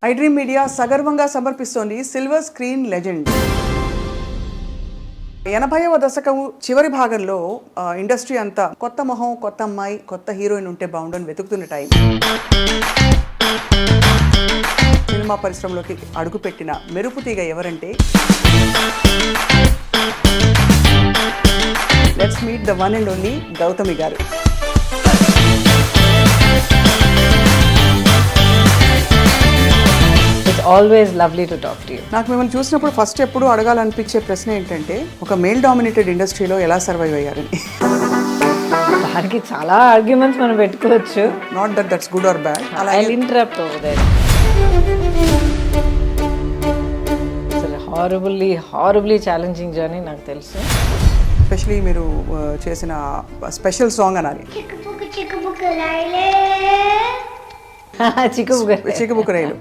I dream media సగర్వంగా సమర్పిస్తోంది silver screen legend. 80వ దశకం చివరి భాగంలో ఇండస్ట్రీ అంతా కొత్త మొహం, కొత్త అమ్మాయి, కొత్త హీరోయిన్ ఉంటే బాగుండని వెతుకుతున్న టైం. సినిమా పరిశ్రమలోకి అడుగుపెట్టిన మెరుపు తీగ ఎవరంటే let's meet the one and only Gautami garu. Always lovely to talk to you. నాకు మిమ్మల్ని చూసినప్పుడు ఫస్ట్ ఎప్పుడు అడగాలనిపించే ప్రశ్న ఏంటంటే ఒక మేల్ డామినేటెడ్ ఇండస్ట్రీలో ఎలా సర్వైవ్ అయ్యారని. దానికి చాలా ఆర్గ్యుమెంట్స్ మనం పెట్టుకోవచ్చు. Not that that's good or bad. I will interrupt over there. అసలు హారబుల్లీ ఛాలెంజింగ్ జర్నీ నాకు తెలుసు. ఎస్పెషలీ మీరు చేసిన స్పెషల్ సాంగ్ అనాలి, చిక్కుబుక్క రైలు.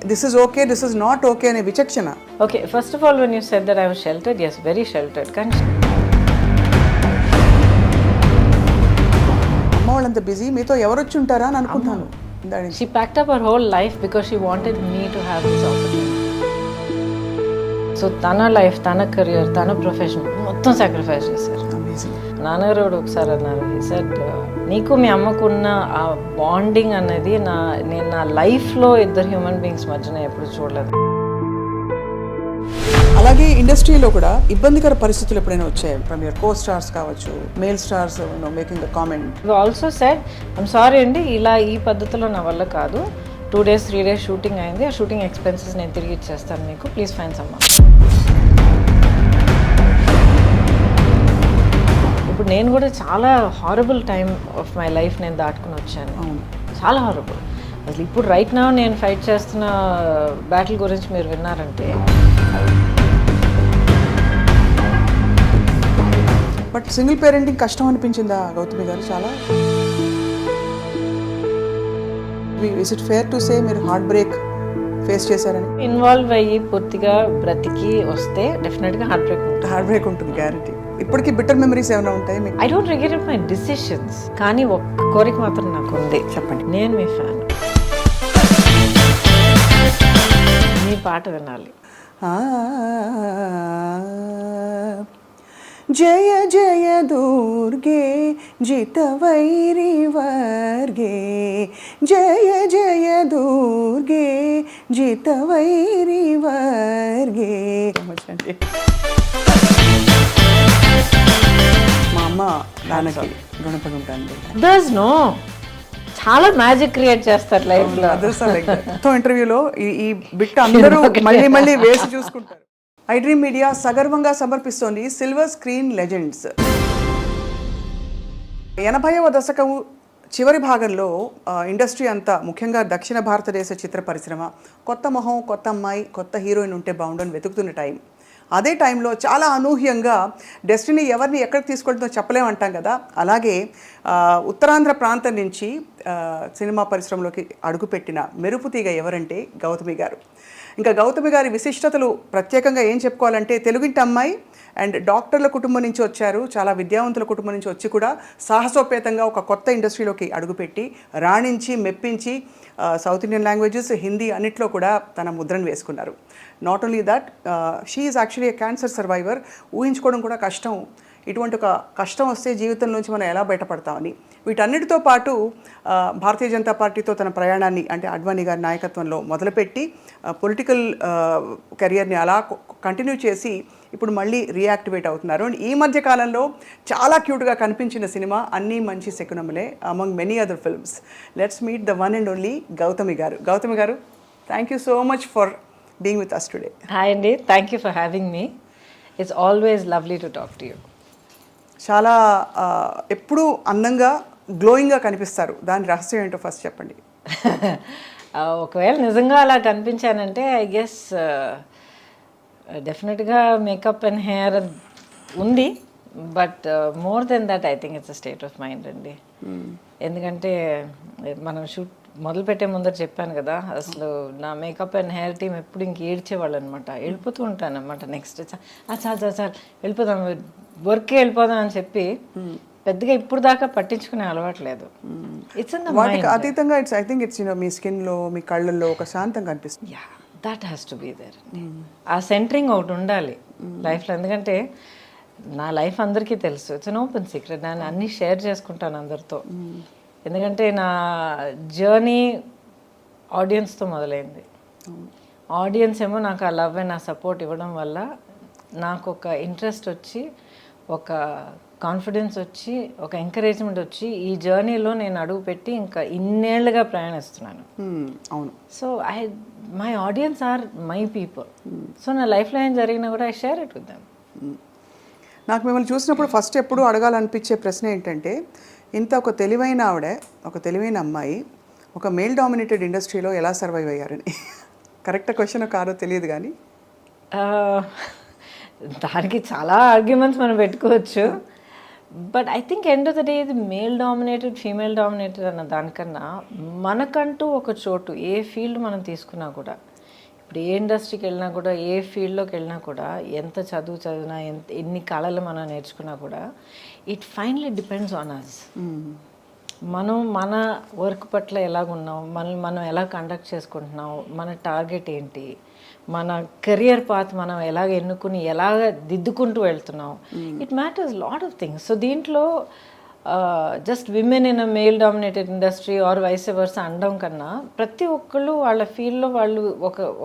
This is okay, this is not okay అనే విచక్షణ. Okay, first of all when you said that I was sheltered, yes, very sheltered. కానీ అమ్మ వాళ్ళంత బిజీ, మీతో ఎవరు వచ్చి ఉంటారా అని అనుకుంటాను. she packed up her whole life because she wanted me to have this opportunity. So తన లైఫ్, తన కెరియర్, తన ప్రొఫెషన్ మొత్తం సాక్రిఫైస్ చేశారు. నాన్నగారు ఒకసారి అన్నారు, he said, నీకు మీ అమ్మకున్న ఆ బాండింగ్ అనేది నేను నా లైఫ్లో ఇద్దరు హ్యూమన్ బీయింగ్స్ మధ్యన ఎప్పుడు చూడలేదు. అలాగే ఇండస్ట్రీలో కూడా ఇబ్బందికర పరిస్థితులు ఎప్పుడైనా వచ్చాయి ఫ్రమ్ యువర్ కో స్టార్స్ కావచ్చు, male stars making the comment. Also said, I'm sorry అండి, ఇలా ఈ పద్ధతిలో నా వల్ల కాదు, 2 days 3 days షూటింగ్ అయింది, ఆ షూటింగ్ ఎక్స్పెన్సెస్ నేను తిరిగి ఇచ్చేస్తాను మీకు, ప్లీజ్ ఫైండ్ సమ్వన్. ఇప్పుడు నేను కూడా చాలా horrible time of my life నేను దాటుకుని వచ్చాను. చాలా హారబుల్. అసలు ఇప్పుడు రైట్ నౌ నేను ఫైట్ చేస్తున్న బ్యాటిల్ గురించి మీరు విన్నారంటే. బట్ సింగిల్ పేరెంటింగ్ కష్టం అనిపించిందా గౌతమి గారు? చాలా. Is it fair to say మీరు హార్ట్ బ్రేక్ ఫేస్ చేశారని? ఇన్వాల్వ్ అయ్యి పూర్తిగా బ్రతికి వస్తే డెఫినెట్గా హార్ట్ బ్రేక్ ఉంటుంది, గ్యారంటీ. ఇప్పటికీ బిటర్ మెమరీస్ ఏమైనా ఉంటాయి మీకు? I don't regret my decisions, కానీ ఒక్క కోరిక మాత్రం నాకు ఉంది. చెప్పండి. నేను మీ ఫ్యాన్, మీ పాట వినాలి. జయ జయ దుర్గే జితవైరి వర్గే, జయ జయ దుర్గే జితవైరి వర్గే. మా అమ్మ నాన్నకి రుణపడి ఉంటాను. దస్ నో, చాలా మ్యాజిక్ క్రియేట్ చేస్తారు లైఫ్లో. మొత్తం ఇంటర్వ్యూలో ఈ బిట్ అందరూ మళ్ళీ మళ్ళీ వేసి చూసుకుంటారు. ఐ డ్రీమ్ మీడియా సగర్వంగా సమర్పిస్తోంది సిల్వర్ స్క్రీన్ లెజెండ్స్. 80వ దశకం చివరి భాగంలో ఇండస్ట్రీ అంతా, ముఖ్యంగా దక్షిణ భారతదేశ చిత్ర పరిశ్రమ కొత్త మొహం, కొత్త అమ్మాయి, కొత్త హీరోయిన్ ఉంటే బాగుండని వెతుకుతున్న టైం. అదే టైంలో చాలా అనూహ్యంగా డెస్టినీ ఎవరిని ఎక్కడికి తీసుకెళ్తుందో చెప్పలేమంటాం కదా, అలాగే ఉత్తరాంధ్ర ప్రాంతం నుంచి సినిమా పరిశ్రమలోకి అడుగుపెట్టిన మెరుపు తీగ ఎవరంటే గౌతమి గారు. ఇంకా గౌతమి గారి విశిష్టతలు ప్రత్యేకంగా ఏం చెప్పుకోవాలంటే, తెలుగింటి అమ్మాయి అండ్ డాక్టర్ల కుటుంబం నుంచి వచ్చారు, చాలా విద్యావంతుల కుటుంబం నుంచి వచ్చి కూడా సాహసోపేతంగా ఒక కొత్త ఇండస్ట్రీలోకి అడుగుపెట్టి రాణించి మెప్పించి సౌత్ ఇండియన్ లాంగ్వేజెస్, హిందీ అన్నిట్లో కూడా తన ముద్రను వేసుకున్నారు. Not only that, she is actually a cancer survivor. ఊహించుకోవడం కూడా కష్టం, ఇటువంటి ఒక కష్టం వస్తే జీవితం నుంచి మనం ఎలా బయటపడతామని. వీటన్నిటితో పాటు భారతీయ జనతా పార్టీతో తన ప్రయాణాన్ని, అంటే అడ్వాణి గారి నాయకత్వంలో మొదలుపెట్టి పొలిటికల్ కెరియర్ని అలా కంటిన్యూ చేసి ఇప్పుడు మళ్ళీ రీయాక్టివేట్ అవుతున్నారు. అండ్ ఈ మధ్య కాలంలో చాలా క్యూట్గా కనిపించిన సినిమా అన్నీ మంచి శకునములే, among many other films. Let's meet the one and only Gautami garu. Gautami garu, thank you so much for being with us today. Hi అండి, thank you for having me. It's always lovely to talk to you. చాలా ఎప్పుడూ అందంగా, గ్లోయింగ్గా కనిపిస్తారు. దాని రహస్యం ఏంటో first చెప్పండి. ఒకవేళ నిజంగా అలా కనిపించానంటే ఐ గెస్ డెఫినెట్గా మేకప్ అండ్ హెయిర్ ఉంది, but more than that I think it's a state of mind అండి. ఎందుకంటే మనం షూట్ మొదలుపెట్టే ముందర చెప్పాను కదా, అసలు నా మేకప్ అండ్ హెయిర్ టీమ్ ఎప్పుడు ఇంక ఏడ్చేవాళ్ళు అనమాట. వెళ్ళిపోతూ ఉంటాను అనమాట. నెక్స్ట్ చాలు చాలు చాలు వెళ్ళిపోదాం, వర్క్కి వెళ్ళిపోదాం అని చెప్పి పెద్దగా ఇప్పుడు దాకా పట్టించుకునే అలవాట్లేదు. ఇట్స్ ఇన్ ద వాటికి అతీతంగా ఇట్స్ ఐ థింక్ ఇట్స్ మీ స్కిన్లో మీ కళ్ళల్లో ఒక శాంతం కనిపిస్తుంది. Yeah, that has to be there. ఆ సెంటరింగ్ ఒకటి ఉండాలి లైఫ్లో. ఎందుకంటే నా లైఫ్ అందరికీ తెలుసు, ఇట్స్ అన్ ఓపెన్ సీక్రెట్. నేను అన్నీ షేర్ చేసుకుంటాను అందరితో. ఎందుకంటే నా జర్నీ ఆడియన్స్తో మొదలైంది. ఆడియన్స్ ఏమో నాకు ఆ లవ్ అండ్ ఆ సపోర్ట్ ఇవ్వడం వల్ల నాకు ఒక ఇంట్రెస్ట్ వచ్చి, ఒక కాన్ఫిడెన్స్ వచ్చి, ఒక ఎంకరేజ్మెంట్ వచ్చి ఈ జర్నీలో నేను అడుగు పెట్టి ఇంకా ఇన్నేళ్లుగా ప్రయాణిస్తున్నాను. అవును. So my audience are my people. So నా లైఫ్లో ఏం జరిగినా కూడా I share it with them. నాకు మిమ్మల్ని చూసినప్పుడు ఫస్ట్ ఎప్పుడు అడగాలనిపించే ప్రశ్న ఏంటంటే, ఇంత ఒక తెలివైన ఆవిడ, ఒక తెలివైన అమ్మాయి ఒక మేల్ డామినేటెడ్ ఇండస్ట్రీలో ఎలా సర్వైవ్ అయ్యారని. కరెక్ట్ క్వశ్చన్ కాదో తెలియదు కానీ దానికి చాలా ఆర్గ్యుమెంట్స్ మనం పెట్టుకోవచ్చు. But I think end of the day ఇది మేల్ డామినేటెడ్ ఫీమేల్ డామినేటెడ్ అన్న దానికన్నా మనకంటూ ఒక చోటు, ఏ ఫీల్డ్ మనం తీసుకున్నా కూడా, ఇప్పుడు ఏ ఇండస్ట్రీకి వెళ్ళినా కూడా, ఏ ఫీల్డ్లోకి వెళ్ళినా కూడా, ఎంత చదువు చదివినా, ఎన్ని కళలు మనం నేర్చుకున్నా కూడా, it finally depends on us. మనం మన వర్క్ పట్ల ఎలాగున్నాం, మనం ఎలా కండక్ట్ చేసుకుంటున్నాం, మన టార్గెట్ ఏంటి, మన కెరియర్ పాత్ మనం ఎలాగ ఎన్నుకుని ఎలాగ దిద్దుకుంటూ వెళ్తున్నాం, it matters lot of things. So దీంట్లో just women in a male dominated industry or vice versa అనడం కన్నా, ప్రతి ఒక్కళ్ళు వాళ్ళ ఫీల్డ్లో వాళ్ళు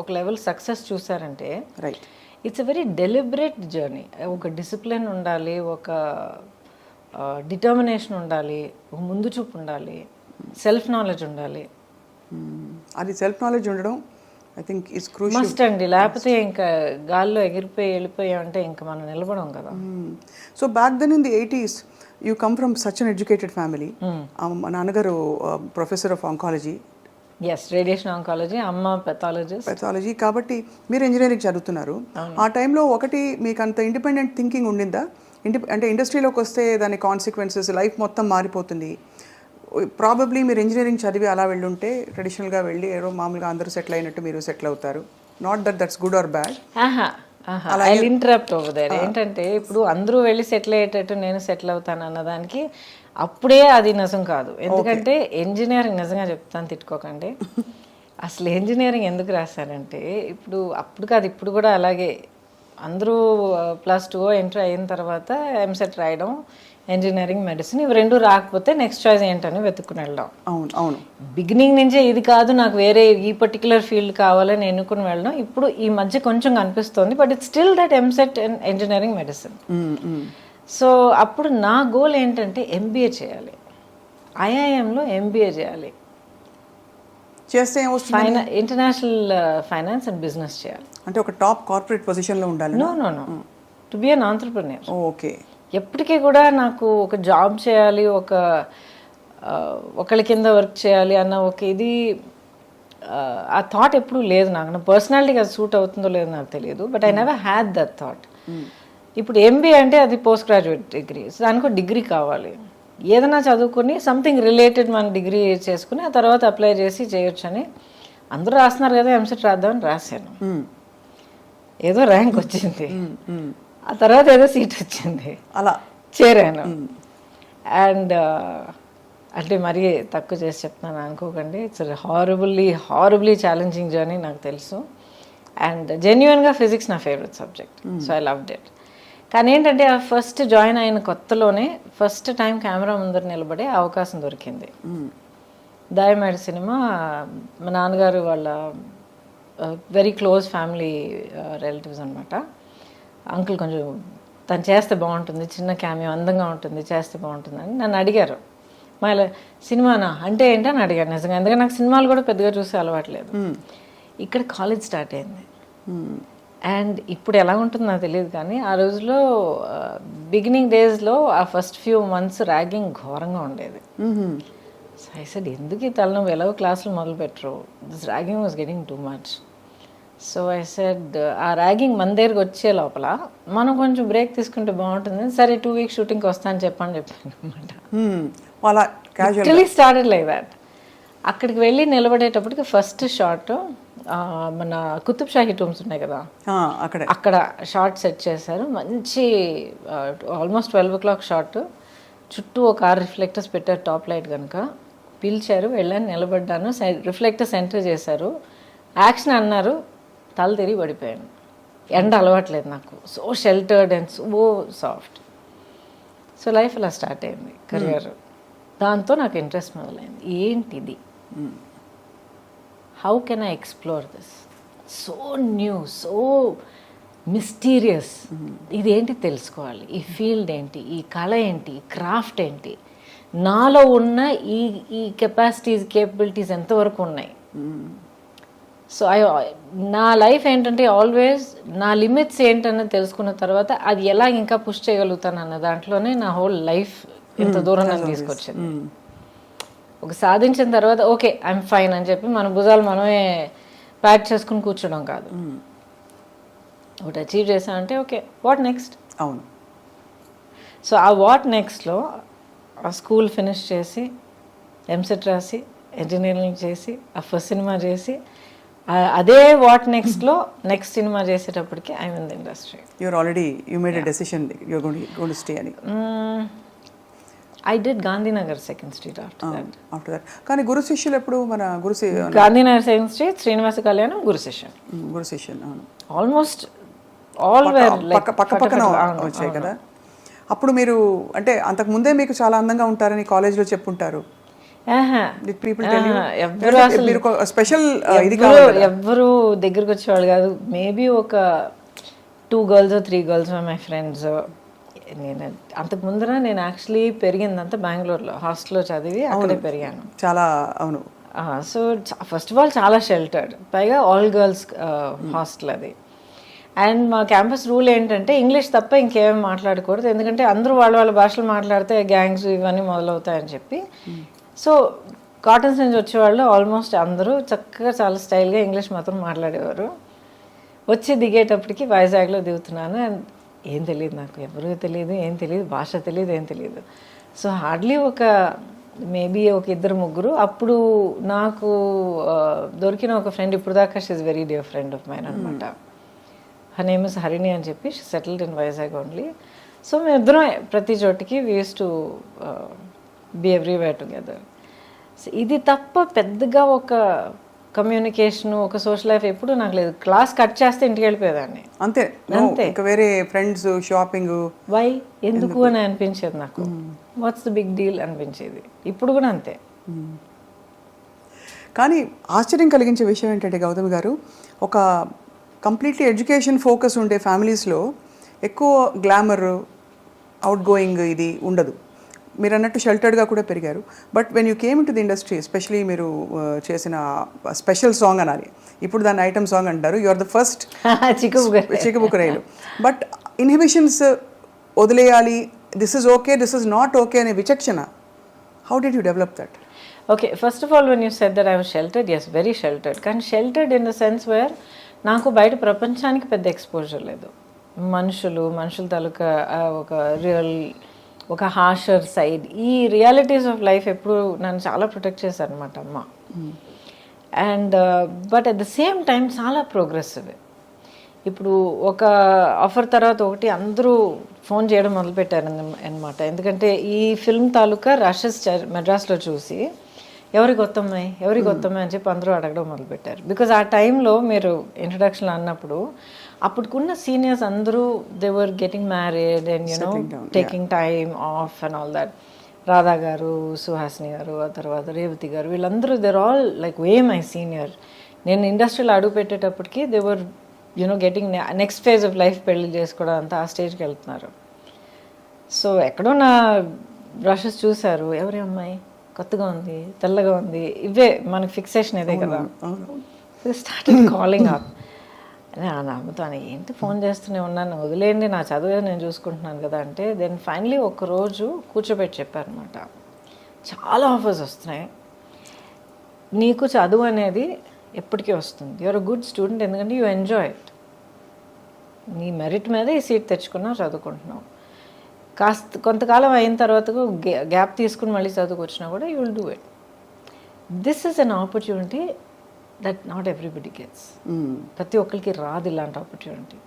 ఒక లెవెల్ సక్సెస్ చూసారంటే right, it's a very deliberate journey. ఒక డిసిప్లిన్ ఉండాలి, ఒక డిటర్మినేషన్ ఉండాలి, ఒక ముందు చూపు ఉండాలి, సెల్ఫ్ నాలెడ్జ్ ఉండాలి. అది సెల్ఫ్ నాలెడ్జ్ ఉండడం I think is crucial must అండి. లేకపోతే ఇంకా గాల్లో ఎగిరిపోయి వెళ్ళిపోయామంటే ఇంకా మనం నిలబడం కదా. So back then in the 80s you come from such an educated family. మా నాన్నగారు professor of oncology. Yes, radiation oncology, అమ్మ పెథాలజీ. కాబట్టి మీరు ఇంజనీరింగ్ చదువుతున్నారు. ఆ టైంలో ఒకటి మీకు అంత ఇండిపెండెంట్ థింకింగ్ ఉండిందా? అంటే ఇండస్ట్రీలోకి వస్తే దాని కాన్సిక్వెన్సెస్, లైఫ్ మొత్తం మారిపోతుంది. ప్రాబబ్లీ మీరు ఇంజనీరింగ్ చదివి అలా వెళ్ళుంటే ట్రెడిషనల్గా వెళ్ళి ఏదో మామూలుగా అందరూ సెటిల్ అయినట్టు మీరు సెటిల్ అవుతారు. Not that's good or bad. I interrupt over there. ఏంటంటే ఇప్పుడు అందరూ వెళ్ళి సెటిల్ అయ్యేటట్టు నేను సెటిల్ అవుతాను అన్నదానికి అప్పుడే అది నిజం కాదు. ఎందుకంటే ఇంజనీరింగ్, నిజంగా చెప్తాను, తిట్టుకోకండి, అసలు ఇంజనీరింగ్ ఎందుకు రాశానంటే, అప్పుడు కాదు, ఇప్పుడు కూడా అలాగే అందరూ +2 ఎంటర్ అయిన తర్వాత ఎంసెట్ రాయడం, ఇంజనీరింగ్, మెడిసిన్, ఇవి రెండు రాకపోతే నెక్స్ట్ చాయిస్ ఏంటని వెతుక్కుని వెళ్ళడం. అవును అవును. బిగినింగ్ నుంచే ఇది కాదు నాకు వేరే ఈ పర్టికులర్ ఫీల్డ్ కావాలని ఎన్నుకుని వెళ్ళడం ఇప్పుడు ఈ మధ్య కొంచెం కనిపిస్తుంది. But it's still that EAMCET in engineering, medicine. So అప్పుడు నా గోల్ ఏంటంటే ఎంబీఏ చేయాలి, ఐఐఎంలో ఎంబీఏ చేయాలి, చేస్తే ఇంటర్నేషనల్ ఫైనాన్స్ అండ్ బిజినెస్ చేయాలి. అంటే ఒక టాప్ కార్పొరేట్ పొజిషన్లో ఉండాలి. No to be an entrepreneur. Okay. ఎప్పటికీ కూడా నాకు ఒక జాబ్ చేయాలి, ఒకళ్ళ కింద వర్క్ చేయాలి అన్న ఒక ఇది, ఆ థాట్ ఎప్పుడూ లేదు నాకు. నా పర్సనాలిటీకి అది సూట్ అవుతుందో లేదో నాకు తెలియదు, but I never had that thought. ఇప్పుడు ఎంబీఏ అంటే అది పోస్ట్ గ్రాడ్యుయేట్ డిగ్రీ, సో దానికి డిగ్రీ కావాలి. ఏదైనా చదువుకుని సంథింగ్ రిలేటెడ్ మన డిగ్రీ చేసుకుని ఆ తర్వాత అప్లై చేసి చేయొచ్చు అని అందరూ రాస్తున్నారు కదా, ఎంసెట్ రాద్దామని రాశాను. ఏదో ర్యాంక్ వచ్చింది, ఆ తర్వాత ఏదో సీట్ వచ్చింది, అలా చేరాను. అండ్ అంటే మరీ తక్కువ చేసి చెప్తున్నాను అనుకోకండి, ఇట్స్ హారబుల్లీ ఛాలెంజింగ్ జర్నీ, నాకు తెలుసు. అండ్ జెన్యున్గా ఫిజిక్స్ నా favourite subject, so I loved it. కానీ ఏంటంటే ఆ ఫస్ట్ జాయిన్ అయిన కొత్తలోనే ఫస్ట్ టైం కెమెరా ముందర నిలబడే అవకాశం దొరికింది. దాయమేడ సినిమా, మా నాన్నగారు వాళ్ళ వెరీ క్లోజ్ ఫ్యామిలీ రిలేటివ్స్ అనమాట. అంకుల్ కొంచెం తను చేస్తే బాగుంటుంది, చిన్న క్యామియో అందంగా ఉంటుంది, చేస్తే బాగుంటుంది అని నన్ను అడిగారు. మళ్ళీ సినిమానా అంటే ఏంటని అడిగారు నిజంగా, ఎందుకంటే నాకు సినిమాలు కూడా పెద్దగా చూసే అలవాట్లేదు. ఇక్కడ కాలేజ్ స్టార్ట్ అయింది. అండ్ ఇప్పుడు ఎలా ఉంటుందో నాకు తెలియదు, కానీ ఆ రోజులో బిగినింగ్ డేస్లో ఆ ఫస్ట్ ఫ్యూ మంత్స్ ర్యాగింగ్ ఘోరంగా ఉండేది. సో ఐ సెడ్, ఎందుకు ఈ తలనొప్పి, ఎలాగో క్లాసులు మొదలు పెట్టరు, this ragging was getting too much. So I said, ఆ ర్యాగింగ్ మన దగ్గరికి వచ్చే లోపల మనం కొంచెం బ్రేక్ తీసుకుంటే బాగుంటుంది. సరే 2 weeks షూటింగ్కి వస్తాను చెప్పాను అనమాట. Started like that. అక్కడికి వెళ్ళి నిలబడేటప్పటికి ఫస్ట్ షాట్ మన కుతుబ్ షాహీ టూమ్స్ ఉన్నాయి కదా, అక్కడ షార్ట్ సెట్ చేశారు. మంచి ఆల్మోస్ట్ 12 o'clock షాట్. చుట్టూ ఒక 6 రిఫ్లెక్టర్స్ పెట్టారు టాప్ లైట్ కనుక. పిలిచారు, వెళ్ళాను, నిలబడ్డాను, రిఫ్లెక్టర్ సెంటర్ చేశారు, యాక్షన్ అన్నారు, తల తిరిగి పడిపోయాను. ఎండ అలవాట్లేదు నాకు, so sheltered and so soft. So life అలా స్టార్ట్ అయింది, కెరియర్. దాంతో నాకు ఇంట్రెస్ట్ మొదలైంది, ఏంటిది, how can I explore this, so new, so mysterious, ఇదేంటి తెలుసుకోవాలి, ఈ ఫీల్డ్ ఏంటి, ఈ కళ ఏంటి, ఈ క్రాఫ్ట్ ఏంటి, నాలో ఉన్న ఈ కెపాసిటీస్ కేపబిలిటీస్ ఎంతవరకు ఉన్నాయి. సో నా లైఫ్ ఏంటంటే ఆల్వేస్ నా లిమిట్స్ ఏంటన్నది తెలుసుకున్న తర్వాత అది ఎలా ఇంకా పుష్ చేయగలుగుతాను అన్న దాంట్లోనే నా హోల్ లైఫ్ ఇంత దూరం నన్ను తీసుకొచ్చింది. ఒక సాధించిన తర్వాత ఓకే ఐఎమ్ ఫైన్ అని చెప్పి మన భుజాలు మనమే ప్యాక్ చేసుకుని కూర్చోడం కాదు. ఒకటి అచీవ్ చేశానంటే ఓకే వాట్ నెక్స్ట్. అవును. సో ఆ వాట్ నెక్స్ట్లో ఆ స్కూల్ ఫినిష్ చేసి ఎంసెట్ రాసి ఇంజనీరింగ్ చేసి ఆ ఫస్ట్ సినిమా చేసి అదే వాట్ నెక్స్ట్లో నెక్స్ట్ సినిమా చేసేటప్పటికి I mean the industry. You are already you made a decision you are going to stay అని. I did Gandhinagar second street after that. కానీ గురు శిష్యులు ఎప్పుడు మన గాంధీనగర్ సెకండ్ స్ట్రీట్, శ్రీనివాస కళ్యాణం, గురు శిష్యం. అవును, ఆల్మోస్ట్ ఆల్ పక్క పక్కన వచ్చాయి కదా. అప్పుడు మీరు అంటే అంతకు ముందే మీకు చాలా అందంగా ఉంటారని కాలేజ్లో చెప్పుంటారు. ఎవ్వరు దగ్గరకు వచ్చేవాళ్ళు కాదు. మేబీ ఒక 2 girls 3 girls మై ఫ్రెండ్స్. నేను అంతకు ముందర నేను యాక్చువల్లీ పెరిగిందంతా బెంగళూరులో హాస్టల్లో చదివి అక్కడే పెరిగాను. చాలా అవును. సో ఫస్ట్ ఆఫ్ ఆల్ చాలా షెల్టర్డ్, పైగా ఆల్ గర్ల్స్ హాస్టల్ అది. అండ్ మా క్యాంపస్ రూల్ ఏంటంటే ఇంగ్లీష్ తప్ప ఇంకేమీ మాట్లాడకూడదు, ఎందుకంటే అందరూ వాళ్ళ భాషలు మాట్లాడితే గ్యాంగ్స్ ఇవన్నీ మొదలవుతాయని చెప్పి. సో కాటన్స్ నుంచి వచ్చేవాళ్ళు ఆల్మోస్ట్ అందరూ చక్కగా చాలా స్టైల్గా ఇంగ్లీష్ మాత్రం మాట్లాడేవారు. వచ్చి దిగేటప్పటికి వైజాగ్లో దిగుతున్నాను, అండ్ ఏం తెలియదు నాకు, ఎవరూ తెలియదు, ఏం తెలియదు, భాష తెలియదు, ఏం తెలియదు. సో హార్డ్లీ ఒక మేబీ ఒక 2-3. అప్పుడు నాకు దొరికిన ఒక ఫ్రెండ్, ఇప్పుడు దాకా she is very dear friend of mine అనమాట. హర్ నేమ్ ఇస్ హరిణి అని చెప్పి, she settled in Vizag only. So మేమిద్దరం ప్రతి చోటికి we use to be everywhere together. So ఇది తప్ప పెద్దగా ఒక కమ్యూనికేషన్, ఒక సోషల్ లైఫ్ ఎప్పుడు నాకు లేదు. క్లాస్ కట్ చేస్తే ఇంటికి వెళ్ళిపోయేదాన్ని, అంతే. వేరే ఫ్రెండ్స్, షాపింగ్, వై ఎందుకు అని అనిపించేది నాకు. వాట్స్ ద బిగ్ డీల్ అనిపించేది. ఇప్పుడు కూడా అంతే. కానీ ఆశ్చర్యం కలిగించే విషయం ఏంటంటే గౌతమి గారు, ఒక కంప్లీట్లీ ఎడ్యుకేషన్ ఫోకస్ ఉండే ఫ్యామిలీస్లో ఎక్కువ గ్లామర్, అవుట్ గోయింగ్ ఇది ఉండదు. మీరు అన్నట్టు షెల్టర్డ్గా కూడా పెరిగారు. But when you came to the industry, especially మీరు చేసిన స్పెషల్ సాంగ్ అనాలి, ఇప్పుడు దాన్ని ఐటమ్ సాంగ్ అంటారు, you are the first Chikubuku Raile. But inhibitions వదిలేయాలి, this is okay, this is not okay అనే విచక్షణ, how did you develop that? Okay, first of all when you said that I was sheltered, yes very sheltered. కానీ sheltered in the sense where నాకు బయట ప్రపంచానికి పెద్ద exposure లేదు. మనుషుల తాలూకా ఒక రియల్, ఒక హార్షర్ సైడ్, ఈ రియాలిటీస్ ఆఫ్ లైఫ్ ఎప్పుడు నన్ను చాలా ప్రొటెక్ట్ చేశారు అనమాట అమ్మ. And but at the same time చాలా ప్రోగ్రెసివ్. ఇప్పుడు ఒక ఆఫర్ తర్వాత ఒకటి అందరూ ఫోన్ చేయడం మొదలుపెట్టారు అనమాట. ఎందుకంటే ఈ ఫిల్మ్ తాలూకా రషెస్ మెడ్రాస్లో చూసి ఎవరి కొత్తమ్మాయి అని చెప్పి అందరూ అడగడం మొదలుపెట్టారు. బికాజ్ ఆ టైంలో మీరు ఇంట్రడక్షన్లో అన్నప్పుడు అప్పుడుకున్న సీనియర్స్ అందరూ they were getting married and you know taking time off and all that. Radha garu, Suhasini garu, ఆ తర్వాత రేవతి గారు, వీళ్ళందరూ they're all like way my senior. నేను ఇండస్ట్రీలో అడుగు పెట్టేటప్పటికి they were you know getting next phase of life పెళ్లి చేసుకోవడం అంతా ఆ స్టేజ్కి వెళ్తున్నారు. సో ఎక్కడో నా బ్రషెస్ చూశారు, ఎవరి అమ్మాయి కొత్తగా ఉంది, తెల్లగా ఉంది, ఇవే మనకి ఫిక్సేషన్ ఇదే కదా. Started calling up. నమ్ముతాను, ఏంటి ఫోన్ చేస్తూనే ఉన్నాను, వదిలేండి నా చదువు నేను చూసుకుంటున్నాను కదా అంటే, దెన్ ఫైనలీ ఒకరోజు కూర్చోబెట్టి చెప్పారనమాట, చాలా ఆఫర్స్ వస్తున్నాయి, నీకు చదువు అనేది ఎప్పటికీ వస్తుంది, యూఆర్ అ గుడ్ స్టూడెంట్, ఎందుకంటే యూ ఎంజాయ్ ఇట్, నీ మెరిట్ మీద ఈ సీట్ తెచ్చుకున్నావు, చదువుకుంటున్నావు, కొంతకాలం అయిన తర్వాత గ్యాప్ తీసుకుని మళ్ళీ చదువుకొచ్చినా కూడా you will do it. This is an opportunity that not everybody gets. ప్రతి ఒక్కరికి రాదు ఇలాంటి ఆపర్చునిటీ.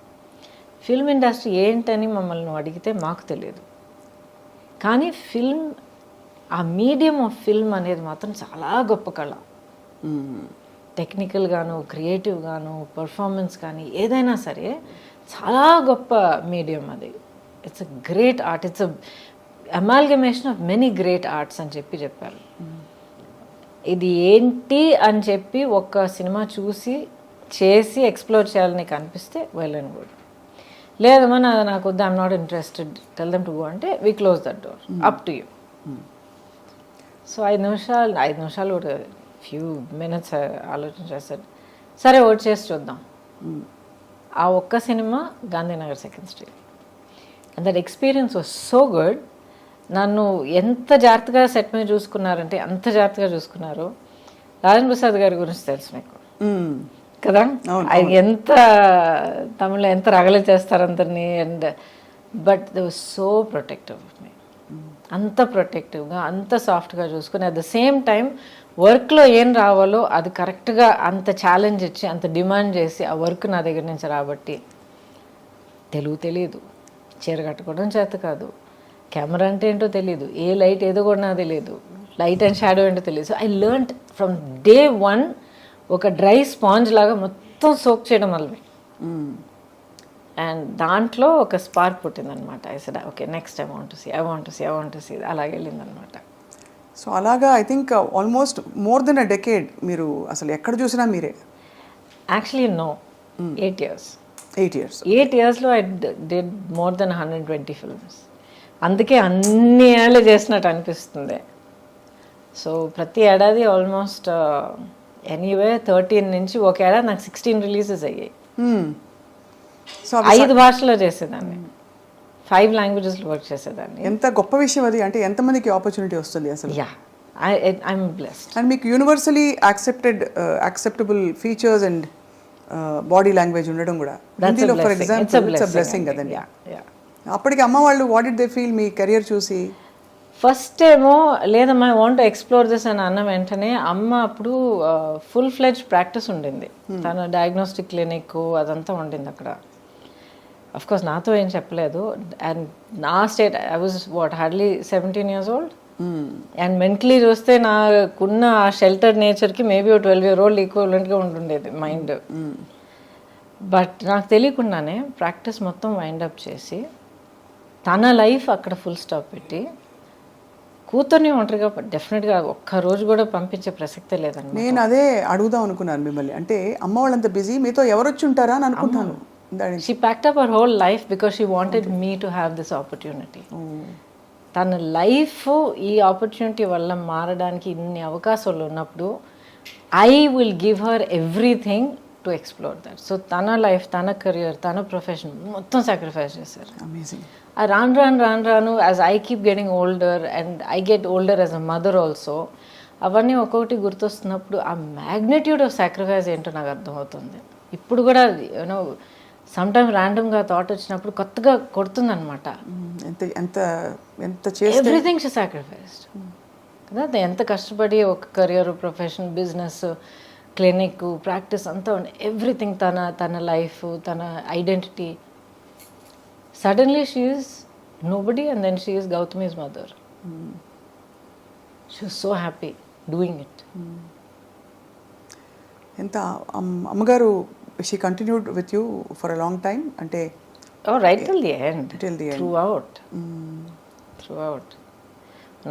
ఫిల్మ్ ఇండస్ట్రీ ఏంటని మమ్మల్ని అడిగితే మాకు తెలియదు, కానీ ఫిల్మ్, ఆ మీడియం ఆఫ్ ఫిల్మ్ అనేది మాత్రం చాలా గొప్ప కళ. టెక్నికల్ గాను, క్రియేటివ్ గాను, పర్ఫార్మెన్స్ కానీ ఏదైనా సరే చాలా గొప్ప మీడియం అది. It's a great art, it's a amalgamation of many great arts అని చెప్పారు. ఇది ఏంటి అని చెప్పి ఒక సినిమా చూసి చేసి ఎక్స్ప్లోర్ చేయాలని నీకు అనిపిస్తే వెల్ అండ్ గుడ్. లేదమ్మా నాకు వద్దు, I'm not interested, tell them to go అంటే we close that door, up to you. So 5 నిమిషాలు కూడా ఫ్యూ మినిట్స్ ఆలోచించేస్తాడు. సరే ఓట్ చేసి చూద్దాం. ఆ ఒక్క cinema Gandhinagar 2nd Street. And that experience was so good. నన్ను ఎంత జాగ్రత్తగా సెట్ మీద చూసుకున్నారంటే అంత జాగ్రత్తగా చూసుకున్నారు. రాజేంద్ర ప్రసాద్ గారి గురించి తెలుసు మీకు కదా, ఆయన ఎంత తమిళలో ఎంత రగలు చేస్తారు అందరినీ. And but they was so protective of me, అంత ప్రొటెక్టివ్గా అంత సాఫ్ట్గా చూసుకుని అట్ ద సేమ్ టైం వర్క్లో ఏం రావాలో అది కరెక్ట్గా అంత ఛాలెంజ్ ఇచ్చి అంత డిమాండ్ చేసి ఆ వర్క్ నా దగ్గర నుంచి రాబట్టి. తెలుగు తెలియదు, చీర కట్టుకోవడం చేత కాదు, కెమెరా అంటే ఏంటో తెలియదు, ఏ లైట్ ఏదో కూడా నాకు తెలియదు, లైట్ అండ్ షాడో ఏంటో తెలియదు. So I learned from day 1 ఒక డ్రై స్పాంజ్ లాగా మొత్తం సోక్ చేయడం వల్ల. అండ్ దాంట్లో ఒక స్పార్క్ పుట్టిందనమాట. I said okay next I want to see అలాగే వెళ్ళిందనమాట. సో అలాగా I think almost more than a decade మీరు అసలు ఎక్కడ చూసినా మీరే. Actually no, 8 years. 8 yearsలో I did more than 120 films. అందుకే అన్ని ఏళ్ళు చేసినట్టు అనిపిస్తుంది. సో ప్రతి ఏడాది ఆల్మోస్ట్ ఎనీవే 13 నుంచి ఒక ఏడాది నాకు 16 రిలీజెస్ అయ్యాయి. సో 5 భాషల్లో చేసేదాన్ని, 5 languagesలో వర్క్ చేసేదాన్ని. ఎంత గొప్ప విషయం అది. అంటే ఎంతమందికి ఆపర్చునిటీ వస్తుంది అసలు. Yeah, I'm blessed. అండ్ మీకు universally acceptable features and body language ఉండడం కూడా హిందీలో for example it's a blessing కదండి. అప్పటికి అమ్మ వాళ్ళు what did they feel me career చూసి? ఫస్ట్ ఏమో లేదమ్మా I want to explore this అని అన్న వెంటనే అమ్మ అప్పుడు ఫుల్ ఫ్లెడ్జ్ ప్రాక్టీస్ ఉండింది. తన డయాగ్నోస్టిక్ క్లినిక్ అదంతా ఉండింది అక్కడ. అఫ్ కోర్స్ నాతో ఏం చెప్పలేదు. అండ్ నా state I was hardly 17 years old. And mentally చూస్తే నాకున్న ఆ షెల్టర్ నేచర్కి మేబీ 12 year old ఈక్వలెంట్గా ఉంటుండేది మైండ్. బట్ నాకు తెలియకుండానే ప్రాక్టీస్ మొత్తం వైండప్ చేసి తన లైఫ్ అక్కడ ఫుల్ స్టాప్ పెట్టి కూతుర్ని ఒంటరిగా డెఫినెట్గా ఒక్కరోజు కూడా పంపించే ప్రసక్తే లేదండి. నేను అదే అడుగుదాం అనుకున్నాను మిమ్మల్ని. అంటే అమ్మ వాళ్ళంత బిజీ, మీతో ఎవరు వచ్చి ఉంటారా అని అనుకుంటాను. She packed up her whole life because she wanted me to have this opportunity. తన లైఫ్ ఈ ఆపర్చునిటీ వల్ల మారడానికి ఇన్ని అవకాశాలు ఉన్నప్పుడు I will give her everything to explore that. So తన లైఫ్, తన కెరియర్, తన ప్రొఫెషన్ మొత్తం సాక్రిఫైస్ చేశారు. అమేజింగ్. రాను as I keep getting older and I get older as a mother also, అవన్నీ ఒక్కొక్కటి గుర్తొస్తున్నప్పుడు ఆ మ్యాగ్నిట్యూడ్ ఆఫ్ సాక్రిఫైస్ ఏంటో నాకు అర్థమవుతుంది. ఇప్పుడు కూడా యూనో సమ్టైమ్ ర్యాండమ్గా థాట్ వచ్చినప్పుడు కొత్తగా కొడుతుందనమాట. ఎవ్రీథింగ్ షీ సాక్రిఫైస్డ్ కదా. ఎంత కష్టపడి ఒక career, profession, business, clinic, practice అంతా ఎవ్రీథింగ్, తన లైఫ్, తన identity. Suddenly she is nobody and then she is Gautami's mother. She was so happy doing it. ఎంత అమ్మగారు she continued with you for a long time? అంటే right till the end. Throughout.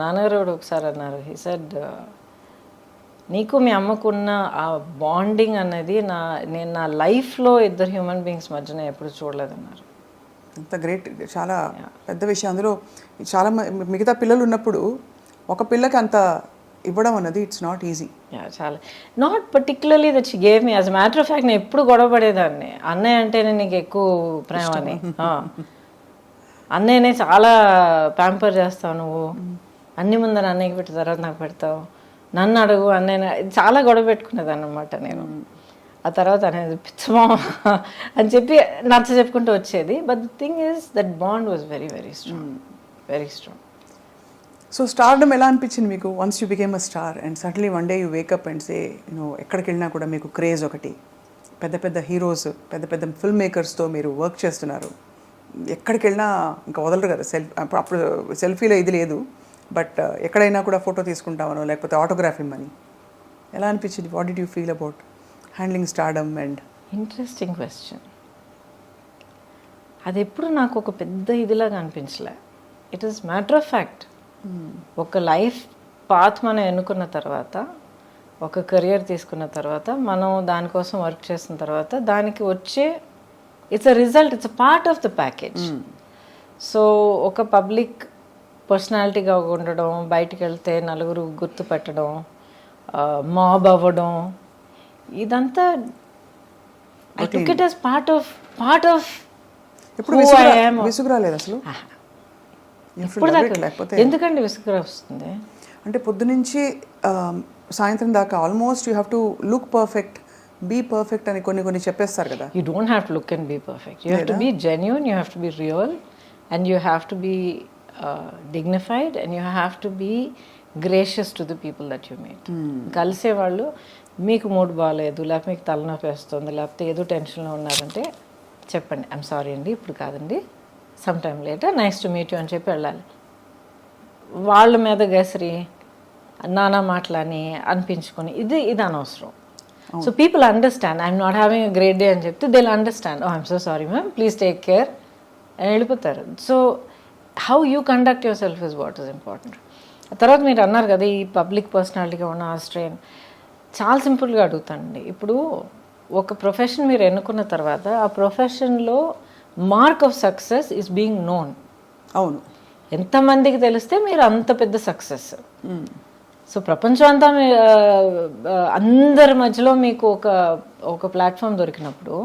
నాన్నగారు ఒకసారి అన్నారు, he said నీకు మీ అమ్మకున్న ఆ bonding అనేది నేను నా లైఫ్లో ఇద్దరు హ్యూమన్ బీయింగ్స్ మధ్యన ఎప్పుడు చూడలేదన్నారు. అంత గ్రేట్, చాలా పెద్ద విషయం. అందులో చాలా మిగతా పిల్లలు ఉన్నప్పుడు ఒక పిల్లకి అంత ఇవ్వడం అన్నది ఇట్స్ నాట్ ఈజీ. చాలా not particularly that she gave me. As a matter of fact నేను ఎప్పుడు గొడవ పడేదాన్ని, అన్నయ్య అంటేనే నీకు ఎక్కువ ప్రేమ అని. అన్నయ్యనే చాలా ప్యాంపర్ చేస్తావు నువ్వు, అన్ని ముందర అన్నయ్యకి పెట్టిన తర్వాత నాకు పెడతావు, నన్ను అడుగు అన్నయ్య, చాలా గొడవ పెట్టుకునేదాన్ని అనమాట నేను. ఆ తర్వాత అనేది పిచ్చమా అని చెప్పి నచ్చ చెప్పుకుంటూ వచ్చేది. But the thing is that bond was very very strong, very strong. So stardom ఎలా అనిపించింది మీకు once you became a star and suddenly one day you wake up and say ఎక్కడికి వెళ్ళినా కూడా మీకు క్రేజ్ ఒకటి, పెద్ద పెద్ద హీరోస్, పెద్ద పెద్ద ఫిల్మ్ మేకర్స్తో మీరు వర్క్ చేస్తున్నారు, ఎక్కడికి వెళ్ళినా ఇంకా వదలరు కదా అప్పుడు సెల్ఫీలో ఇది లేదు, బట్ ఎక్కడైనా కూడా ఫోటో తీసుకుంటామనో లేకపోతే ఆటోగ్రాఫ్ ఇమ్మని. ఎలా అనిపించింది? What did you feel about handling stardom? And interesting question. అది ఎప్పుడు నాకు ఒక పెద్ద ఇదిలాగా అనిపించలే. It is matter of fact. ఒక లైఫ్ పాత్ మనం ఎన్నుకున్న తర్వాత, ఒక కెరియర్ తీసుకున్న తర్వాత, మనం దానికోసం వర్క్ చేసిన తర్వాత దానికి వచ్చే it's a result, it's a part of the package. So ఒక పబ్లిక్ పర్సనాలిటీగా ఉండడం, బయటికి వెళ్తే నలుగురు గుర్తుపెట్టడం, మాబ్ అవ్వడం, ఇదంతా I took it as part of ఎప్పుడు విసుగు రాలేదు అసలు? ఇప్పుడు దాకా ఎందుకండి విసుగు వస్తుంది? అంటే పొద్దునుంచి సాయంత్రం దాకా almost you have to look perfect, be perfect అని కొన్ని చెప్పేస్తారు కదా. You don't have to look and be perfect. You have to be genuine, you have to be real, and you have to be dignified, and you have to be gracious to the people that you meet. కలిసే వాళ్ళు మీకు mood బాగాలేదు, లేకపోతే మీకు తలనొప్పి వేస్తుంది, లేకపోతే ఏదో టెన్షన్లో ఉన్నారంటే చెప్పండి, ఐఎమ్ సారీ అండి ఇప్పుడు కాదండి, some time later, nice to meet you అని చెప్పి వెళ్ళాలి. వాళ్ళ మీద గసిరి నానా మాటలని అనిపించుకొని ఇది అనవసరం. So people understand, I'm not having a great day అని చెప్తే they will understand, I'm so sorry ma'am, please take care అని వెళ్ళిపోతారు. So how you conduct your self is what is important. తర్వాత మీరు అన్నారు కదా ఈ పబ్లిక్ పర్సనాలిటీగా ఉన్న ఆ స్ట్రెయిన్. చాలా సింపుల్గా అడుగుతానండి. ఇప్పుడు ఒక ప్రొఫెషన్ మీరు ఎన్నుకున్న తర్వాత ఆ ప్రొఫెషన్లో mark of success is being known. అవును, ఎంతమందికి తెలిస్తే మీరు అంత పెద్ద సక్సెస్. సో ప్రపంచం అంతా అందరి మధ్యలో మీకు ఒక ప్లాట్ఫామ్ దొరికినప్పుడు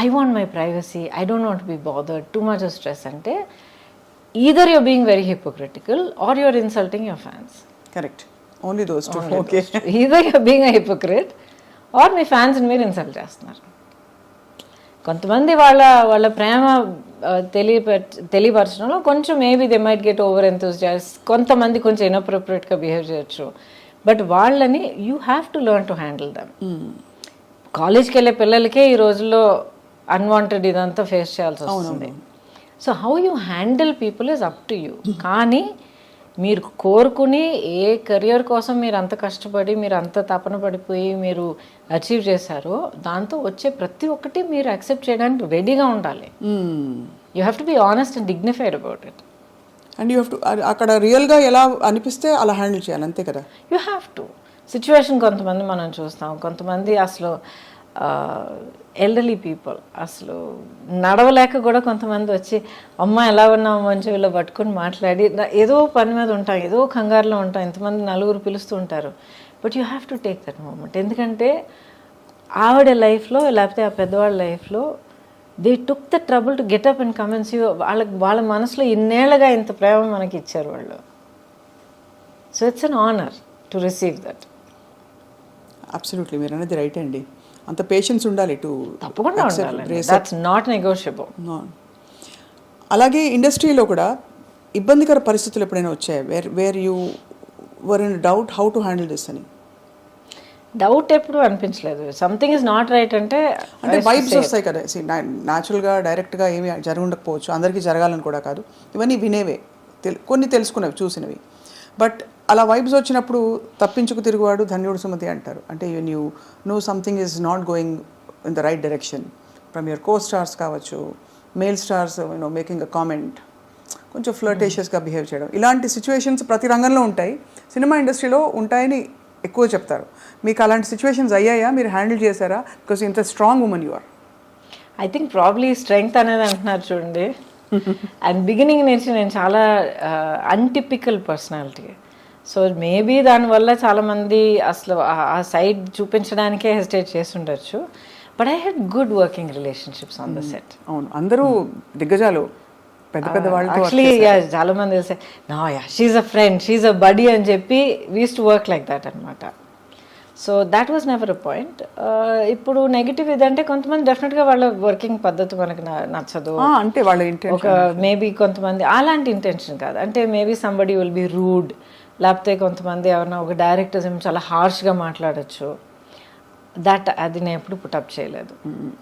I want my privacy, I don't want be bothered, too much of stress అంటే either you're being very hypocritical or you're insulting your fans. Correct. Only those two. Okay. Either you're being a hypocrite or me fans మీరు insult చేస్తున్నారు. కొంతమంది వాళ్ళ ప్రేమ తెలియపరచడంలో కొంచెం maybe they might get over enthusiast, కొంతమంది కొంచెం ఇన్అప్రోప్రియేట్గా behave చేయొచ్చు. But వాళ్ళని you have to learn to handle dum. కాలేజ్కి వెళ్ళే పిల్లలకే ఈ రోజుల్లో అన్వాంటెడ్ ఇదంతా ఫేస్ చేయాల్సి వస్తుంది. So how you handle people is up to you. కానీ మీరు కోరుకుని ఏ కెరియర్ కోసం మీరు అంత కష్టపడి మీరు అంత తపన పడిపోయి మీరు అచీవ్ చేశారో దాంతో వచ్చే ప్రతి ఒక్కటి మీరు యాక్సెప్ట్ చేయడానికి రెడీగా ఉండాలి. You have to be honest and dignified about it. And you have to అక్కడ రియల్గా ఎలా అనిపిస్తే అలా హ్యాండిల్ చేయాలి, అంతే కదా. You have to. సిచ్యువేషన్ కొంతమంది మనం చూస్తాం, కొంతమంది అసలు ఎల్డర్లీ పీపుల్ అసలు నడవలేక కూడా కొంతమంది వచ్చి అమ్మ ఎలా ఉన్నావు మంచిగా పట్టుకొని మాట్లాడి, ఏదో పని మీద ఉంటాం, ఏదో కంగారులో ఉంటాం, ఇంతమంది నలుగురు పిలుస్తూ ఉంటారు. But you have to take that moment. ఎందుకంటే ఆవిడ లైఫ్లో లేకపోతే ఆ పెద్దవాళ్ళ లైఫ్లో they took the trouble to get up and come and see. వాళ్ళ మనసులో ఇన్నేళ్ళగా ఇంత ప్రేమ మనకి ఇచ్చారు వాళ్ళు. So it's an honour to receive that. Absolutely, మీరు అనేది రైట్ అండి. అంత పేషెన్స్ ఉండాలి టు తప్పకుండా ఉండాలి. That's not negotiable. అలాగే ఇండస్ట్రీలో కూడా ఇబ్బందికర పరిస్థితులు ఎప్పుడైనా వచ్చాయి where you were in doubt how to handle this అని? డౌట్ ఎప్పుడు అనిపించలేదు. సంథింగ్ ఇస్ నాట్ రైట్ అంటే వైబ్స్ వస్తాయి కదా. న్యాచురల్గా డైరెక్ట్గా ఏమి జరగకపోవచ్చు, అందరికీ జరగాలని కూడా కాదు, ఇవన్నీ వినేవే, కొన్ని తెలుసుకునేవి, చూసినవి. బట్ అలా వైబ్స్ వచ్చినప్పుడు తప్పించుకు తిరుగువాడు ధన్యుడు సుమతి అంటారు. అంటే you know something is not going in the right direction from your co stars కావచ్చు, male stars making a comment, కొంచెం ఫ్లర్టేషియస్గా బిహేవ్ చేయడం, ఇలాంటి సిచ్యువేషన్స్ ప్రతి రంగంలో ఉంటాయి, సినిమా ఇండస్ట్రీలో ఉంటాయని ఎక్కువ చెప్తారు. మీకు అలాంటి సిచ్యువేషన్స్ అయ్యాయా? మీరు హ్యాండిల్ చేశారా? బికాస్ ఇంత strong women you are. I think probably strength అనేది అంటున్నారు చూడండి. అండ్ బిగినింగ్ నుంచి నేను చాలా అన్టిపికల్ పర్సనాలిటీ. సో మేబీ దానివల్ల చాలామంది అసలు ఆ సైడ్ చూపించడానికే హెసిటేట్ చేసి ఉండొచ్చు. But I had good working relationships on the set. అవును, అందరూ దిగ్గజాలు, పెద్ద పెద్ద వాళ్ళు. యాక్చువల్లీ చాలా మంది తెలిసే she's a friend, she's a buddy అని చెప్పి we used to work like that అనమాట. So that was never a point. ఇప్పుడు నెగిటివ్ ఇదంటే కొంతమంది డెఫినెట్గా వాళ్ళ వర్కింగ్ పద్ధతి మనకు నచ్చదు అంటే వాళ్ళ ఒక మేబీ కొంతమంది అలాంటి ఇంటెన్షన్ కాదు. అంటే maybe somebody will be rude, లేకపోతే కొంతమంది ఎవరైనా ఒక డైరెక్టర్స్ ఏమో చాలా హార్ష్గా మాట్లాడచ్చు. దట్ అది నేను ఎప్పుడు పుటప్ చేయలేదు.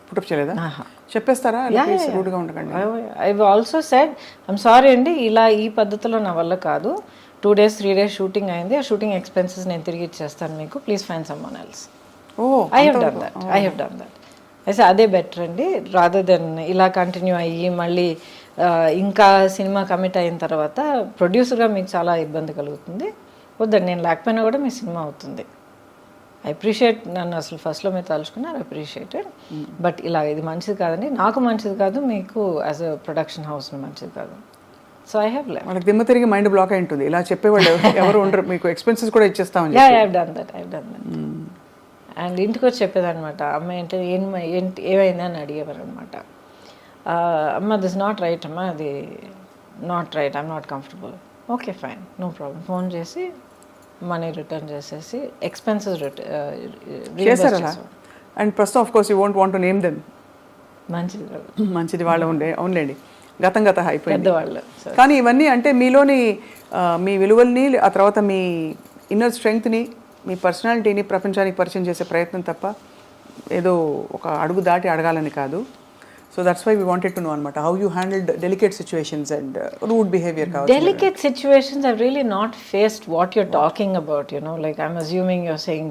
పుటప్ చేయలేదా? చెప్పేస్తారా రూడ్గా ఉండకండి. I also said I'm sorry అండి, ఇలా ఈ పద్ధతిలో నా వల్ల కాదు, 2 days 3 days షూటింగ్ అయింది, ఆ షూటింగ్ ఎక్స్పెన్సెస్ నేను తిరిగి ఇచ్చేస్తాను మీకు, please find someone else. I have done that. అయితే అదే బెటర్ అండి, రాదర్ దెన్ ఇలా కంటిన్యూ అయ్యి మళ్ళీ ఇంకా సినిమా కమిట్ అయిన తర్వాత ప్రొడ్యూసర్గా మీకు చాలా ఇబ్బంది కలుగుతుంది, వద్దండి నేను లేకపోయినా కూడా మీ సినిమా అవుతుంది. ఐ అప్రిషియేట్, నన్ను అసలు ఫస్ట్లో మీరు తలుచుకున్నారు, అప్రిషియేటెడ్, బట్ ఇలా ఇది మంచిది కాదండి, నాకు మంచిది కాదు, మీకు యాజ్ అ ప్రొడక్షన్ హౌస్ మంచిది కాదు. So I have left. వాళ్ళకి దిమ్మ తిరిగి మైండ్ బ్లాక్ అయి ఉంటుంది, ఇలా చెప్పేవాళ్ళు ఎవరు ఉండరు, మీకు ఎక్స్పెన్సెస్ కూడా ఇచ్చేస్తామని. I have done that. And ఇంటికి వచ్చి చెప్పేదనమాట, అమ్మ ఏంటి ఏమైంది అని అడిగేవారు అనమాట. అమ్మ దిస్ నాట్ రైట్, అమ్మ అది not right, I'm not comfortable. Okay fine, no problem. Phone చేసి మనీ రిటర్న్ చేసేసి ఎక్స్పెన్సెస్ చేశారా? అండ్ ప్రస్తుతం of course you won't want to name them, మంచిది వాళ్ళు ఉండే, అవునులేండి, గతం అయిపోయింది పెద్దవాళ్ళు. కానీ ఇవన్నీ అంటే మీలోని మీ విలువల్ని, ఆ తర్వాత మీ ఇన్నర్ స్ట్రెంగ్త్ని, మీ పర్సనాలిటీని ప్రపంచానికి పరిచయం చేసే ప్రయత్నం తప్ప ఏదో ఒక అడుగు దాటి అడగాలని కాదు. So that's why we wanted to know అనమాట, how you handled delicate situations and rude behaviour కావచ్చు. Delicate situations I've really not faced what you're talking about, you know, like I'm assuming you're saying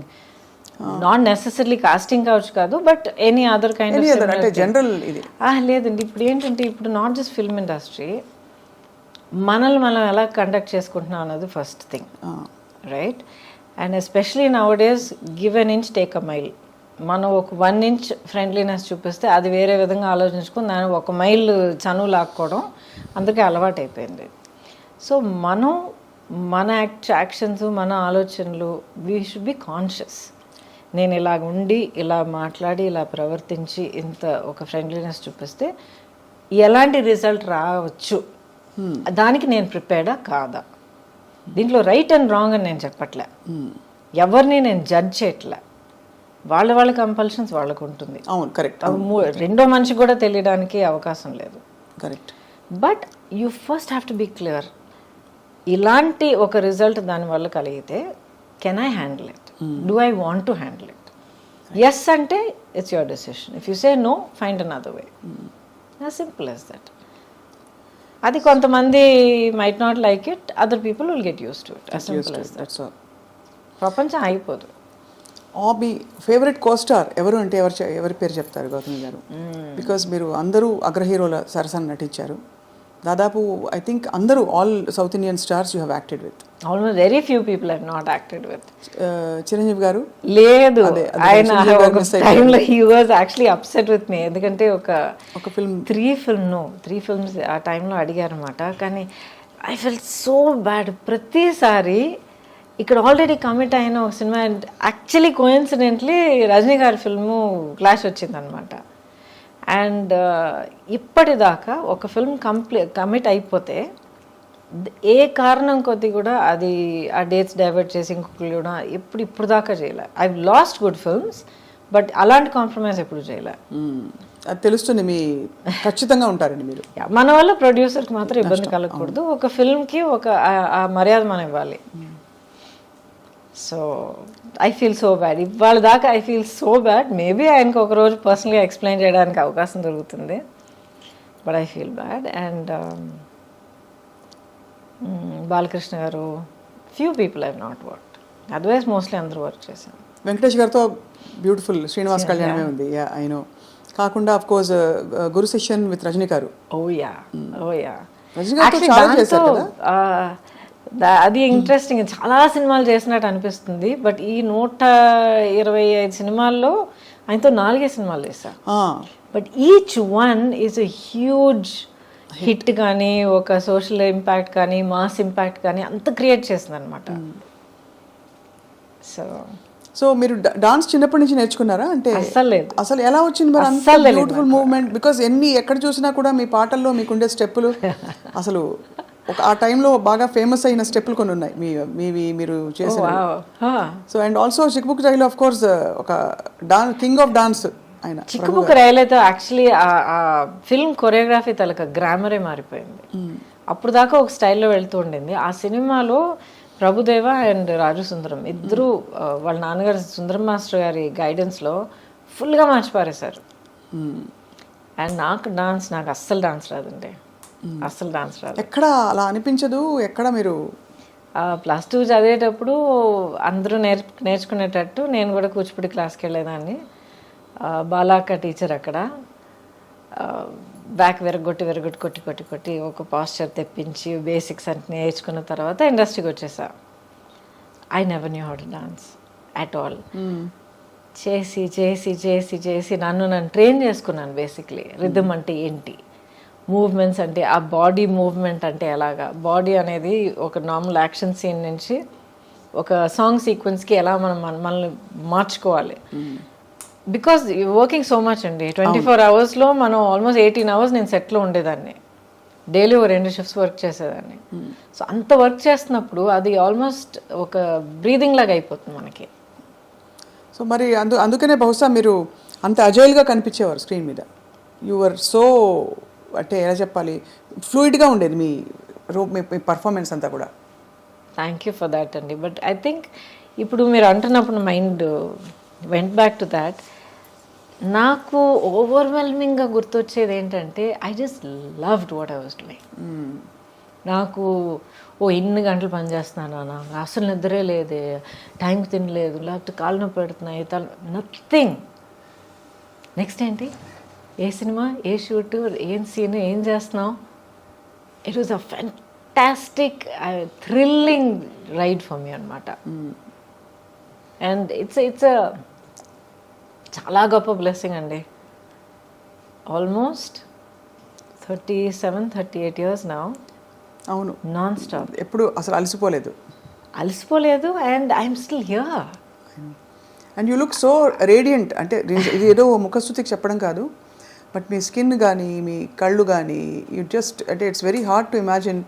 not necessarily casting couch కాదు, but any other kind of similar అంటే general ఇది. లేదండి, ఇప్పుడు ఏంటంటే ఇప్పుడు not just film industry, మనల్ని మనం ఎలా కండక్ట్ చేసుకుంటున్నాం అన్నది first thing, right? And especially now days give an inch take a mile. మనం ఒక 1 inch ఫ్రెండ్లీనెస్ చూపిస్తే అది వేరే విధంగా ఆలోచించుకుని దాన్ని 1 mile చనువు లాక్కోవడం అందరికీ అలవాటు అయిపోయింది. సో మనం మన యాక్షన్స్, మన ఆలోచనలు, వీ షుడ్ బి కాన్షియస్. నేను ఇలాగ ఉండి, ఇలా మాట్లాడి, ఇలా ప్రవర్తించి, ఇంత ఒక ఫ్రెండ్లీనెస్ చూపిస్తే ఎలాంటి రిజల్ట్ రావచ్చు, దానికి నేను ప్రిపేర్డా కాదా? దీంట్లో రైట్ అండ్ రాంగ్ అని నేను చెప్పట్లే, ఎవరిని నేను జడ్జ్ చేయట్లే, వాళ్ళ కంపల్షన్స్ వాళ్ళకు ఉంటుంది. అవును, కరెక్ట్. రెండో మనిషికి కూడా తెలియడానికి అవకాశం లేదు. Correct. But you first have to be clear, ఇలాంటి ఒక రిజల్ట్ దానివల్ల కలిగితే can I handle it, do I want to handle it? Yes అంటే it's your decision, if you say no find another way, as simple as that. అది కొంతమంది might not like it, other people will get use to it, as simple as that. ప్రపంచం అయిపోదు. మీ favourite co-star ఎవరు అంటే ఎవరి పేరు చెప్తారు గౌతమి గారు? బికాజ్ మీరు అందరూ అగ్ర హీరోల సరసన నటించారు, దాదాపు ఐ థింక్ అందరూ all South Indian stars you have acted with. Almost very few people have not acted with. Chiranjeevi garu లేదు, ఆయన టైంలో he was actually upset with me, ఎందుకంటే ఒక ఫిల్మ్ 3 films ఆ టైంలో అడిగారు అనమాట. కానీ ఐ ఫెల్ సో బ్యాడ్. ప్రతిసారి ఇక్కడ ఆల్రెడీ కమిట్ అయిన ఒక సినిమా, యాక్చువల్లీ కోయిన్సిడెంట్లీ రజనీ గారి ఫిల్ము క్లాష్ వచ్చిందనమాట. అండ్ ఇప్పటిదాకా ఒక ఫిల్మ్ కమిట్ అయిపోతే ఏ కారణం కొద్ది కూడా అది ఆ డేట్స్ డైవర్ట్ చేసి ఇంకొకరు కూడా ఇప్పుడు దాకా చేయలే. I last good films, but అలాంటి కాంప్రమైజ్ ఎప్పుడు చేయలే. అది తెలుస్తుంది, మీ ఖచ్చితంగా ఉంటారండి మీరు. మన వల్ల ప్రొడ్యూసర్కి మాత్రం ఇబ్బంది కలగకూడదు, ఒక ఫిల్మ్కి ఒక ఆ మర్యాద మనం ఇవ్వాలి. So I feel so bad, ఇవాళ దాకా I feel so bad. Maybe ఆయనకు ఒక రోజు పర్సనల్గా ఎక్స్ప్లెయిన్ చేయడానికి అవకాశం దొరుకుతుంది, but I feel bad. And Balakrishna garu, few people I not work, otherwise mostly అందరూ వర్క్ చేశాను. వెంకటేష్ గారితో బ్యూటిఫుల్ శ్రీనివాస్ కళ్యాణమే ఉంది, ఐ నో. కాకుండా of course Guru Sishyan with Rajini garu. Rajini గారితో చాలా చేశారు కదా. అది ఇంట్రెస్టింగ్, చాలా సినిమాలు చేసినట్టు అనిపిస్తుంది, బట్ ఈ 125 సినిమాల్లో ఆయనతో 4 సినిమాలు చేశా. But each one is a huge hit కానీ, ఒక సోషల్ ఇంపాక్ట్ కానీ, మాస్ ఇంపాక్ట్ కానీ అంత క్రియేట్ చేసింది అనమాట. సో మీరు డాన్స్ చిన్నప్పటి నుంచి నేర్చుకున్నారా? అంటే అసలు ఎలా వచ్చింది మరి అంత బ్యూటిఫుల్ మూవ్మెంట్? బికాస్ ఎక్కడ చూసినా కూడా మీ పాటల్లో మీకుండే స్టెప్పులు అసలు ఆ టైంలో బాగా ఫేమస్ అయిన స్టెప్పులు కొన్ని ఉన్నాయి మీరు చేసిన. సో అండ్ ఆల్సో చిక్బుక్ రైలు ఆఫ్ కోర్స్ ఒక కింగ్ ఆఫ్ డాన్స్ ఆయన. చిక్కుబుక్ రైలు అయితే యాక్చువల్లీ ఆ ఫిల్మ్ కొరియోగ్రఫీ తలక గ్రామరే మారిపోయింది. అప్పుడు దాకా ఒక స్టైల్లో వెళ్తూ ఉండింది. ఆ సినిమాలో ప్రభుదేవ అండ్ రాజు సుందరం ఇద్దరు వాళ్ళ నాన్నగారు సుందరం మాస్టర్ గారి గైడెన్స్లో ఫుల్గా మార్చి పారేశారు. అండ్ నాకు అస్సలు డాన్స్ రాదండి, అస్సలు డాన్స్ రాదు. ఎక్కడ అలా అనిపించదు? ఎక్కడ మీరు +2 చదివేటప్పుడు అందరూ నేర్చుకునేటట్టు నేను కూడా కూచిపూడి క్లాస్కి వెళ్ళేదాన్ని. బాలాక్క టీచర్ అక్కడ బ్యాక్ కొట్టి ఒక పాస్చర్ తెప్పించి బేసిక్స్ అంటే నేర్చుకున్న తర్వాత ఇండస్ట్రీకి వచ్చేసా. I never knew how to dance at all. చేసి చేసి చేసి చేసి నన్ను ట్రైన్ చేసుకున్నాను. బేసిక్లీ రిథమ్ అంటే ఏంటి, మూవ్మెంట్స్ అంటే ఆ బాడీ మూవ్మెంట్ అంటే ఎలాగా, బాడీ అనేది ఒక నార్మల్ యాక్షన్ సీన్ నుంచి ఒక సాంగ్ సీక్వెన్స్కి ఎలా మనల్ని మార్చుకోవాలి. బికాజ్ వర్కింగ్ సో మచ్ అండి, 24 అవర్స్లో మనం ఆల్మోస్ట్ 18 అవర్స్ నేను సెట్లో ఉండేదాన్ని. డైలీ 2 షిఫ్ట్స్ వర్క్ చేసేదాన్ని. సో అంత వర్క్ చేస్తున్నప్పుడు అది ఆల్మోస్ట్ ఒక బ్రీదింగ్ లాగా అయిపోతుంది మనకి. సో మరి అందుకనే బహుశా మీరు అంత అజైల్గా కనిపించేవారు స్క్రీన్ మీద. యువర్ సో అంటే ఎలా చెప్పాలి, ఫ్లూయిడ్గా ఉండేది మీ పర్ఫార్మెన్స్ అంతా కూడా. థ్యాంక్ యూ ఫర్ దాట్ అండి. బట్ ఐ థింక్ ఇప్పుడు మీరు అంటున్నప్పుడు mind went back to that. నాకు ఓవర్వెల్మింగ్గా గుర్తొచ్చేది ఏంటంటే I just loved what I was doing. నాకు ఇన్ని గంటలు పని చేస్తున్నాను, నాకు అసలు నిద్రే లేదే, టైంకి తినలేదు, లేకపోతే కాళ్ళు నొప్పి పెడుతున్నాయి, నథింగ్. నెక్స్ట్ ఏంటి, ఏ సినిమా, ఏ షూట్, ఏం సీన్, ఏం చేస్తున్నావు. It was a fantastic thrilling ride for me అనమాట. అండ్ ఇట్స్ చాలా గొప్ప బ్లెస్సింగ్ అండి. Almost 37-38 years now. అవును, నాన్ స్టాప్. ఎప్పుడు అసలు అలసిపోలేదు and I'm still here. And you look so radiant. అంటే ఇది ఏదో ముఖస్థుతికి చెప్పడం కాదు, బట్ మీ స్కిన్ కానీ మీ కళ్ళు కానీ యూ జస్ట్ అంటే it's very hard to imagine.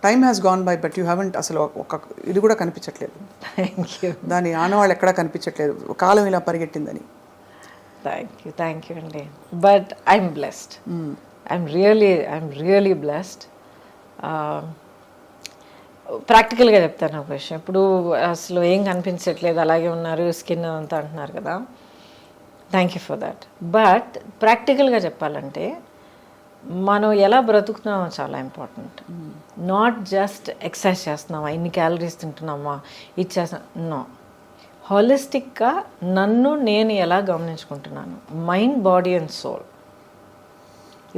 Time has gone by but you haven't అసలు ఒక ఇది కూడా కనిపించట్లేదు. Thank you. దాని ఆనవాళ్ళు ఎక్కడా కనిపించట్లేదు, కాలం ఇలా పరిగెట్టిందని. థ్యాంక్ యూ అండి. But I'm blessed. I'm really blessed. ప్రాక్టికల్గా చెప్తాను ఒక విషయం. ఇప్పుడు అసలు ఏం కనిపించట్లేదు, అలాగే ఉన్నారు, స్కిన్ అంతా అంటున్నారు కదా. Thank you for that. But ప్రాక్టికల్గా చెప్పాలంటే మనం ఎలా బ్రతుకుతున్నామో చాలా ఇంపార్టెంట్. నాట్ జస్ట్ ఎక్సర్సైజ్ చేస్తున్నామా, ఇన్ని క్యాలరీస్ తింటున్నామా, ఇది చేస్తున్నా, నో. హాలిస్టిక్గా నేను ఎలా గమనించుకుంటున్నాను, మైండ్, బాడీ అండ్ సోల్.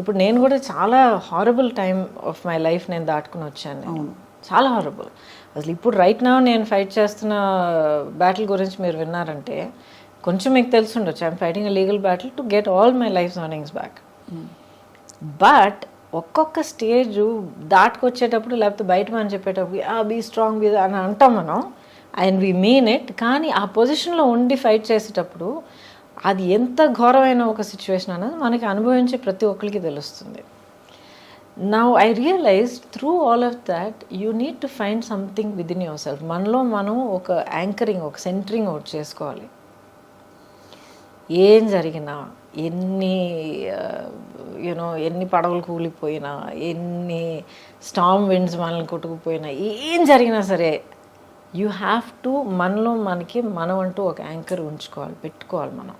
ఇప్పుడు నేను కూడా చాలా horrible time of my life నేను దాటుకుని వచ్చాను. నేను చాలా హారబుల్. అసలు ఇప్పుడు రైట్ నౌ నేను ఫైట్ చేస్తున్న బ్యాటిల్ గురించి మీరు విన్నారంటే కొంచెం మీకు తెలిసి ఉండొచ్చు. I'm fighting a legal battle to get all my life earnings back. But ఒక్కొక్క స్టేజ్ దాటుకొచ్చేటప్పుడు, లేకపోతే బయట మనం చెప్పేటప్పుడు బీ స్ట్రాంగ్ అని అంటాం మనం, అండ్ వీ మీన్ ఇట్. కానీ ఆ పొజిషన్లో ఉండి ఫైట్ చేసేటప్పుడు అది ఎంత ఘోరమైన ఒక సిచ్యువేషన్ అనేది మనకి అనుభవించే ప్రతి ఒక్కరికి తెలుస్తుంది. Now I realise through all of that you need to find something within yourself. మనలో మనం ఒక యాంకరింగ్, ఒక సెంటరింగ్ ఒకటి చేసుకోవాలి. ఏం జరిగినా, ఎన్ని పడవలు కూలిపోయినా, ఎన్ని స్టార్మ్ విండ్స్ మనల్ని కొట్టుకుపోయినా, ఏం జరిగినా సరే యూ హ్యావ్ టు మనం అంటూ ఒక యాంకర్ పెట్టుకోవాలి మనం.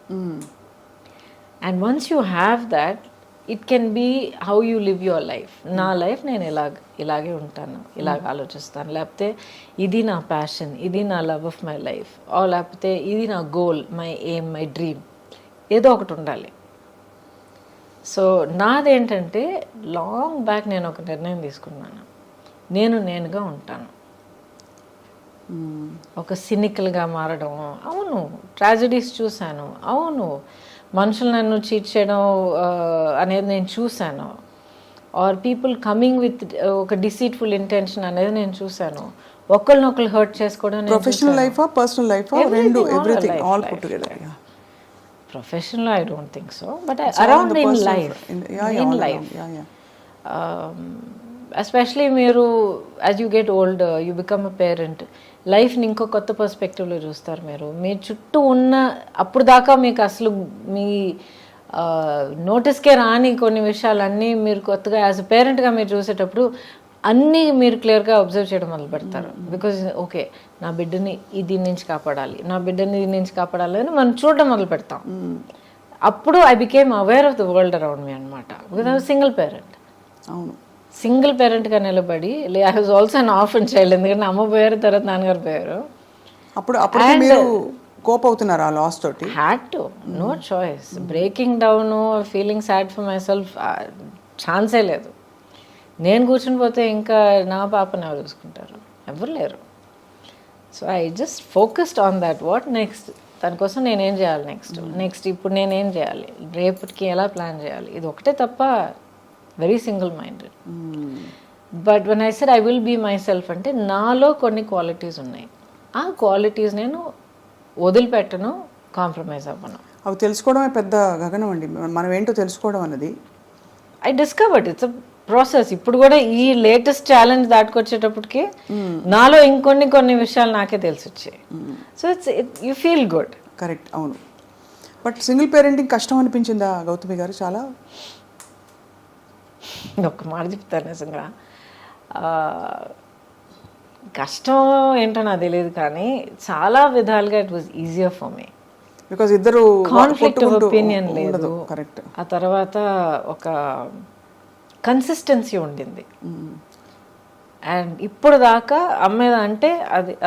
And once you have that, it can be how you live your life. నా లైఫ్ నేను ఇలాగే ఉంటాను, ఇలాగ ఆలోచిస్తాను, లేకపోతే ఇది నా ప్యాషన్, ఇది నా లవ్ ఆఫ్ మై లైఫ్, లేకపోతే ఇది నా goal, my aim, my dream, ఏదో ఒకటి ఉండాలి. సో నాదేంటంటే లాంగ్ బ్యాక్ నేను ఒక నిర్ణయం తీసుకున్నాను, నేనుగా ఉంటాను. ఒక సినికల్గా మారడం, అవును, ట్రాజడీస్ చూశాను, అవును, మనుషులు నన్ను చీట్ చేయడం అనేది నేను చూశాను, ఆర్ పీపుల్ కమింగ్ విత్ ఒక డిసీట్ఫుల్ ఇంటెన్షన్ అనేది నేను చూశాను, ఒకరినొకరు హర్ట్ చేసుకోవడం. ప్రొఫెషనల్ లైఫా, పర్సనల్ లైఫా, రెండు, everything all put together. Professional, I don't think so, but around in life, in life, especially మీరు as you get older, you become a parent, లైఫ్ని ఇంకో కొత్త పర్స్పెక్టివ్లో చూస్తారు. మీరు మీ చుట్టూ ఉన్న అప్పుడు దాకా మీకు అసలు మీ నోటీస్కే రాని కొన్ని విషయాలన్నీ మీరు కొత్తగా యాజ్ అ పేరెంట్గా మీరు చూసేటప్పుడు అన్నీ మీరు క్లియర్గా అబ్జర్వ్ చేయడం మొదలు పెడతారు. బికాజ్ ఓకే, నా బిడ్డని దీని నుంచి కాపాడాలి, నా బిడ్డని దీని నుంచి కాపాడాలి అని మనం చూడడం మొదలు పెడతాం. అప్పుడు I became aware of the world around me అనమాట. Because I was single parent. అవును, సింగిల్ పేరెంట్గా నిలబడి, I was also an orphan child. ఎందుకంటే అమ్మ పోయారు, తర్వాత నాన్నగారు పోయారు. అప్పుడు మీరు కోప్ అవుతున్నారు ఆ లాస్ తోటి? Had to, no choice. Breaking down, feeling sad for myself ఛాన్సే లేదు. నేను కూర్చుని పోతే ఇంకా నా పాపని ఎవరు చూసుకుంటారు? ఎవరు లేరు. So I just focused on that. What next? దానికోసం నేనేం చేయాలి నెక్స్ట్ ఇప్పుడు నేనేం చేయాలి, రేపటికి ఎలా ప్లాన్ చేయాలి, ఇది ఒకటే తప్ప. Very single minded. But when I said I will be myself అంటే నాలో కొన్ని క్వాలిటీస్ ఉన్నాయి. ఆ క్వాలిటీస్ నేను వదిలిపెట్టను, కాంప్రమైజ్ అవ్వను. అవి తెలుసుకోవడమే పెద్ద గగనం అండి. మనం ఏంటో తెలుసుకోవడం అన్నది I discovered. It's a process. ఇప్పుడు కూడా ఈ లేటెస్ట్ ఛాలెంజ్ దాటుకొచ్చేటప్పటికి నాలో కొన్ని విషయాలు నాకే తెలిసి వచ్చాయి. So you feel good. Correct, అవును. బట్ సింగిల్ పేరెంటింగ్ కష్టం అనిపించిందా గౌతమి గారు? చాలా ఒక్క మాట చెప్తాను, నిజంగా కష్టం ఏంటో నాకు తెలియదు, కానీ చాలా విధాలుగా it was easier for me. Because ఇద్దరు కాన్ఫ్లిక్ట్ ఆఫ్ ఒపీనియన్ లేదు. కరెక్ట్. ఆ తర్వాత ఒక కన్సిస్టెన్సీ ఉండింది. అండ్ ఇప్పుడు దాకా అమ్మ అంటే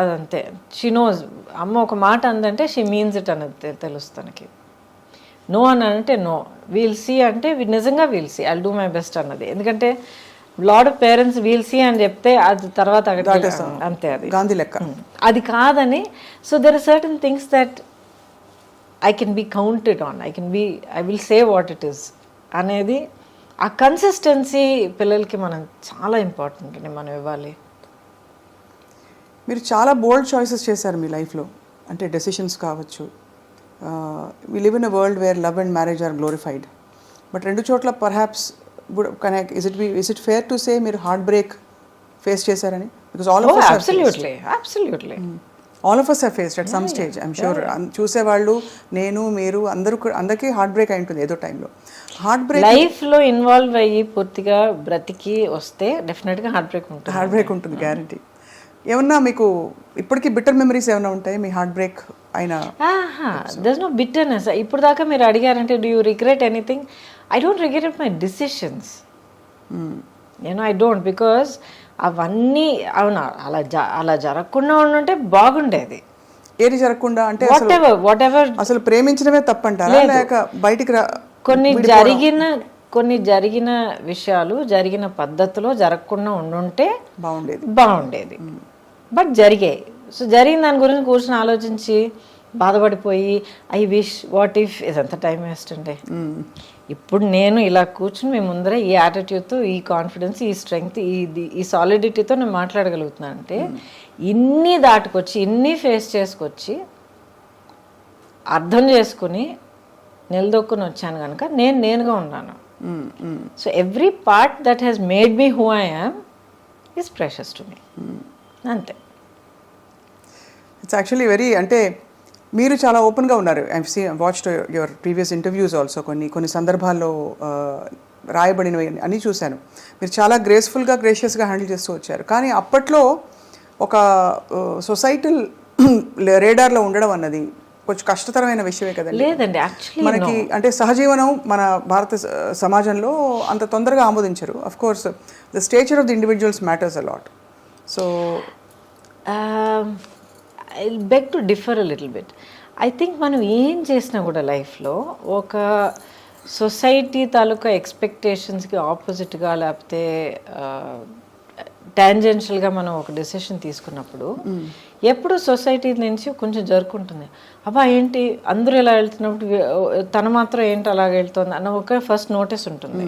అదంతే. She knows. అమ్మ ఒక మాట అందంటే షీ మీన్స్ ఇట్ అనేది తెలుసు తనకి. నో అని అంటే నో, వీల్ సీ అంటే నిజంగా we'll see, I'll do my best అన్నది. ఎందుకంటే lot of parents we'll see అని చెప్తే అది తర్వాత అంతే, అది గాంధీ లెక్క. అది కాదని. So there are certain things that I can be counted on, I will say what it is అనేది. ఆ కన్సిస్టెన్సీ పిల్లలకి మనం చాలా ఇంపార్టెంట్ అండి, మనం ఇవ్వాలి. మీరు చాలా బోల్డ్ చాయిసెస్ చేశారు మీ లైఫ్లో. అంటే డెసిషన్స్ కావచ్చు. We live in a world where love and marriage are glorified. But రెండు చోట్ల perhaps is it fair to say మీరు హార్ట్ బ్రేక్ ఫేస్ చేశారని? Because all of us have faced at some stage, I'm sure. చూసేవాళ్ళు, నేను, మీరు అందరికీ heart break అయి ఉంటుంది ఏదో టైంలో. హార్ట్ బ్రేక్ లైఫ్లో ఇన్వాల్వ్ అయ్యి పూర్తిగా బ్రతికి వస్తే డెఫినెట్గా హార్ట్ బ్రేక్ ఉంటుంది, గ్యారంటీ. ఏమన్నా మీకు ఇప్పటికీ బిట్టర్ మెమరీస్ ఏమైనా ఉంటాయి మీ హార్ట్ బ్రేక్ అయినా? There's no bitterness. ఇప్పుడు దాకా మీరు అడిగారంటే do you regret anything? I don't regret my decisions. I don't. Because అవన్నీ అవునా అలా జరగకుండా ఉండుంటే బాగుండేది. ఏది జరగకుండా అంటే వాట్ ఎవర్ అసలు ప్రేమించడమే తప్పంటారా, లేక బయటికి కొన్ని జరిగిన విషయాలు జరిగిన పద్ధతిలో జరగకుండా ఉండుంటే బాగుండేది. బట్ జరిగాయి. సో జరిగిన దాని గురించి కూర్చొని ఆలోచించి బాధపడిపోయి ఐ విష్ వాట్ ఇఫ్ ఇదంతా టైం వేస్ట్ అండి. ఇప్పుడు నేను ఇలా కూర్చుని మీ ముందర ఈ యాటిట్యూడ్తో, ఈ కాన్ఫిడెన్స్, ఈ స్ట్రెంగ్త్, ఈ సాలిడిటీతో నేను మాట్లాడగలుగుతున్నాను అంటే ఇన్ని దాటుకొచ్చి, ఇన్ని ఫేస్ చేసుకొచ్చి, అర్థం చేసుకుని నిలదొక్కుని వచ్చాను కనుక నేనుగా ఉన్నాను. So every part that has made me who I am is precious to me. అంతే. ఇట్స్ యాక్చువల్లీ వెరీ, అంటే మీరు చాలా ఓపెన్గా ఉన్నారు. Watched your previous interviews also. కొన్ని సందర్భాల్లో రాయబడినవి అన్నీ చూశాను. మీరు చాలా గ్రేషియస్గా హ్యాండిల్ చేస్తూ వచ్చారు. కానీ అప్పట్లో ఒక సొసైటల్ రేడార్లో ఉండడం అన్నది కొంచెం కష్టతరమైన విషయమే కదండి. లేదండి, యాక్చువల్లీ మనకి అంటే సహజీవనం మన భారత సమాజంలో అంత తొందరగా ఆమోదించరు. Of course the stature of the individuals matters a lot. So I beg to differ a little bit. I think మనం ఏం చేసినా కూడా లైఫ్లో ఒక సొసైటీ తాలూకా ఎక్స్పెక్టేషన్స్కి ఆపోజిట్గా లేకపోతే టాంజెన్షియల్గా మనం ఒక డెసిషన్ తీసుకున్నప్పుడు ఎప్పుడు సొసైటీ నుంచి కొంచెం జరుపుకుంటుంది. అబ్బా ఏంటి అందరూ ఇలా వెళ్తున్నప్పుడు తను మాత్రం ఏంటి అలాగ వెళ్తుంది అన్న ఒక ఫస్ట్ నోటీస్ ఉంటుంది.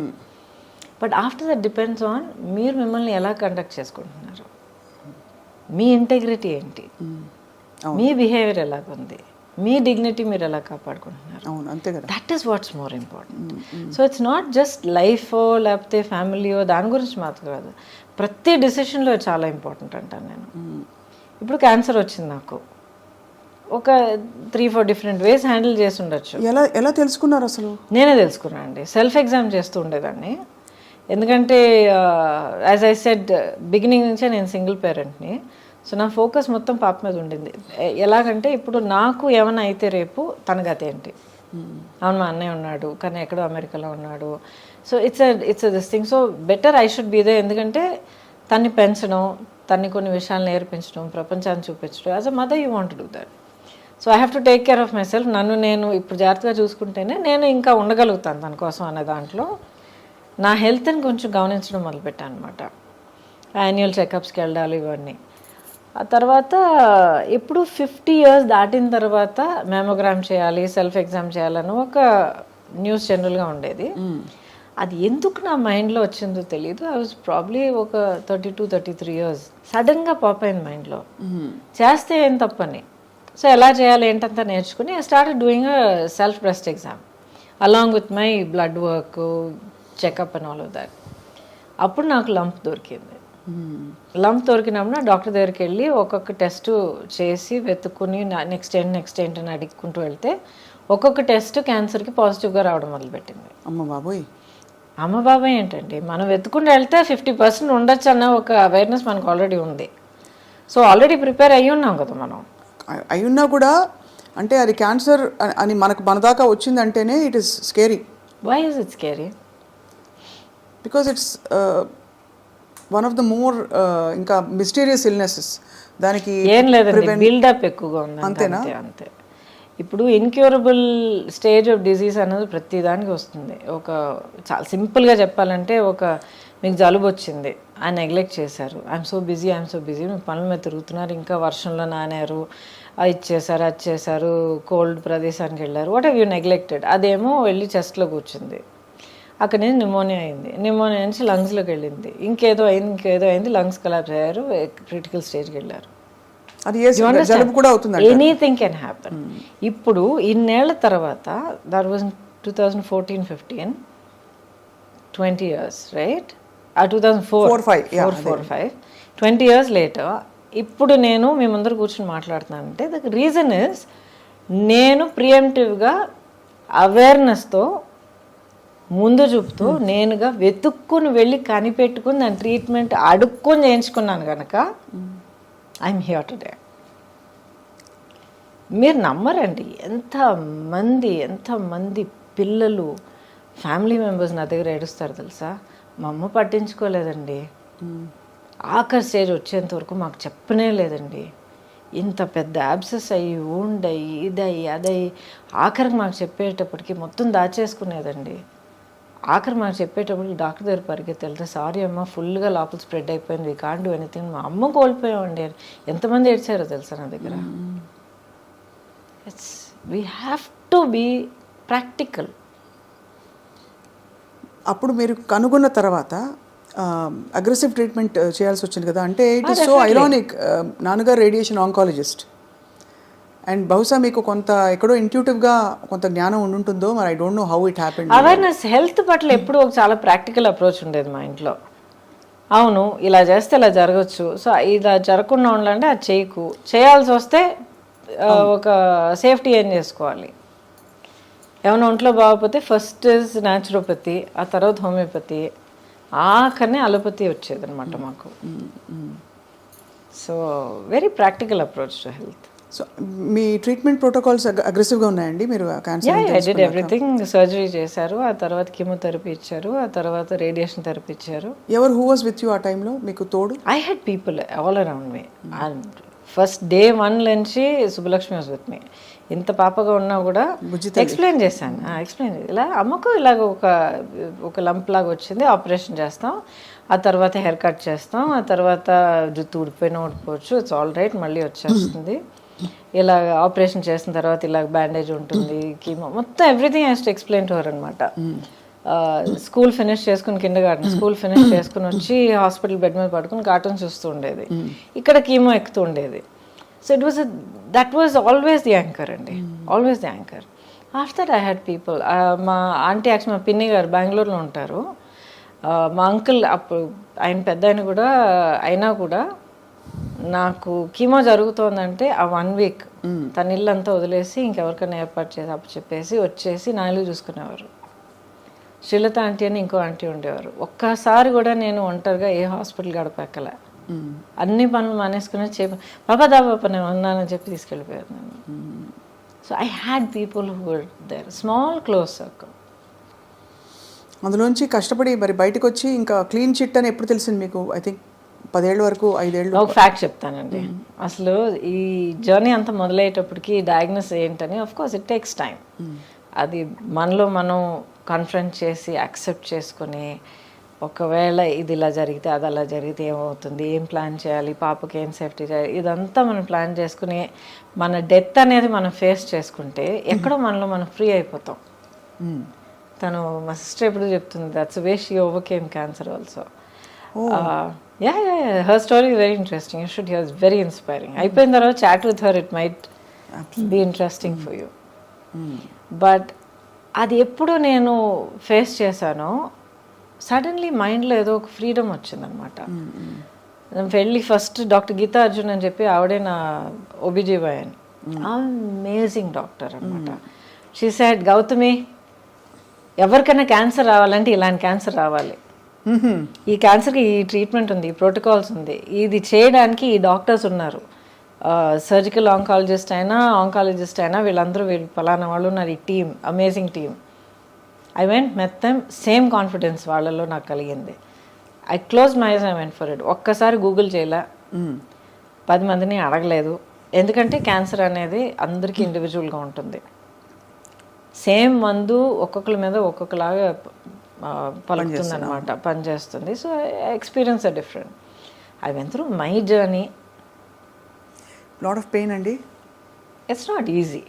But after that depends on మీరు మిమ్మల్ని ఎలా కండక్ట్ చేసుకుంటున్నారు, మీ ఇంటెగ్రిటీ ఏంటి, మీ బిహేవియర్ ఎలాగుంది, మీ డిగ్నిటీ మీరు ఎలా కాపాడుకుంటున్నారు. That is what's more important. So it's not just లైఫో లేకపోతే ఫ్యామిలీయో దాని గురించి మాత్రం కాదు, ప్రతి డెసిషన్లో చాలా ఇంపార్టెంట్ అంటాను నేను. ఇప్పుడు క్యాన్సర్ వచ్చింది నాకు, ఒక 3-4 డిఫరెంట్ వేస్ హ్యాండిల్ చేసి ఉండొచ్చు. ఎలా తెలుసుకున్నారు అసలు? నేనే తెలుసుకున్నాను అండి. సెల్ఫ్ ఎగ్జామ్ చేస్తూ ఉండేదాన్ని. ఎందుకంటే యాజ్ ఐ సెడ్ బిగినింగ్ నుంచే నేను సింగిల్ పేరెంట్ని. సో నా ఫోకస్ మొత్తం పాప మీద ఉండింది. ఎలాగంటే ఇప్పుడు నాకు ఏమైనా అయితే రేపు తన గతి ఏంటి, అవును మా అన్నయ్య ఉన్నాడు కానీ ఎక్కడో అమెరికాలో ఉన్నాడు. So it's this thing. So better I should be there. ఎందుకంటే తన్ని పెంచడం, తన్ని కొన్ని విషయాలు నేర్పించడం, ప్రపంచాన్ని చూపించడం. As a mother you want to do that. So I have to take care of myself. నన్ను నేను ఇప్పుడు జాగ్రత్తగా చూసుకుంటేనే నేను ఇంకా ఉండగలుగుతాను తన కోసం అనే దాంట్లో నా హెల్త్ని కొంచెం గమనించడం మొదలుపెట్టాను అనమాట. యాన్యువల్ చెకప్స్కి వెళ్ళాలి ఇవన్నీ. ఆ తర్వాత ఎప్పుడు 50 years దాటిన తర్వాత మ్యామోగ్రామ్ చేయాలి, సెల్ఫ్ ఎగ్జామ్ చేయాలని ఒక న్యూస్ జనరల్గా ఉండేది. అది ఎందుకు నా మైండ్లో వచ్చిందో తెలియదు. ఐ వాజ్ ప్రాబ్లీ ఒక 32-33 years. సడన్గా పాప్ అయింది మైండ్లో, చేస్తే ఏం తప్పని. సో ఎలా చేయాలి ఏంటంతా నేర్చుకుని I started doing a self breast exam along with my blood work, checkup and all of that. అప్పుడు నాకు లంప్ దొరికింది. లంప్ దొరికినప్పుడు నా డాక్టర్ దగ్గరికి వెళ్ళి ఒక్కొక్క టెస్ట్ చేసి వెతుక్కుని నెక్స్ట్ ఏంటి అని అడుక్కుంటూ వెళ్తే ఒక్కొక్క టెస్ట్ క్యాన్సర్కి పాజిటివ్గా రావడం మొదలుపెట్టింది. అమ్మ బాబాయ్ ఏంటండి, మనం వెతుకుంటూ వెళ్తే 50% ఉండొచ్చు అన్న ఒక అవేర్నెస్ మనకు ఆల్రెడీ ఉంది. సో ఆల్రెడీ ప్రిపేర్ అయ్యి ఉన్నాం కదా మనం. అయ్యున్నా కూడా అంటే అది క్యాన్సర్ అని మన దాకా వచ్చిందంటేనే it is scary. Why is it scary? Because it's one of the more ఇంకా మిస్టీరియస్ ఇల్నెసెస్. దానికి ఏం లేదండి, బిల్డప్ ఎక్కువగా ఉంది. అంతేనా? అంతే. ఇప్పుడు ఇన్క్యూరబుల్ స్టేజ్ ఆఫ్ డిజీజ్ అనేది ప్రతి దానికి వస్తుంది. ఒక చాలా సింపుల్గా చెప్పాలంటే మీకు జలుబు వచ్చింది, ఆయన నెగ్లెక్ట్ చేశారు. ఐఎమ్ సో బిజీ మీ పనుల మీద తిరుగుతున్నారు, ఇంకా వర్షంలో నానారు, అది చేశారు, కోల్డ్ ప్రదేశానికి వెళ్ళారు, వాట్ హ్యావ్ యూ నెగ్లెక్టెడ్. అదేమో వెళ్ళి చెస్ట్లో కూర్చుంది, అక్కడ నుంచి నిమోనియా నుంచి లంగ్స్లోకి వెళ్ళింది, ఇంకేదో అయింది, లంగ్స్ కొలాప్స్ అయ్యారు, క్రిటికల్ స్టేజ్కి వెళ్ళారు. Anything can happen. ఇప్పుడు ఇన్నేళ్ల తర్వాత that was 2014-15, 20 years, right? 2004-5 20 years later ఇప్పుడు నేను మీ ముందర కూర్చొని మాట్లాడుతున్నానంటే ద రీజన్ ఇస్ నేను ప్రియంటివ్గా అవేర్నెస్తో ముందు చూపుతూ నేనుగా వెతుక్కుని వెళ్ళి కనిపెట్టుకుని దాని ట్రీట్మెంట్ అడుక్కొని చేయించుకున్నాను కనుక ఐఎమ్ హియర్ టుడే. మీరు నమ్మరండి, ఎంతమంది పిల్లలు ఫ్యామిలీ మెంబర్స్ నా దగ్గర ఏడుస్తారు తెలుసా. మా అమ్మ పట్టించుకోలేదండి, ఆఖరి స్టేజ్ వచ్చేంత వరకు మాకు చెప్పనే లేదండి, ఇంత పెద్ద యాబ్సెస్ అయ్యి ఊండయి ఇదయ్యి అదయ్యి ఆఖరికి మాకు చెప్పేటప్పటికి మొత్తం దాచేసుకునేదండి. ఆఖరి మాకు చెప్పేటప్పటికి డాక్టర్ దగ్గర పరిగెత్తి వెళ్తే సారీ అమ్మ ఫుల్గా లోపల స్ప్రెడ్ అయిపోయింది, వీ కాంట్ డూ ఎనీథింగ్. మా అమ్మ కోల్పోయామండి. ఎంతమంది ఏడ్చారో తెలుసా నా దగ్గర. We have to be practical. అప్పుడు మీరు కనుగొన్న తర్వాత అగ్రెసివ్ ట్రీట్మెంట్ చేయాల్సి వచ్చింది కదా. అంటే ఇట్ ఈస్ సో ఐరానిక్, నాన్నగారు రేడియేషన్ ఆంకాలజిస్ట్ అండ్ బహుశా మీకు కొంత ఎక్కడో ఇంట్యూటివ్గా కొంత జ్ఞానం ఉంటుందో మరి. I don't know how it happened. Awareness health పట్ల ఎప్పుడు ఒక చాలా ప్రాక్టికల్ అప్రోచ్ ఉండేది మా ఇంట్లో. అవును ఇలా చేస్తే ఇలా జరగచ్చు, సో ఇలా జరగకుండా ఉండాలంటే అది చేయకు, చేయాల్సి వస్తే ఒక సేఫ్టీ ఏం చేసుకోవాలి. ఏమైనా ఒంట్లో బాగోకపోతే ఫస్ట్ ఇస్ న్యాచురోపతి, ఆ తర్వాత హోమియోపతి, ఆఖరినే అలోపతి వచ్చేది అనమాట మాకు. So very practical approach to health. So me treatment protocols అగ్రెసివ్గా ఉన్నాయండి? మీరు cancer I did everything. Surgery చేశారు, ఆ తర్వాత కీమోథెరపీ ఇచ్చారు, ఆ తర్వాత రేడియేషన్ థెరపీ ఇచ్చారు. హూ వాజ్ విత్ యూ ఆ టైంలో మీకు తోడు? I had people all around me. And first day 1 నుంచి సుబ్బలక్ష్మి వాజ్ విత్ మీ. ఇంత పాపగా ఉన్నా కూడా ఎక్స్ప్లెయిన్ చేశాను. ఇలా అమ్మకు ఇలాగ ఒక లంప్ లాగా వచ్చింది, ఆపరేషన్ చేస్తాం, ఆ తర్వాత హెయిర్ కట్ చేస్తాం, ఆ తర్వాత జుట్టు ఊడిపోయినా ఊడిపోవచ్చు, ఇట్స్ ఆల్ రైట్, మళ్ళీ వచ్చేస్తుంది. ఇలా ఆపరేషన్ చేసిన తర్వాత ఇలాగ బ్యాండేజ్ ఉంటుంది, కీమో, మొత్తం everything has to explain to her అనమాట. స్కూల్ ఫినిష్ చేసుకుని కిండర్గార్టెన్ స్కూల్ ఫినిష్ చేసుకుని వచ్చి హాస్పిటల్ బెడ్ మీద పడుకుని కార్టూన్ చూస్తూ ఉండేది, ఇక్కడ కీమో ఎక్కుతూ ఉండేది. So that was always the anchor అండి, always the anchor. After that I had people. మా ఆంటీ యాక్చువల్ మా పిన్ని గారు బెంగళూరులో ఉంటారు. మా అంకుల్ అప్పుడు ఆయన పెద్ద ఆయన కూడా అయినా కూడా నాకు కీమో జరుగుతోందంటే ఆ 1 week తన ఇల్లు అంతా వదిలేసి ఇంకెవరికైనా ఏర్పాటు చేసి అప్పు చెప్పేసి వచ్చేసి నా ఇల్లు చూసుకునేవారు. శ్రీలత ఆంటీ అని ఇంకో ఆంటీ ఉండేవారు. ఒక్కసారి కూడా నేను ఒంటరిగా ఏ హాస్పిటల్ గడపెక్కలే. అన్ని పనులు మానేసుకుని పాపా దా పాప నేను ఉన్నానని చెప్పి తీసుకెళ్ళిపోయారు నేను. So I had people who were there, small close circle. అందులోంచి కష్టపడి మరి బయటకు వచ్చి ఇంకా క్లీన్ చిట్ అని ఎప్పుడు తెలిసింది మీకు? ఐ థింక్ 10 ఏళ్ళ వరకు, 5 ఏళ్ళు. ఒక ఫ్యాక్ట్ చెప్తానండి. అసలు ఈ జర్నీ అంతా మొదలయ్యేటప్పటికి డయాగ్నోస్ ఏంటని of course it takes time. అది మనలో మనం కన్ఫ్రంట్ చేసి యాక్సెప్ట్ చేసుకొని, ఒకవేళ ఇది ఇలా జరిగితే అది అలా జరిగితే ఏమవుతుంది, ఏం ప్లాన్ చేయాలి, పాపకి ఏం సేఫ్టీ చేయాలి, ఇదంతా మనం ప్లాన్ చేసుకుని మన డెత్ అనేది మనం ఫేస్ చేసుకుంటే ఎక్కడో మనలో మనం ఫ్రీ అయిపోతాం. తను మా సిస్టర్ ఎప్పుడు చెప్తుంది, that's way she overcame cancer also. Yeah her story very interesting, you should hear, it's very inspiring. అయిపోయిన తర్వాత chat with her, it might be interesting for you. But అది ఎప్పుడు నేను ఫేస్ చేశానో సడన్లీ మైండ్లో ఏదో ఒక ఫ్రీడమ్ వచ్చిందనమాట. వెళ్ళి ఫస్ట్ డాక్టర్ గీతా అర్జున్ అని చెప్పి ఆవిడే నా OBGYN, అమేజింగ్ డాక్టర్ అనమాట. షీ సెడ్, గౌతమి ఎవరికైనా క్యాన్సర్ రావాలంటే ఇలాంటి క్యాన్సర్ రావాలి, ఈ క్యాన్సర్కి ఈ ట్రీట్మెంట్ ఉంది, ఈ ప్రోటోకాల్స్ ఉంది, ఇది చేయడానికి ఈ డాక్టర్స్ ఉన్నారు, సర్జికల్ ఆంకాలజిస్ట్ అయినా ఆంకాలజిస్ట్ అయినా వీళ్ళందరూ పలానా వాళ్ళు ఉన్నారు, ఈ team amazing team. I went met them, same confidence వాళ్ళలో నాకు కలిగింది. I close my eyes, I went for it. ఒక్కసారి గూగుల్ చేయలే, 10 మందిని అడగలేదు. ఎందుకంటే క్యాన్సర్ అనేది అందరికీ ఇండివిజువల్గా ఉంటుంది. సేమ్ మందు ఒక్కొక్కరి మీద ఒక్కొక్కలాగా పలుకుతుంది అనమాట, పనిచేస్తుంది. So experience are different. I went through my journey. Lot of pain అండి. It's not easy.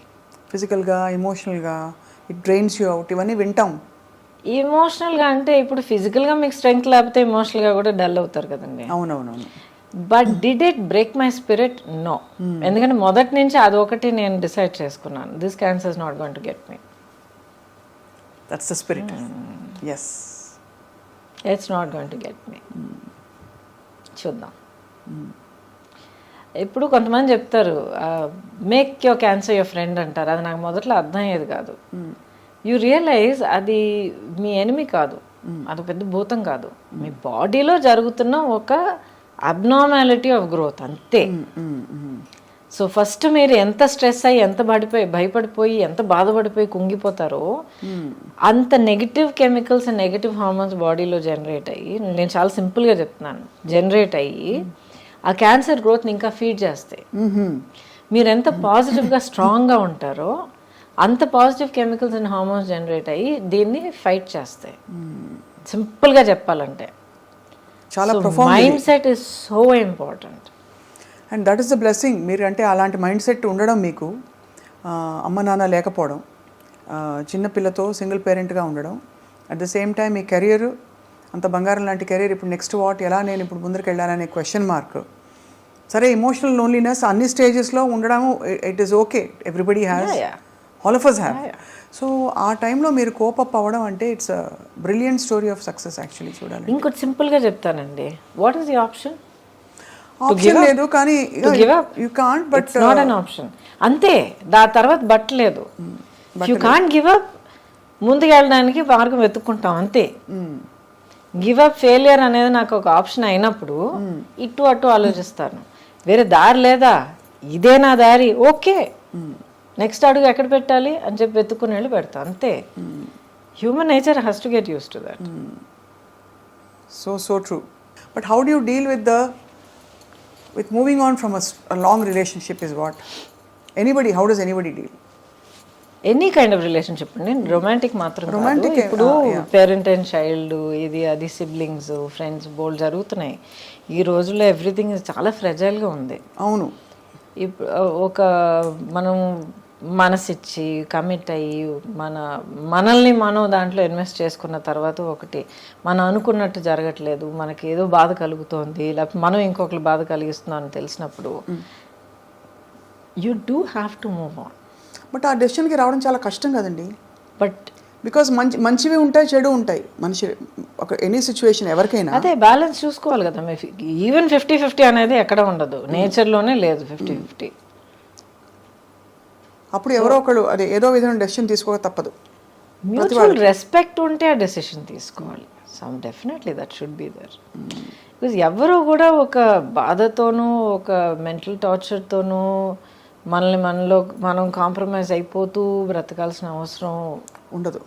ఫిజికల్గా, ఎమోషనల్గా ఇట్ డ్రైన్స్ యూ అవుట్, ఇవన్నీ వింటాం. ఎమోషనల్గా అంటే ఇప్పుడు ఫిజికల్గా మీకు స్ట్రెంగ్త్ లేకపోతే ఎమోషనల్గా కూడా డల్ అవుతారు కదండి. అవునవునవును. But did it break my spirit? No. ఎందుకంటే మొదటి నుంచి అదొకటి నేను డిసైడ్ చేసుకున్నాను, this cancer is not going to get me. That's the spirit. Yes, it's not going to get me. చూద్దాం. ఇప్పుడు కొంతమంది చెప్తారు make your cancer your friend అంటారు. అది నాకు మొదట్లో అర్థం అయ్యేది కాదు. యూ రియలైజ్ అది మీ ఎనిమి కాదు, అది పెద్ద భూతం కాదు, మీ బాడీలో జరుగుతున్న ఒక అబ్నార్మాలిటీ ఆఫ్ గ్రోత్ అంతే. సో ఫస్ట్ మీరు ఎంత స్ట్రెస్ అయ్యి, ఎంత భయపడిపోయి, ఎంత బాధపడిపోయి కుంగిపోతారో అంత నెగిటివ్ కెమికల్స్, నెగిటివ్ హార్మోన్స్ బాడీలో జనరేట్ అయ్యి, నేను చాలా సింపుల్గా చెప్తున్నాను, జనరేట్ అయ్యి ఆ క్యాన్సర్ గ్రోత్ని ఇంకా ఫీడ్ చేస్తాయి. మీరు ఎంత పాజిటివ్గా స్ట్రాంగ్గా ఉంటారో అంత positive chemicals and hormones generate అయ్యి దీన్ని ఫైట్ చేస్తాయి. సింపుల్గా చెప్పాలంటే చాలా mind set is so important. And that is the blessing. మీరు అంటే అలాంటి మైండ్ సెట్ ఉండడం, మీకు అమ్మ నాన్న లేకపోవడం, చిన్నపిల్లతో సింగిల్ పేరెంట్గా ఉండడం, at the same time me career అంత బంగారం లాంటి కెరీర్, ఇప్పుడు నెక్స్ట్ వాట్, ఎలా నేను ఇప్పుడు ముందుకు వెళ్ళాలనే క్వశ్చన్ మార్క్. సరే, ఎమోషనల్ లోన్లీనెస్ అన్ని స్టేజెస్లో ఉండడం, it is okay, everybody has, all of us have. So ఆ టైంలో మీరు కోపప్ అవ్వడం అంటే it's brilliant story of success actually. చూడాలి. ఇంకోటి సింపుల్గా చెప్తానండి, what is the option? Option లేదు, కానీ you can't, but not an option అంతే. దాని తర్వాత బట్టలేదు. You can't give up. ముందుకు వెళ్ళడానికి మార్గం వెతుక్కుంటాం అంతే. గివ్ అప్, ఫెయిలియర్ అనేది నాకు ఒక ఆప్షన్ అయినప్పుడు ఇటు అటు ఆలోచిస్తాను. వేరే దారి లేదా, ఇదే నా దారి, ఓకే, నెక్స్ట్ అడుగు ఎక్కడ పెట్టాలి అని చెప్పి వెతుక్కుని వెళ్ళి పెడతాను అంతే. Human nature has to get use to that. So true. But how do you deal with moving on from a long relationship is what? How does anybody deal? Any kind of relationship అండి, romantic మాత్రం కాదు. ఇప్పుడు parent and child, ఇది అది, siblings, friends, బోల్డ్ జరుగుతున్నాయి ఈ రోజుల్లో. Everything చాలా ఫ్రెజైల్గా ఉంది. అవును. ఇప్పుడు ఒక మనం మనసిచ్చి కమిట్ అయ్యి మనల్ని మనం దాంట్లో ఇన్వెస్ట్ చేసుకున్న తర్వాత ఒకటి మనం అనుకున్నట్టు జరగట్లేదు, మనకి ఏదో బాధ కలుగుతోంది, లేకపోతే మనం ఇంకొకరు బాధ కలిగిస్తున్నాం అని తెలిసినప్పుడు you do have to move on. But ఆ డెసిషన్కి రావడం చాలా కష్టం కదండి. బట్ బికాస్ మంచివి ఉంటాయి, చెడు ఉంటాయి మనిషి ఒక ఎనీ సిచ్యువేషన్ ఎవరికైనా. అదే బ్యాలెన్స్ చూసుకోవాలి కదా. ఈవెన్ 50-50 అనేది ఎక్కడ ఉండదు, నేచర్లోనే లేదు 50-50. అప్పుడు ఎవరో ఒకళ్ళు అదే ఏదో విధమైన డెసిషన్ తీసుకోక తప్పదు. మ్యూచువల్ రెస్పెక్ట్ ఉంటే ఆ డెసిషన్ తీసుకోవాలి. Some definitely that should be there. Because ఎవరు కూడా ఒక బాధతోనూ ఒక మెంటల్ టార్చర్తోనూ మనలో మనం కాంప్రమైజ్ అయిపోతూ బ్రతకాల్సిన అవసరం ఉండదు,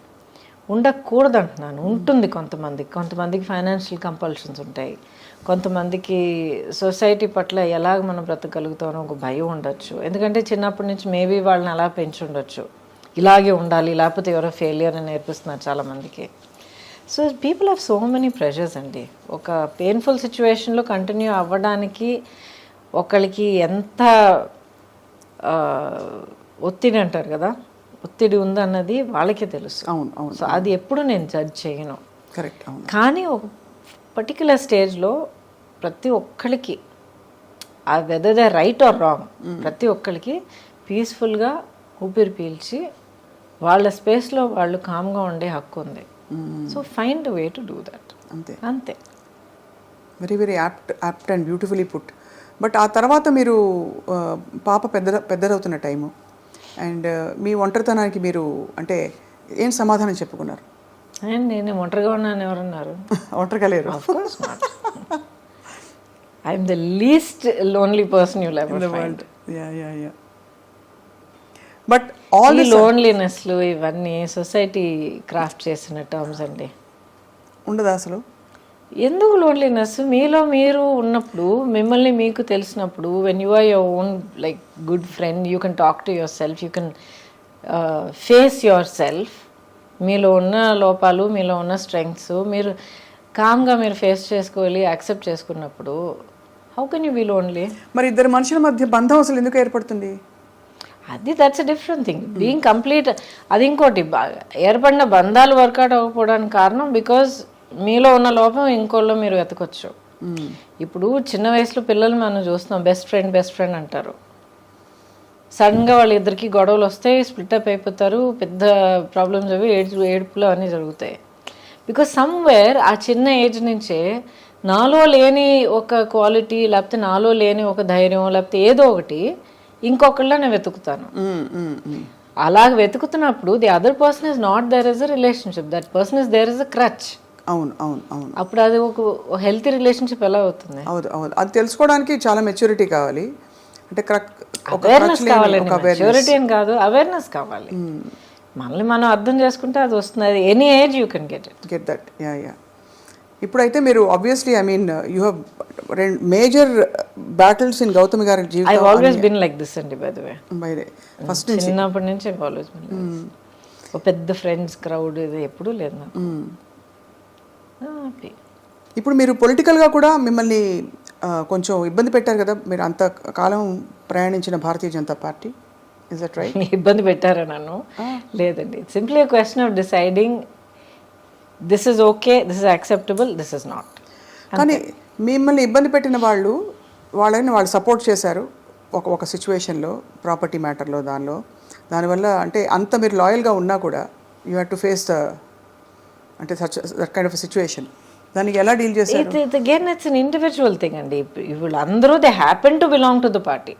ఉండకూడదు అంటున్నాను. ఉంటుంది కొంతమందికి ఫైనాన్షియల్ కంపల్షన్స్ ఉంటాయి, కొంతమందికి సొసైటీ పట్ల ఎలాగ మనం బ్రతకగలుగుతామో ఒక భయం ఉండొచ్చు. ఎందుకంటే చిన్నప్పటి నుంచి మేబీ వాళ్ళని అలా పెంచి ఉండొచ్చు, ఇలాగే ఉండాలి లేకపోతే ఎవరో ఫెయిలియర్ అని నేర్పిస్తున్నారు చాలామందికి. So people have so many pressures అండి. ఒక పెయిన్ఫుల్ సిచ్యువేషన్లో కంటిన్యూ అవ్వడానికి ఒకళ్ళకి ఎంత ఒత్తిడి అంటారు కదా, ఒత్తిడి ఉందన్నది వాళ్ళకే తెలుసు. అవును అవును. సో అది ఎప్పుడు నేను జడ్జ్ చేయను. కరెక్ట్. అవును. కానీ ఒక పర్టికులర్ స్టేజ్లో ప్రతి ఒక్కరికి ఆ whether they right are wrong, ప్రతి ఒక్కరికి పీస్ఫుల్గా ఊపిరి పీల్చి వాళ్ళ స్పేస్లో వాళ్ళు కామ్గా ఉండే హక్కు ఉంది. So find way to do that. అంతే అంతే. Very very apt and beautifully put. But ఆ తర్వాత మీరు పాప పెద్దదవుతున్న టైము అండ్ మీ ఒంటరితనానికి మీరు అంటే ఏం సమాధానం చెప్పుకున్నారు? నేను ఒంటరిగా ఉన్నాను ఎవరన్నారు? ఒంటరిగా లేరు. I'm the least lonely person you ever find. But all ఈ లోన్లీనెస్లు ఇవన్నీ సొసైటీ క్రాఫ్ట్ చేసిన టర్మ్స్ అండి. ఉండదా అసలు? ఎందుకు లోన్లీనెస్? మీలో మీరు ఉన్నప్పుడు, మిమ్మల్ని మీకు తెలిసినప్పుడు, when you are your own like good friend, you can talk to yourself, you can face yourself. మీలో ఉన్న లోపాలు, మీలో ఉన్న స్ట్రెంగ్స్ మీరు కామ్గా మీరు ఫేస్ చేసుకోవాలి, యాక్సెప్ట్ చేసుకున్నప్పుడు how can you be lonely? మరి ఇద్దరు మనుషుల మధ్య బంధం అసలు ఎందుకు ఏర్పడుతుంది? అది that's a different thing. Being complete అది ఇంకోటి. ఏర్పడిన బంధాలు వర్కౌట్ అవ్వకపోవడానికి కారణం బికాజ్ మీలో ఉన్న లోపం ఇంకోళ్ళు మీరు వెతకొచ్చు. ఇప్పుడు చిన్న వయసులో పిల్లలు మనం చూస్తున్నాం, బెస్ట్ ఫ్రెండ్ అంటారు. సడన్గా వాళ్ళిద్దరికి గొడవలు వస్తాయి, స్ప్లిటప్ అయిపోతారు, పెద్ద ప్రాబ్లమ్స్ అవి ఏడుపులు అన్నీ జరుగుతాయి. బికాజ్ సమ్వేర్ ఆ చిన్న ఏజ్ నుంచే నాలో లేని ఒక క్వాలిటీ, లేకపోతే నాలో లేని ఒక ధైర్యం, లేకపోతే ఏదో ఒకటి ఇంకొకళ్ళ నేను వెతుకుతాను. అలాగ వెతుకుతున్నప్పుడు the other person is not there is a relationship, that person is there is a crutch. అవును అవును అవును. అప్పుడు అది ఒక హెల్తీ రిలేషన్షిప్ ఎలా అవుతుంది? అవును అవును. అది తెలుసుకోవడానికి చాలా మెచ్యూరిటీ కావాలి. అంటే అవేర్నెస్ కావాలండి. మెచ్యూరిటీ అని కాదు, అవేర్నెస్ కావాలి. మనల్ని మనం అర్థం చేసుకుంటే అది వస్తుంది. అది any age you can get that. Yeah. ఇప్పుడైతే మీరు obviously I mean you have major battles in Gautami గారి జీవితం. I always been like this అండి. బై ద వే ఫస్ట్ నుంచి చిన్నప్పటి నుంచి I always been like this. ఒక పెద్ద ఫ్రెండ్స్ క్రౌడ్ ఇది ఎప్పుడూ లేదు నాకు. ఇప్పుడు మీరు పొలిటికల్గా కూడా మిమ్మల్ని కొంచెం ఇబ్బంది పెట్టారు కదా, మీరు అంత కాలం ప్రయాణించిన Bharatiya Janata party. Is that right? ఇబ్బంది పెట్టారా నన్ను? లేదండి. Simply a question of deciding this is okay, this is acceptable, this is not. కానీ మిమ్మల్ని ఇబ్బంది పెట్టిన వాళ్ళు సపోర్ట్ చేశారు ఒక సిచ్యువేషన్లో, ప్రాపర్టీ మ్యాటర్లో, దానివల్ల అంటే అంత మీరు లాయల్గా ఉన్నా కూడా యూ హ్యావ్ టు ఫేస్ అంటే దట్ కైండ్ ఆఫ్ సిచ్యువేషన్. దానికి ఎలా డీల్ చేశారు? Again it's an individual thing అండి. ఇప్పుడు అందరూ they happen to belong to the party,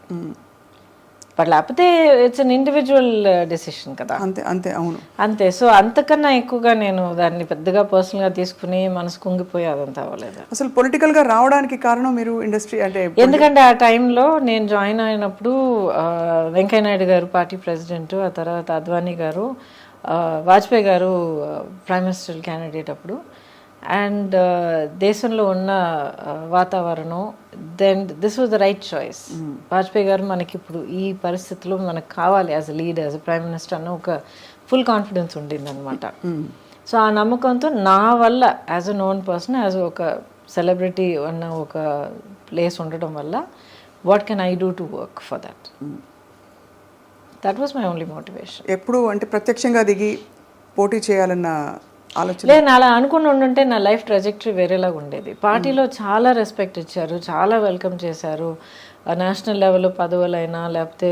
but లేకపోతే ఇట్స్ అన్ ఇండివిజువల్ డెసిషన్ కదా. అంతే అంతే. అవును అంతే. సో అంతకన్నా ఎక్కువగా నేను దాన్ని పెద్దగా పర్సనల్గా తీసుకుని మనసు కుంగిపోయి అదంతా అవ్వలేదు. అసలు పొలిటికల్గా రావడానికి కారణం మీరు ఇండస్ట్రీ అంటే ఎందుకంటే ఆ టైంలో నేను జాయిన్ అయినప్పుడు వెంకయ్య నాయుడు గారు పార్టీ ప్రెసిడెంట్, ఆ తర్వాత అద్వానీ గారు, వాజ్పేయి గారు ప్రైమ్ మినిస్టర్ క్యాండిడేట్ అప్పుడు. అండ్ దేశంలో ఉన్న వాతావరణం, then this was the right choice. Vajpayee గారు మనకి ఇప్పుడు ఈ పరిస్థితిలో మనకు కావాలి as a leader, as a prime minister అన్న ఒక ఫుల్ కాన్ఫిడెన్స్ ఉండింది అనమాట. సో ఆ నమ్మకంతో నా వల్ల as a known person, as ఒక సెలబ్రిటీ అన్న ఒక ప్లేస్ ఉండడం వల్ల what can I do to work for that. That was my only motivation. ఎప్పుడు అంటే ప్రత్యక్షంగా దిగి పోటీ చేయాలన్న ఆలోచన లేదు. అలా అనుకుని ఉండుంటే నా లైఫ్ ట్రాజెక్టరీ వేరేలాగా ఉండేది. పార్టీలో చాలా రెస్పెక్ట్ ఇచ్చారు, చాలా వెల్కమ్ చేశారు. నేషనల్ లెవెల్లో పదవులైనా లేకపోతే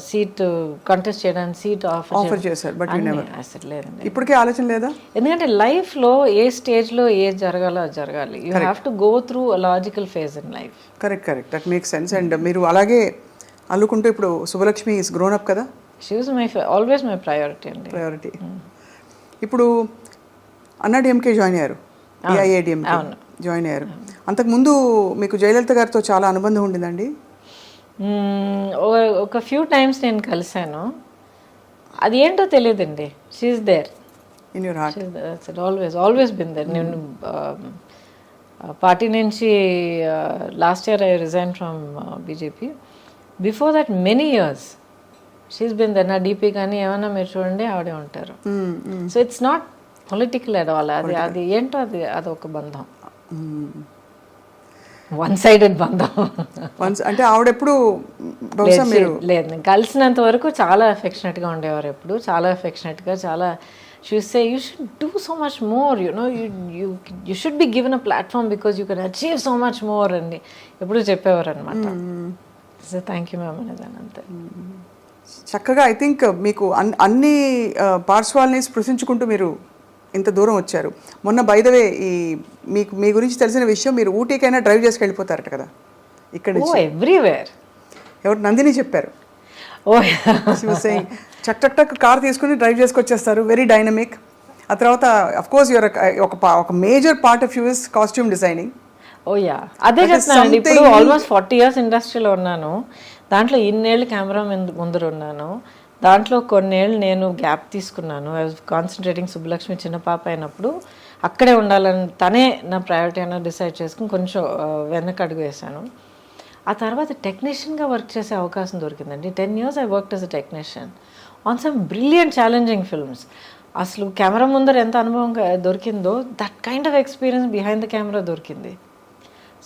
సీట్ కంటెస్ట్ చేయడానికి సీట్ ఆఫర్ చేశారు. బట్ అసలు లేదండి. ఇప్పటికే ఆలోచన లేదా? ఎందుకంటే లైఫ్లో ఏ స్టేజ్లో ఏది జరగాలో అది జరగాలి. You have to go through a logical phase in life. Correct. That makes sense. And మీరు అలాగే అల్లుకుంటూ ఇప్పుడు శుభలక్ష్మి ఈస్ గ్రోన్ అప్ కదా. She was always my priority అండి. ప్రయారిటీ. ఇప్పుడు అన్నాడీఎంకే జాయిన్ అయ్యారు, ఏఐఏడిఎంకే జాయిన్ అయ్యారు. అంతకుముందు మీకు జయలలిత గారితో చాలా అనుబంధం ఉండిందండి? ఒక ఫ్యూ టైమ్స్ నేను కలిశాను. అది ఏంటో తెలియదండి. She's there in your heart. Always been there. నేను పార్టీ నుంచి last year I resign from BJP. Before that many years she's been there. నా డీపీ కానీ ఏమన్నా మీరు చూడండి ఆవిడే ఉంటారు. So it's not political at all. అది ఏంటో అది ఒక బంధం, వన్ సైడెడ్ బంధం. అంటే ఆవిడెప్పుడు బహుశా మీరు లేదు, నేను కలిసినంత వరకు చాలా అఫెక్షనేట్గా ఉండేవారు. ఎప్పుడు చాలా అఫెక్షనేట్గా, చాలా she would say you should do so much more, you should be given a platform because you can achieve so much more అని ఎప్పుడు చెప్పేవారు అనమాట. సో థ్యాంక్ యూ మ్యామ్ అనేదాన్ని అంతే. చక్కగా ఐ థింక్ మీకు అన్ని పార్శ్వాల్ని స్పృశించుకుంటూ మీరు ఇంత దూరం వచ్చారు. మొన్న బై ద వే మీకు మీ గురించి తెలిసిన విషయం, మీరు ఊటీకైనా డ్రైవ్ చేసి వెళ్ళిపోతారట కదా ఇక్కడ నుంచి. ఎవ్రీవేర్. ఎవరు? నందిని చెప్పారు. చక్ టక్ టక్ కార్ తీసుకుని డ్రైవ్ చేసుకొచ్చేస్తారు, వెరీ డైనమిక్. ఆ తర్వాత అఫ్ కోర్స్ యువర్ ఒక major part of you is costume designing. అదే చెప్తానండి. ఇప్పుడు ఆల్మోస్ట్ 40 years ఇండస్ట్రీలో ఉన్నాను. దాంట్లో ఇన్నేళ్ళు కెమెరా ముందర ఉన్నాను. దాంట్లో కొన్నేళ్ళు నేను గ్యాప్ తీసుకున్నాను. I was concentrating. సుబ్బలక్ష్మి చిన్న పాప అయినప్పుడు అక్కడే ఉండాలని తనే నా ప్రయారిటీ అయినా డిసైడ్ చేసుకుని కొంచెం వెనక అడుగు వేశాను. ఆ తర్వాత టెక్నీషియన్గా వర్క్ చేసే అవకాశం దొరికిందండి. 10 years I worked as a technician on some brilliant challenging films. అసలు కెమెరా ముందర ఎంత అనుభవం దొరికిందో, that kind of experience behind the camera దొరికింది.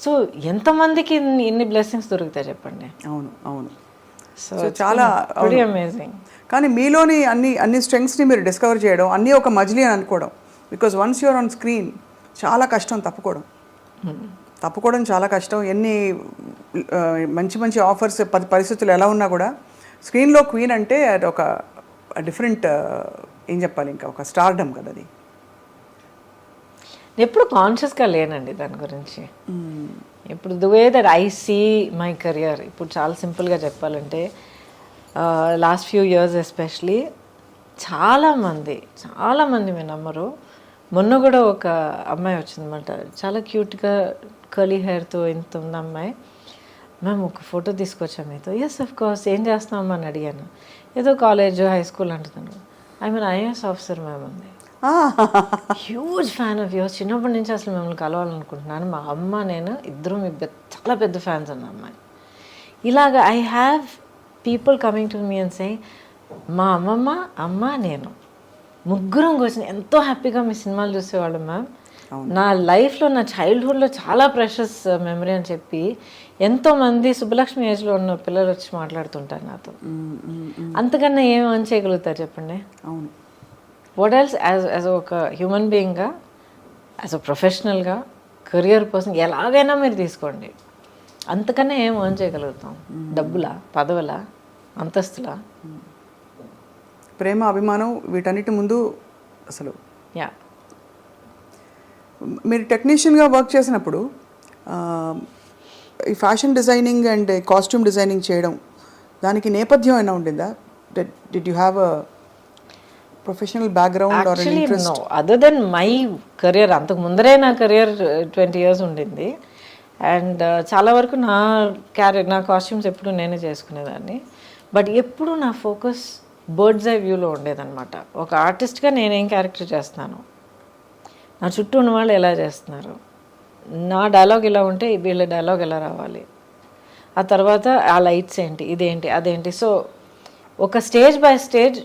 సో ఎంతమందికి ఇన్ని బ్లెస్సింగ్స్ దొరుకుతాయి చెప్పండి. అవును అవును. సో చాలా అమేజింగ్. కానీ మీలోని అన్ని స్ట్రెంగ్స్ని మీరు డిస్కవర్ చేయడం, అన్నీ ఒక మజిలీ అని అనుకోవడం. Because once you're on screen చాలా కష్టం తప్పుకోవడం చాలా కష్టం. ఎన్ని మంచి మంచి ఆఫర్స్ పరిస్థితులు ఎలా ఉన్నా కూడా స్క్రీన్లో క్వీన్ అంటే అది ఒక డిఫరెంట్, ఏం చెప్పాలి, ఇంకా ఒక స్టార్డమ్ కదా అది. ఎప్పుడు కాన్షియస్గా లేనండి దాని గురించి. ఇప్పుడు the way that I see my career, ఇప్పుడు చాలా సింపుల్గా చెప్పాలంటే లాస్ట్ ఫ్యూ ఇయర్స్ ఎస్పెషలీ చాలామంది మీరు నమ్మరు, మొన్న కూడా ఒక అమ్మాయి వచ్చిందన్నమాట, చాలా క్యూట్గా కర్లీ హెయిర్తో ఇంత ఉంది అమ్మాయి. మ్యామ్ ఒక ఫోటో తీసుకొచ్చాం మీతో. Yes of course. ఏం చేస్తామని అని అడిగాను. ఏదో కాలేజ్ హై స్కూల్ అంటున్నాను. I mean IAS officer ma'am ఉంది. Huge fan of yours. చిన్నప్పటి నుంచి అసలు మిమ్మల్ని కలవాలనుకుంటున్నాను. మా అమ్మ నేను ఇద్దరు చాలా పెద్ద ఫ్యాన్స్ అన్న అమ్మాయి. ఇలాగ I have people coming to me and say, మా అమ్మ నేను ముగ్గురం కూర్చొని ఎంతో హ్యాపీగా మీ సినిమాలు చూసేవాళ్ళం మ్యామ్. నా లైఫ్లో, నా చైల్డ్హుడ్లో చాలా ప్రెషస్ మెమరీ అని చెప్పి ఎంతోమంది సుబ్బలక్ష్మి ఏజ్లో ఉన్న పిల్లలు వచ్చి మాట్లాడుతుంటారు నాతో. అంతకన్నా ఏం అని చేయగలుగుతారు చెప్పండి? అవును. వాట్ ఎల్స్ యాజ్ ఒక హ్యూమన్ బీయింగ్గా, యాజ్ అ ప్రొఫెషనల్గా, కెరియర్ పర్సన్ ఎలాగైనా మీరు తీసుకోండి, అంతకన్నా ఏం అని చేయగలుగుతాం? డబ్బులా, పదవులా, అంతస్తులా? ప్రేమ, అభిమానం, వీటన్నిటి ముందు అసలు. మీరు టెక్నీషియన్గా వర్క్ చేసినప్పుడు ఈ fashion designing and costume designing చేయడం, దానికి నేపథ్యం అయినా ఉండిందా? Did you have a professional background or interest? No, other then my career. అంతకు ముందరే నా కెరియర్ 20 years ఉండింది. అండ్ చాలా వరకు నా కాస్ట్యూమ్స్ ఎప్పుడు నేనే చేసుకునేదాన్ని. బట్ ఎప్పుడు నా ఫోకస్ బర్డ్స్ ఐ వ్యూలో ఉండేదన్నమాట. ఒక ఆర్టిస్ట్గా నేనేం క్యారెక్టర్ చేస్తున్నాను, నా చుట్టూ ఉన్న వాళ్ళు ఎలా చేస్తున్నారు, నా డైలాగ్ ఇలా ఉంటే వీళ్ళ డైలాగ్ ఎలా రావాలి, ఆ తర్వాత ఆ లైట్స్ ఏంటి, ఇదేంటి, అదేంటి. సో ఒక స్టేజ్ బై స్టేజ్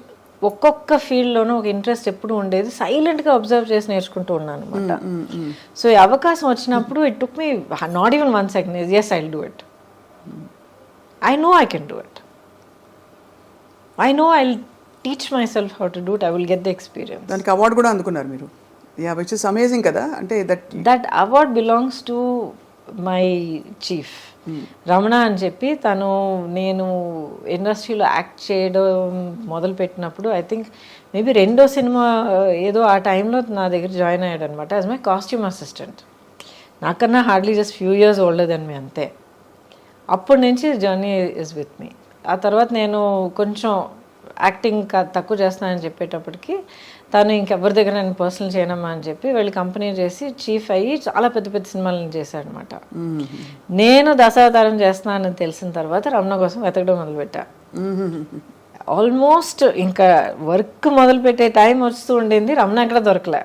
ఒక్కొక్క ఫీల్డ్లోనూ ఒక ఇంట్రెస్ట్ ఎప్పుడు ఉండేది. సైలెంట్గా అబ్జర్వ్ చేసి నేర్చుకుంటూ ఉన్నాను అనమాట. సో ఈ అవకాశం వచ్చినప్పుడు it took me not even 1 second. Yes, I will do it. I know I can do it. I know I'll teach myself how to do it. I will get the experience. దానికి award కూడా అందుకున్నారు మీరు. Yeah, which is amazing కదా. అంటే that award belongs to my chief Ramana అని చెప్పి. నేను ఇండస్ట్రీలో యాక్ట్ చేయడం మొదలుపెట్టినప్పుడు ఐ థింక్ మేబీ 2వ సినిమా ఏదో ఆ టైంలో నా దగ్గర జాయిన్ అయ్యాడు అనమాట యాజ్ మై కాస్ట్యూమ్ అసిస్టెంట్. నాకన్నా hardly just few years older then me, అంతే. అప్పటి నుంచి జర్నీ ఇస్ విత్ మీ. ఆ తర్వాత నేను కొంచెం యాక్టింగ్ తక్కువ చేస్తానని చెప్పేటప్పటికి తను ఇంకెవరి దగ్గర నేను పర్సనల్ చేయనమ్మా అని చెప్పి వెళ్ళి కంపెనీ చేసి చీఫ్ అయ్యి చాలా పెద్ద పెద్ద సినిమాలను చేశాడనమాట. నేను దశావతారం చేస్తున్నానని తెలిసిన తర్వాత రమణ కోసం వెతకడం మొదలుపెట్టా. ఆల్మోస్ట్ ఇంకా వర్క్ మొదలుపెట్టే టైం వస్తూ ఉండింది, రమణ ఎక్కడ దొరకలే.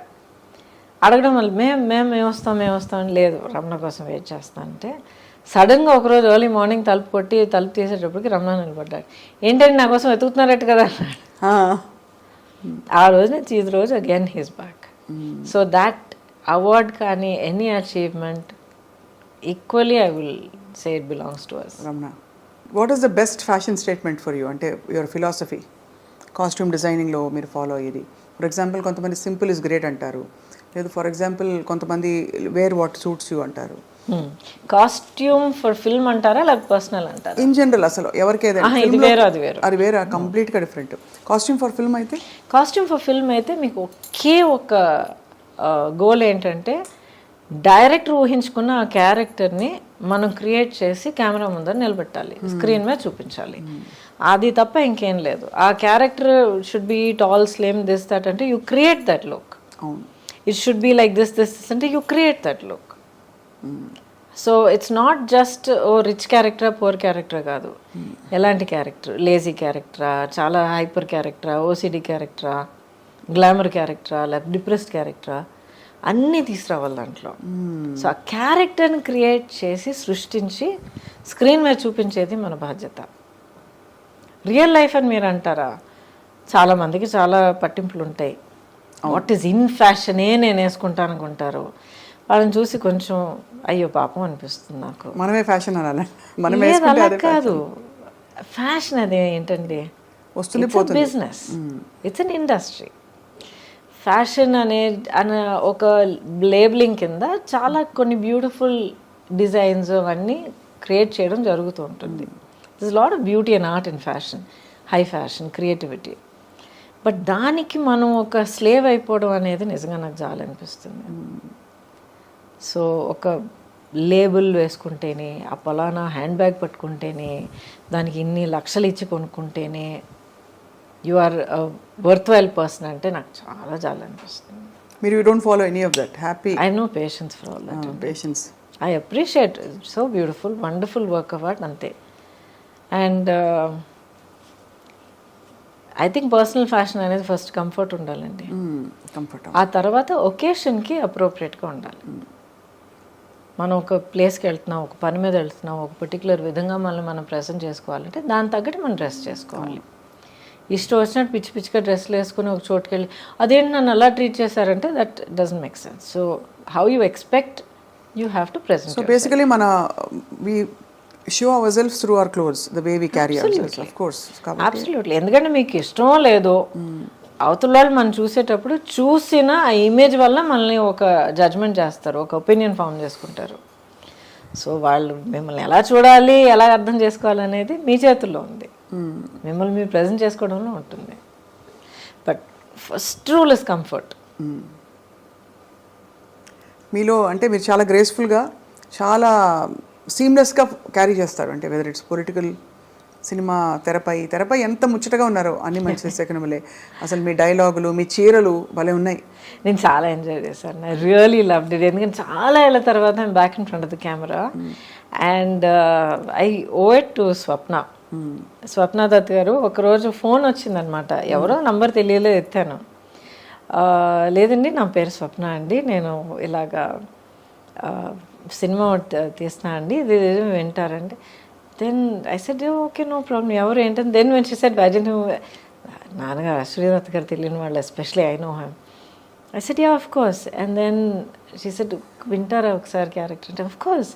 అడగడం వల్ల మేము వస్తాం లేదు రమణ కోసం వెయిట్ చేస్తా అంటే సడన్గా ఒకరోజు ఎర్లీ మార్నింగ్ తలుపు తీసేటప్పటికి రమణ నిలబడ్డాడు. ఏంటంటే నా కోసం వెతుకుతున్నారట్టు కదా అన్నాడు. ఆ రోజు నుంచి ఈ రోజు again he's back. So that award కానీ any achievement equally I will say it belongs to us. Ramana, what is the best fashion statement for you? అంటే యువర్ ఫిలాసఫీ కాస్ట్యూమ్ డిజైనింగ్లో మీరు ఫాలో అయ్యేది. ఫర్ ఎగ్జాంపుల్ కొంతమంది సింపుల్ ఇస్ గ్రేట్ అంటారు, లేదు for example కొంతమంది wear what suits you అంటారు. Costume for film అంటారా లేకపోతే పర్సనల్ అంటారా? ఇన్ జనరల్ అసలు ఎవరికి అది వేరే కంప్లీట్గా డిఫరెంట్. కాస్ట్యూమ్ ఫర్ ఫిల్మ్ అయితే మీకు ఒకే ఒక గోల్ ఏంటంటే డైరెక్టర్ ఊహించుకున్న ఆ క్యారెక్టర్ని మనం క్రియేట్ చేసి కెమెరా ముందర నిలబెట్టాలి, స్క్రీన్ మీద చూపించాలి. అది తప్ప ఇంకేం లేదు. ఆ character should be tall, slim, this that అంటే you create that look. It should be like this అంటే you create that look. So it's not just ఓ రిచ్ క్యారెక్టరా పూర్ క్యారెక్టరా కాదు. ఎలాంటి క్యారెక్టర్, లేజీ క్యారెక్టరా, చాలా హైపర్ క్యారెక్టరా, ఓసిడి క్యారెక్టరా, గ్లామర్ క్యారెక్టరా, లేకపోతే డిప్రెస్డ్ క్యారెక్టరా, అన్నీ తీసుకురావాలి దాంట్లో. సో ఆ క్యారెక్టర్ని క్రియేట్ చేసి సృష్టించి స్క్రీన్ మీద చూపించేది మన బాధ్యత. రియల్ లైఫ్ అని మీరు అంటారా, చాలామందికి చాలా పట్టింపులు ఉంటాయి. వాట్ ఈజ్ ఇన్ ఫ్యాషనే నేను వేసుకుంటాను అనుకుంటారు. వాళ్ళని చూసి కొంచెం అయ్యో పాపం అనిపిస్తుంది నాకు. మనమే ఫ్యాషన్ అనాలి, అలా కాదు. ఫ్యాషన్ అది ఏంటండి, business, it's an industry. Fashion అనే ఒక లేబులింగ్ కింద చాలా కొన్ని బ్యూటిఫుల్ డిజైన్స్ అవన్నీ క్రియేట్ చేయడం జరుగుతూ ఉంటుంది. This lot of beauty and art in fashion, high fashion, creativity. But దానికి మనం ఒక స్లేవ్ అయిపోవడం అనేది నిజంగా నాకు చాలా అనిపిస్తుంది. సో ఒక లేబుల్ వేసుకుంటేనే, ఆ పలానా హ్యాండ్ బ్యాగ్ పట్టుకుంటేనే, దానికి ఇన్ని లక్షలు ఇచ్చి కొనుక్కుంటేనే you are worth while person అంటే నాకు చాలా చాలా అనిపిస్తుంది. మీరు you don't follow any of that? Happy, I no patience for all that. Patience, I appreciate, so beautiful, wonderful work of art అంతే. And I think personal fashion అనేది first comfort ఉండాలండి. ఆ తర్వాత ఒకేషన్కి అప్రోప్రియేట్గా ఉండాలి. మనం ఒక ప్లేస్కి వెళ్తున్నాం, ఒక పని మీద వెళ్తున్నాం, ఒక పర్టికులర్ విధంగా మనం ప్రెజెంట్ చేసుకోవాలంటే దాని తగ్గట్టు మనం డ్రెస్ చేసుకోవాలి. ఇష్టం వచ్చినట్టు పిచ్చి పిచ్చిగా డ్రెస్లు వేసుకుని ఒక చోటుకి వెళ్ళి అదేంటి నన్ను అలా ట్రీట్ చేశారంటే that doesn't make sense. So how you expect you have to present. So basically we show ourselves through our clothes, the way we carry ourselves, of course. Absolutely. ఎందుకంటే మీకు ఇష్టమో లేదో అవతల వాళ్ళు మనం చూసేటప్పుడు చూసిన ఆ ఇమేజ్ వల్ల మనల్ని ఒక జడ్జ్మెంట్ చేస్తారు, ఒక ఒపీనియన్ ఫామ్ చేసుకుంటారు. సో వాళ్ళు మిమ్మల్ని ఎలా చూడాలి, ఎలా అర్థం చేసుకోవాలనేది మీ చేతుల్లో ఉంది, మిమ్మల్ని మీరు ప్రజెంట్ చేసుకోవడంలో ఉంటుంది. But first rule is comfort. మీలో అంటే మీరు చాలా గ్రేస్ఫుల్గా, చాలా సీమ్లెస్గా క్యారీ చేస్తారు. అంటే వెదర్ ఇట్స్ పొలిటికల్, సినిమా, తెరపై ఎంత ముచ్చటగా ఉన్నారో అన్ని మంచి సెకండ్లే. అసలు మీ డైలాగులు, మీ చీరలు భలే ఉన్నాయి. నేను చాలా ఎంజాయ్ చేశాను. I really loved it. ఎందుకంటే చాలా ఏళ్ళ తర్వాత I'm back in front of the camera and I owe it to Swapna Dutt garu. ఒకరోజు ఫోన్ వచ్చిందనమాట, ఎవరో నంబర్ తెలియలేదు, ఎత్తాను. లేదండి నా పేరు స్వప్న అండి, నేను ఇలాగా సినిమా తీస్తున్నా అండి, ఇది వింటారండి. Then I said okay no problem, ఎవరు ఏంటంటే దెన్ వెన్ షీ సెడ్ అజెంట్ నాన్నగారు అశ్వరీదత్ గారు తెలియని వాళ్ళు, especially I know him. I said yeah of course. And then she said వింటారా ఒకసారి క్యారెక్టర్ అంటే of course.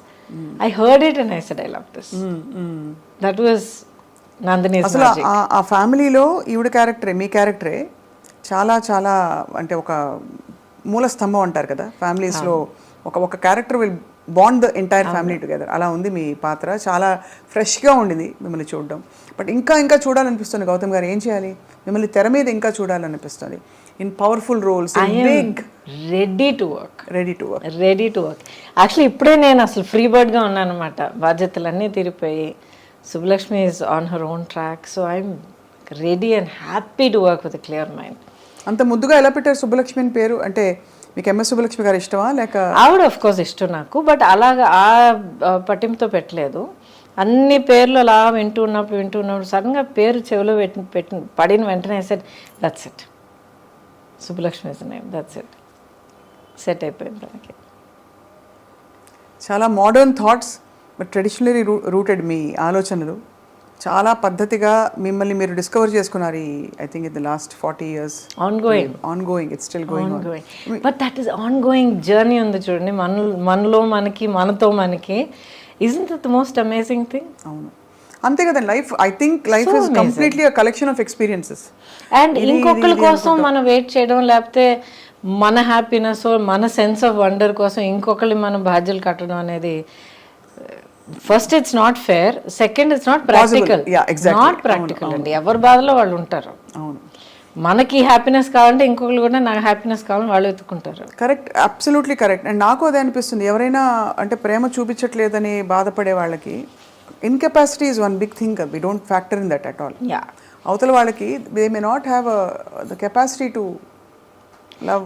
I heard it and I said I love this. That was Nandini. అసలు ఆ ఫ్యామిలీలో ఈవిడ క్యారెక్టరే, మీ క్యారెక్టరే చాలా చాలా అంటే ఒక మూల స్తంభం అంటారు కదా ఫ్యామిలీస్లో. ఒక character will bond the entire family together. అలా ఉంది మీ పాత్ర. చాలా ఫ్రెష్గా ఉండింది మిమ్మల్ని చూడడం. బట్ ఇంకా చూడాలనిపిస్తుంది గౌతమ్ గారు. ఏం చేయాలి, మిమ్మల్ని తెర మీద ఇంకా చూడాలనిపిస్తుంది in powerful roles. Ready to work. Actually ఇప్పుడే నేను అసలు ఫ్రీ బర్డ్గా ఉన్నాను అనమాట. బాధ్యతలన్నీ తీరిపోయి Subbalakshmi is on her own track. So I'm ready and happy to work with clear mind. అంత ముద్దుగా ఎలా పెట్టారు సుబ్బలక్ష్మి అని పేరు? అంటే మీకు ఎంఎస్ సుబ్బలక్ష్మి గారు ఇష్టమా లేక? ఆవిడ ఆఫ్ కోర్స్ ఇష్టం నాకు, బట్ అలాగా ఆ పట్టింపుతో పెట్టలేదు. అన్ని పేర్లు అలా వింటూ ఉన్నప్పుడు సడన్గా పేరు చెవిలో పడిన వెంటనే set that's it, Subbalakshmi is name, that's it, set అయిపోయింది మనకి. చాలా modern thoughts but traditionally rooted మీ ఆలోచనలు. చాలా పద్ధతిగా మిమ్మల్ని మీరు డిస్కవర్ చేసుకున్నారు ఈ I think in the last 40 years. Ongoing it's still going on. But that is ongoing journey ఉంది చూడండి, మనలో మనకి, మనతో మనకి. Isn't it the most amazing thing? అవును, అంతే కదండి. Life I think life is completely a collection of experiences. And ఇంకొకరి కోసం మనం వెయిట్ చేయడం, లేకపోతే మన హ్యాపీనెస్, మన సెన్స్ ఆఫ్ వండర్ కోసం ఇంకొకరి మనం బాధ్యతలు కట్టడం అనేది, first it's not fair, second it's not practical. Not practical అండి, ఎవరి బాధలో వాళ్ళు ఉంటారు. అవును, మనకి హ్యాపీనెస్ కావాలంటే ఇంకొకరు కూడా నాకు హ్యాపీనెస్ కావాలని వాళ్ళు వెతుక్కుంటారు. Correct, absolutely correct. అండ్ నాకు అదే అనిపిస్తుంది, ఎవరైనా అంటే ప్రేమ చూపించట్లేదని బాధపడే వాళ్ళకి incapacity is one big thing. We don't factor in that at all. అవతల వాళ్ళకి they may not have the capacity to love.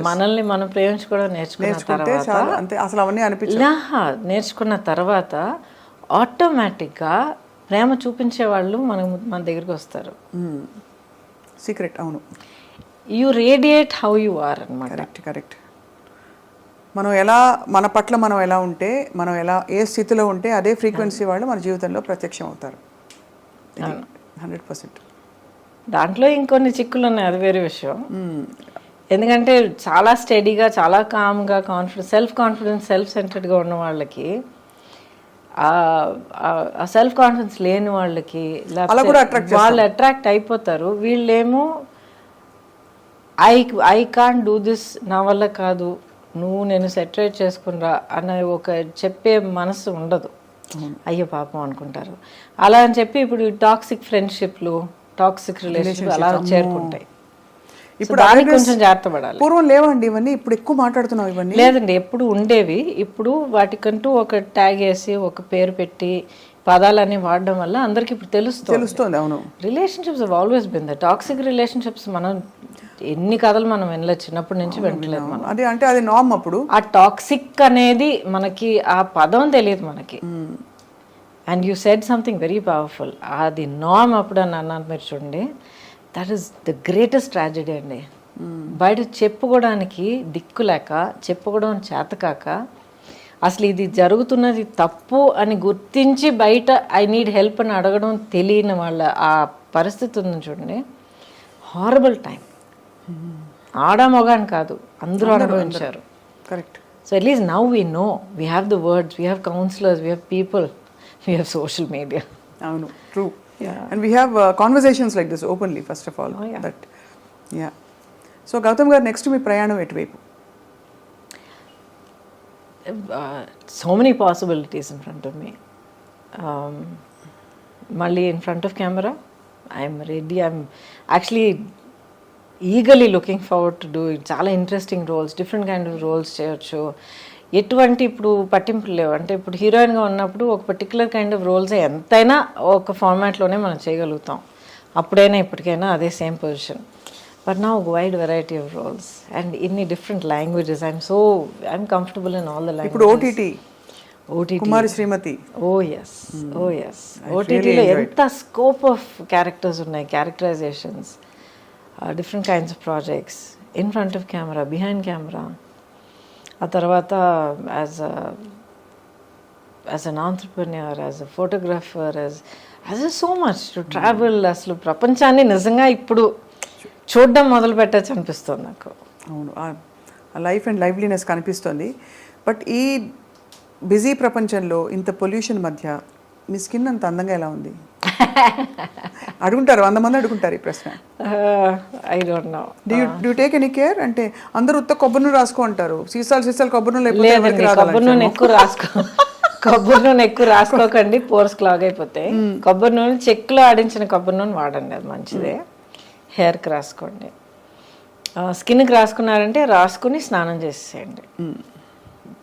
మనల్ని మనం ప్రేమించుకోవడం నేర్చుకుంటే చాలు, అంతే. అసలు అవన్నీ నేర్చుకున్న తర్వాత ఆటోమేటిక్గా ప్రేమ చూపించే వాళ్ళు మన దగ్గరికి వస్తారు. సీక్రెట్. అవును, you radiate how you are అన్నమాట. కరెక్ట్. మనం ఎలా, మన పట్ల మనం ఎలా ఉంటే, మనం ఎలా ఏ స్థితిలో ఉంటే అదే ఫ్రీక్వెన్సీ వాళ్ళు మన జీవితంలో ప్రత్యక్షం అవుతారు. 100%. దాంట్లో ఇంకొన్ని చిక్కులు ఉన్నాయి, అది వేరే విషయం. ఎందుకంటే చాలా స్టడీగా, చాలా కామ్గా, సెల్ఫ్ సెంటర్డ్గా ఉన్న వాళ్ళకి, ఆ సెల్ఫ్ కాన్ఫిడెన్స్ లేని వాళ్ళకి వాళ్ళు అట్రాక్ట్ అయిపోతారు. వీళ్ళేమో ఐ కాంట్ డూ దిస్, నా వల్ల కాదు, నువ్వు నేను సెటరేట్ చేసుకునిరా అన్న ఒక చెప్పే మనసు ఉండదు. అయ్యో పాపం అనుకుంటారు. అలా అని చెప్పి ఇప్పుడు టాక్సిక్ ఫ్రెండ్షిప్లు, టాక్సిక్ రిలేషన్షిప్ అలా చేరుకుంటాయి. ఇప్పుడు దానికి కొంచెం జాగ్రత్త పడాలి. పూర్వం లేవండి ఇవన్నీ, ఇప్పుడు ఎక్కువ మాట్లాడుతున్నాం ఇవన్నీ. లేదండి, ఎప్పుడు ఉండేవి. ఇప్పుడు వాటికంటూ ఒక ట్యాగ్ వేసి ఒక పేరు పెట్టి పదాలన్నీ వాడడం వల్ల అందరికి ఇప్పుడు తెలుస్తుంది. అవును, relationships have always been the toxic relationships. మనం ఎన్ని కథలు మనం వినలేదు, చిన్నప్పటి నుంచి వింటలేదు మనం. అది అంటే అది నార్మ్. అప్పుడు ఆ టాక్సిక్ అనేది మనకి ఆ పదం తెలియదు మనకి. And you said something very powerful. అది నార్మ్ అప్పుడు అని అన్నాను మీరు చూడండి. That is the greatest tragedy అండి. బయట చెప్పుకోవడానికి దిక్కు లేక, చెప్పుకోవడం చేతకాక, అసలు ఇది జరుగుతున్నది తప్పు అని గుర్తించి బయట ఐ నీడ్ హెల్ప్ అని అడగడం తెలియని వాళ్ళ ఆ పరిస్థితి ఉంది చూడండి. Horrible time. ఆడ మొగాని కాదు, అందరూ అనుభవించారు. Correct. So at least now we know, we have the words, we have counsellors, we have people, we have social media. అవును, true. And we have conversations like this openly, first of all. So Gautam garu, next మీ ప్రయాణం ఎటువైపు? So many possibilities in front of me. Malli in front of camera, I'm ready. I'm actually eagerly looking forward to doing చాలా interesting roles, different kind of roles చేయొచ్చు. ఎటువంటి ఇప్పుడు పట్టింపులు లేవు. అంటే ఇప్పుడు హీరోయిన్గా ఉన్నప్పుడు ఒక పర్టికులర్ కైండ్ ఆఫ్ రోల్స్ ఎంతైనా ఒక ఫార్మాట్లోనే మనం చేయగలుగుతాం. అప్పుడైనా ఇప్పటికైనా అదే సేమ్ పొజిషన్. బట్ నా ఒక wide variety of roles and ఇన్ని different languages. I'm comfortable in all the languages. ఇప్పుడు OTT Kumari Srimathi. Oh yes. ఓటీటీలో ఎంత స్కోప్ ఆఫ్ క్యారెక్టర్స్ ఉన్నాయి, characterisations, different kinds of projects, in front of camera, behind camera. ఆ తర్వాత as an entrepreneur, as a photographer, as so much to travel. అసలు ప్రపంచాన్ని నిజంగా ఇప్పుడు చూడడం మొదలు పెట్టచ్చు అనిపిస్తుంది నాకు. అవును, ఆ లైఫ్ అండ్ లైవ్లీనెస్ కనిపిస్తుంది. బట్ ఈ బిజీ ప్రపంచంలో ఇంత పొల్యూషన్ మధ్య మీ స్కిన్ అంత అందంగా ఎలా ఉంది? అడుగుంటారు, 100 మంది అడుగుంటారు ఈ ప్రశ్న. I don't know. Do take any care? అంటే అందరూ ఉత్త కొబ్బరి నూనె రాసుకో అంటారు, సీసాలు కొబ్బరి నూనె. కొబ్బరి నూనె ఎక్కువ రాసుకోకండి, పోర్స్ క్లాగ్ అయిపోతాయి. కొబ్బరి నూనె, చెక్కులో ఆడించిన కొబ్బరి నూనె వాడండి, అది మంచిదే. హెయిర్కి రాసుకోండి. స్కిన్కి రాసుకున్నారంటే రాసుకుని స్నానం చేసేయండి.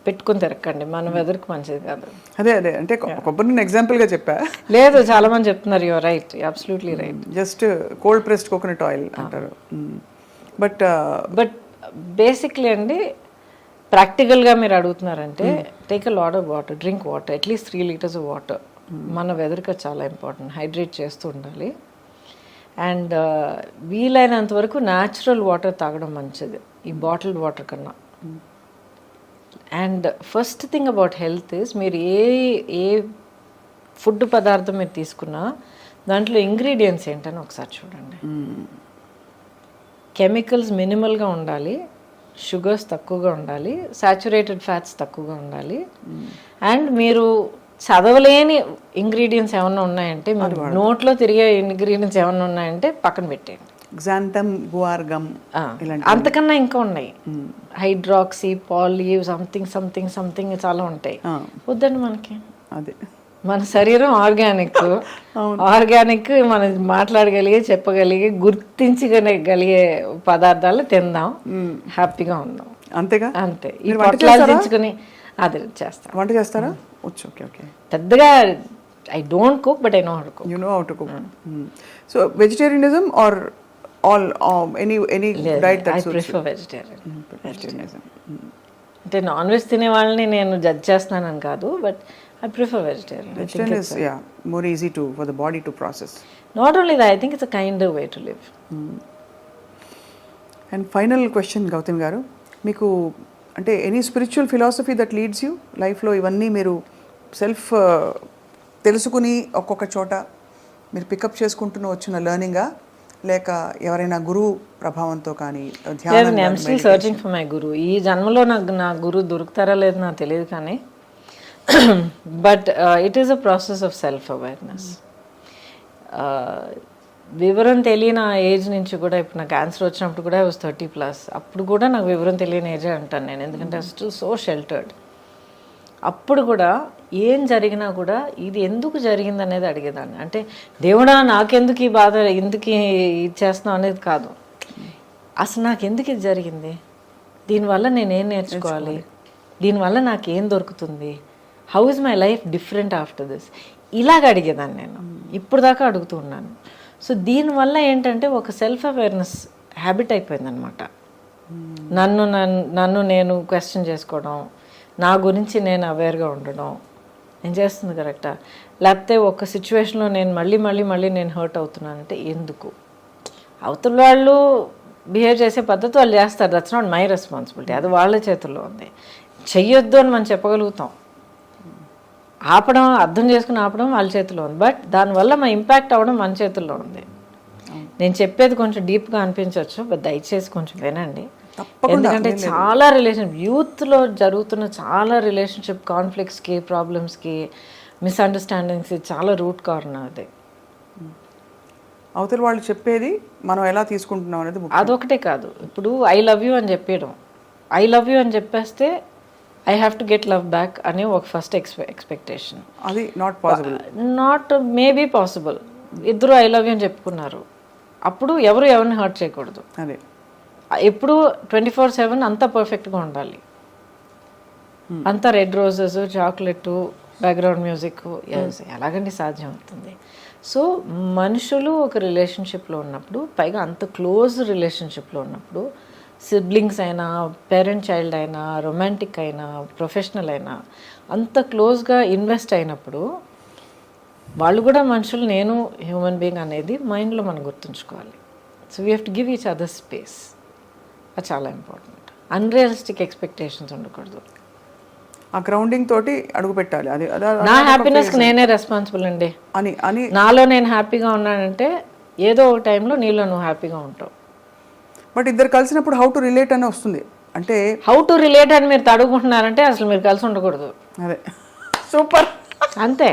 పెట్టుకుని తిరగండి, మన వెదర్కి మంచిది కాదు. అదే అదే అంటే కొబ్బరి నేను ఎగ్జాంపుల్గా చెప్పా. లేదు, చాలా మంది చెప్తున్నారు, your right, absolutely right. Just cold pressed coconut oil అంటారు. బట్ బేసిక్లీ అండి, ప్రాక్టికల్గా మీరు అడుగుతున్నారంటే take a lot of water, drink water, at least 3 liters of water. మన వెదర్కి చాలా ఇంపార్టెంట్, హైడ్రేట్ చేస్తూ ఉండాలి. అండ్ వీలైనంత వరకు న్యాచురల్ వాటర్ తాగడం మంచిది ఈ బాటిల్డ్ వాటర్ కన్నా. And first thing about health is, మీరు ఏ ఫుడ్ పదార్థం మీరు తీసుకున్నా దాంట్లో ఇంగ్రీడియంట్స్ ఏంటని ఒకసారి చూడండి. కెమికల్స్ మినిమల్గా ఉండాలి, షుగర్స్ తక్కువగా ఉండాలి, సాచురేటెడ్ ఫ్యాట్స్ తక్కువగా ఉండాలి. అండ్ మీరు చదవలేని ఇంగ్రీడియంట్స్ ఏమన్నా ఉన్నాయంటే, మీరు నోట్లో తిరిగే ఇంగ్రీడియంట్స్ ఏమన్నా ఉన్నాయంటే పక్కన పెట్టేయండి. గ్జాంతమ్, గువార్ గమ్, అంతకన్నా ఇంకా ఉన్నాయి, hydroxy, poly, something something something చాలా ఉంటాయి. వద్దండి మనకి. అదే మన శరీరం ఆర్గానిక్, ఆర్గానిక్ మనం మాట్లాడగలిగే, చెప్పగలిగే, గుర్తించగలిగే పదార్థాలు తిందాం, హ్యాపీగా ఉందాం, అంతేగా. అంతే. ఈ పొట్లాల్చుకుని అది చేస్తాం. వంట చేస్తారా? Okay okay. పెద్దగా I don't cook, but I know how to cook. You know how to cook. So vegetarianism or all any diet that suits? I prefer vegetarian. అంటే నాన్ వెజ్ తినే వాళ్ళని నేను జడ్జ్ చేస్తున్నానని కాదు, but I prefer vegetarian. Vegetarian is more easy for the body to process. Not only that, I think it's a kinder way to live. And final question, Gautami garu, meeku ante any spiritual philosophy that leads you life lo, ivanni meeru self telusukuni okkoka chota మీరు pick up చేసుకుంటూ వచ్చిన లెర్నింగా, లేక ఎవరైనా గురువు ప్రభావంతో కానీ ధ్యానం? I'm still searching for my guru. ఈ జన్మలో నాకు నా గురువు దొరుకుతారా లేదు నాకు తెలియదు, కానీ but it is a process of self awareness. వివరం తెలియని ఆ ఏజ్ నుంచి కూడా, ఇప్పుడు నాకు క్యాన్సర్ వచ్చినప్పుడు కూడా వాజ్ 30+. అప్పుడు కూడా నాకు వివరం తెలియని ఏజే అంటాను నేను, ఎందుకంటే స్టిల్ సో షెల్టర్డ్. అప్పుడు కూడా ఏం జరిగినా కూడా ఇది ఎందుకు జరిగింది అనేది అడిగేదాన్ని. అంటే దేవుడా నాకెందుకు ఈ బాధ, ఎందుకు ఇచ్చేస్తున్నావు అనేది కాదు, అసలు నాకు ఎందుకు ఇది జరిగింది, దీనివల్ల నేనేం నేర్చుకోవాలి, దీనివల్ల నాకేం దొరుకుతుంది, how is my life different after this, ఇలాగ అడిగేదాన్ని నేను. ఇప్పుడు దాకా అడుగుతూ ఉన్నాను. సో దీనివల్ల ఏంటంటే ఒక సెల్ఫ్ అవేర్నెస్ హ్యాబిట్ అయిపోయిందనమాట. నన్ను నేను క్వశ్చన్ చేసుకోవడం, నా గురించి నేను అవేర్గా ఉండడం, నేను చేస్తుంది కరెక్టా, లేకపోతే ఒక సిచ్యువేషన్లో నేను మళ్ళీ నేను హర్ట్ అవుతున్నానంటే ఎందుకు, అవతల వాళ్ళు బిహేవ్ చేసే పద్ధతి వాళ్ళు చేస్తారు, దట్స్ నాట్ మై రెస్పాన్సిబిలిటీ, అది వాళ్ళ చేతుల్లో ఉంది. చెయ్యొద్దు అని మనం చెప్పగలుగుతాం, ఆపడం, అర్థం చేసుకుని ఆపడం వాళ్ళ చేతిలో ఉంది, బట్ దానివల్ల మా ఇంపాక్ట్ అవ్వడం మన చేతుల్లో ఉంది. నేను చెప్పేది కొంచెం డీప్గా అనిపించవచ్చు, బట్ దయచేసి కొంచెం వినండి. ఎందుకంటే చాలా యూత్లో జరుగుతున్న చాలా రిలేషన్షిప్ కాన్ఫ్లిక్ట్స్కి, ప్రాబ్లమ్స్కి, మిస్అండర్స్టాండింగ్స్కి చాలా రూట్ కారణం అది. అవతల వాళ్ళు చెప్పేది మనం ఎలా తీసుకుంటున్నాం అనేది అదొకటే కాదు. ఇప్పుడు ఐ లవ్ యూ అని చెప్పేయడం, ఐ లవ్ యూ అని చెప్పేస్తే I have to get love back అనే ఒక ఫస్ట్ ఎక్స్పెక్టేషన్. అది not possible. Not maybe possible. ఇద్దరు ఐ లవ్ యూ అని చెప్పుకున్నారు, అప్పుడు ఎవరిని హర్ట్ చేయకూడదు. అదే ఎప్పుడు 24/7 అంతా పర్ఫెక్ట్గా ఉండాలి, అంతా red roses, chocolate, background music, ఎలాగండి సాధ్యం అవుతుంది? సో మనుషులు ఒక రిలేషన్షిప్లో ఉన్నప్పుడు, పైగా అంత క్లోజ్ రిలేషన్షిప్లో ఉన్నప్పుడు, సిబ్లింగ్స్ అయినా, పేరెంట్ చైల్డ్ అయినా, రొమాంటిక్ అయినా, ప్రొఫెషనల్ అయినా, అంత క్లోజ్గా ఇన్వెస్ట్ అయినప్పుడు వాళ్ళు కూడా మనుషులు, నేను హ్యూమన్ బీయింగ్ అనేది మైండ్లో మనం గుర్తుంచుకోవాలి. So we have to give each other space. అది చాలా ఇంపార్టెంట్. అన్రియలిస్టిక్ ఎక్స్పెక్టేషన్స్ ఉండకూడదు. ఆ గ్రౌండింగ్ తోటి అడుగు పెట్టాలి. అది నా హ్యాపీనెస్కి నేనే రెస్పాన్సిబుల్ అండి అని నాలో నేను హ్యాపీగా ఉన్నానంటే ఏదో ఒక టైంలో నీలో నువ్వు హ్యాపీగా ఉంటావు. బట్ ఇద్దరు కలిసినప్పుడు హౌ టు రిలేట్ అని వస్తుంది. అంటే హౌ టు రిలేట్ అని మీరు తడుగుకుంటున్నారంటే అసలు మీరు కలిసి ఉండకూడదు. అదే సూపర్. అంతే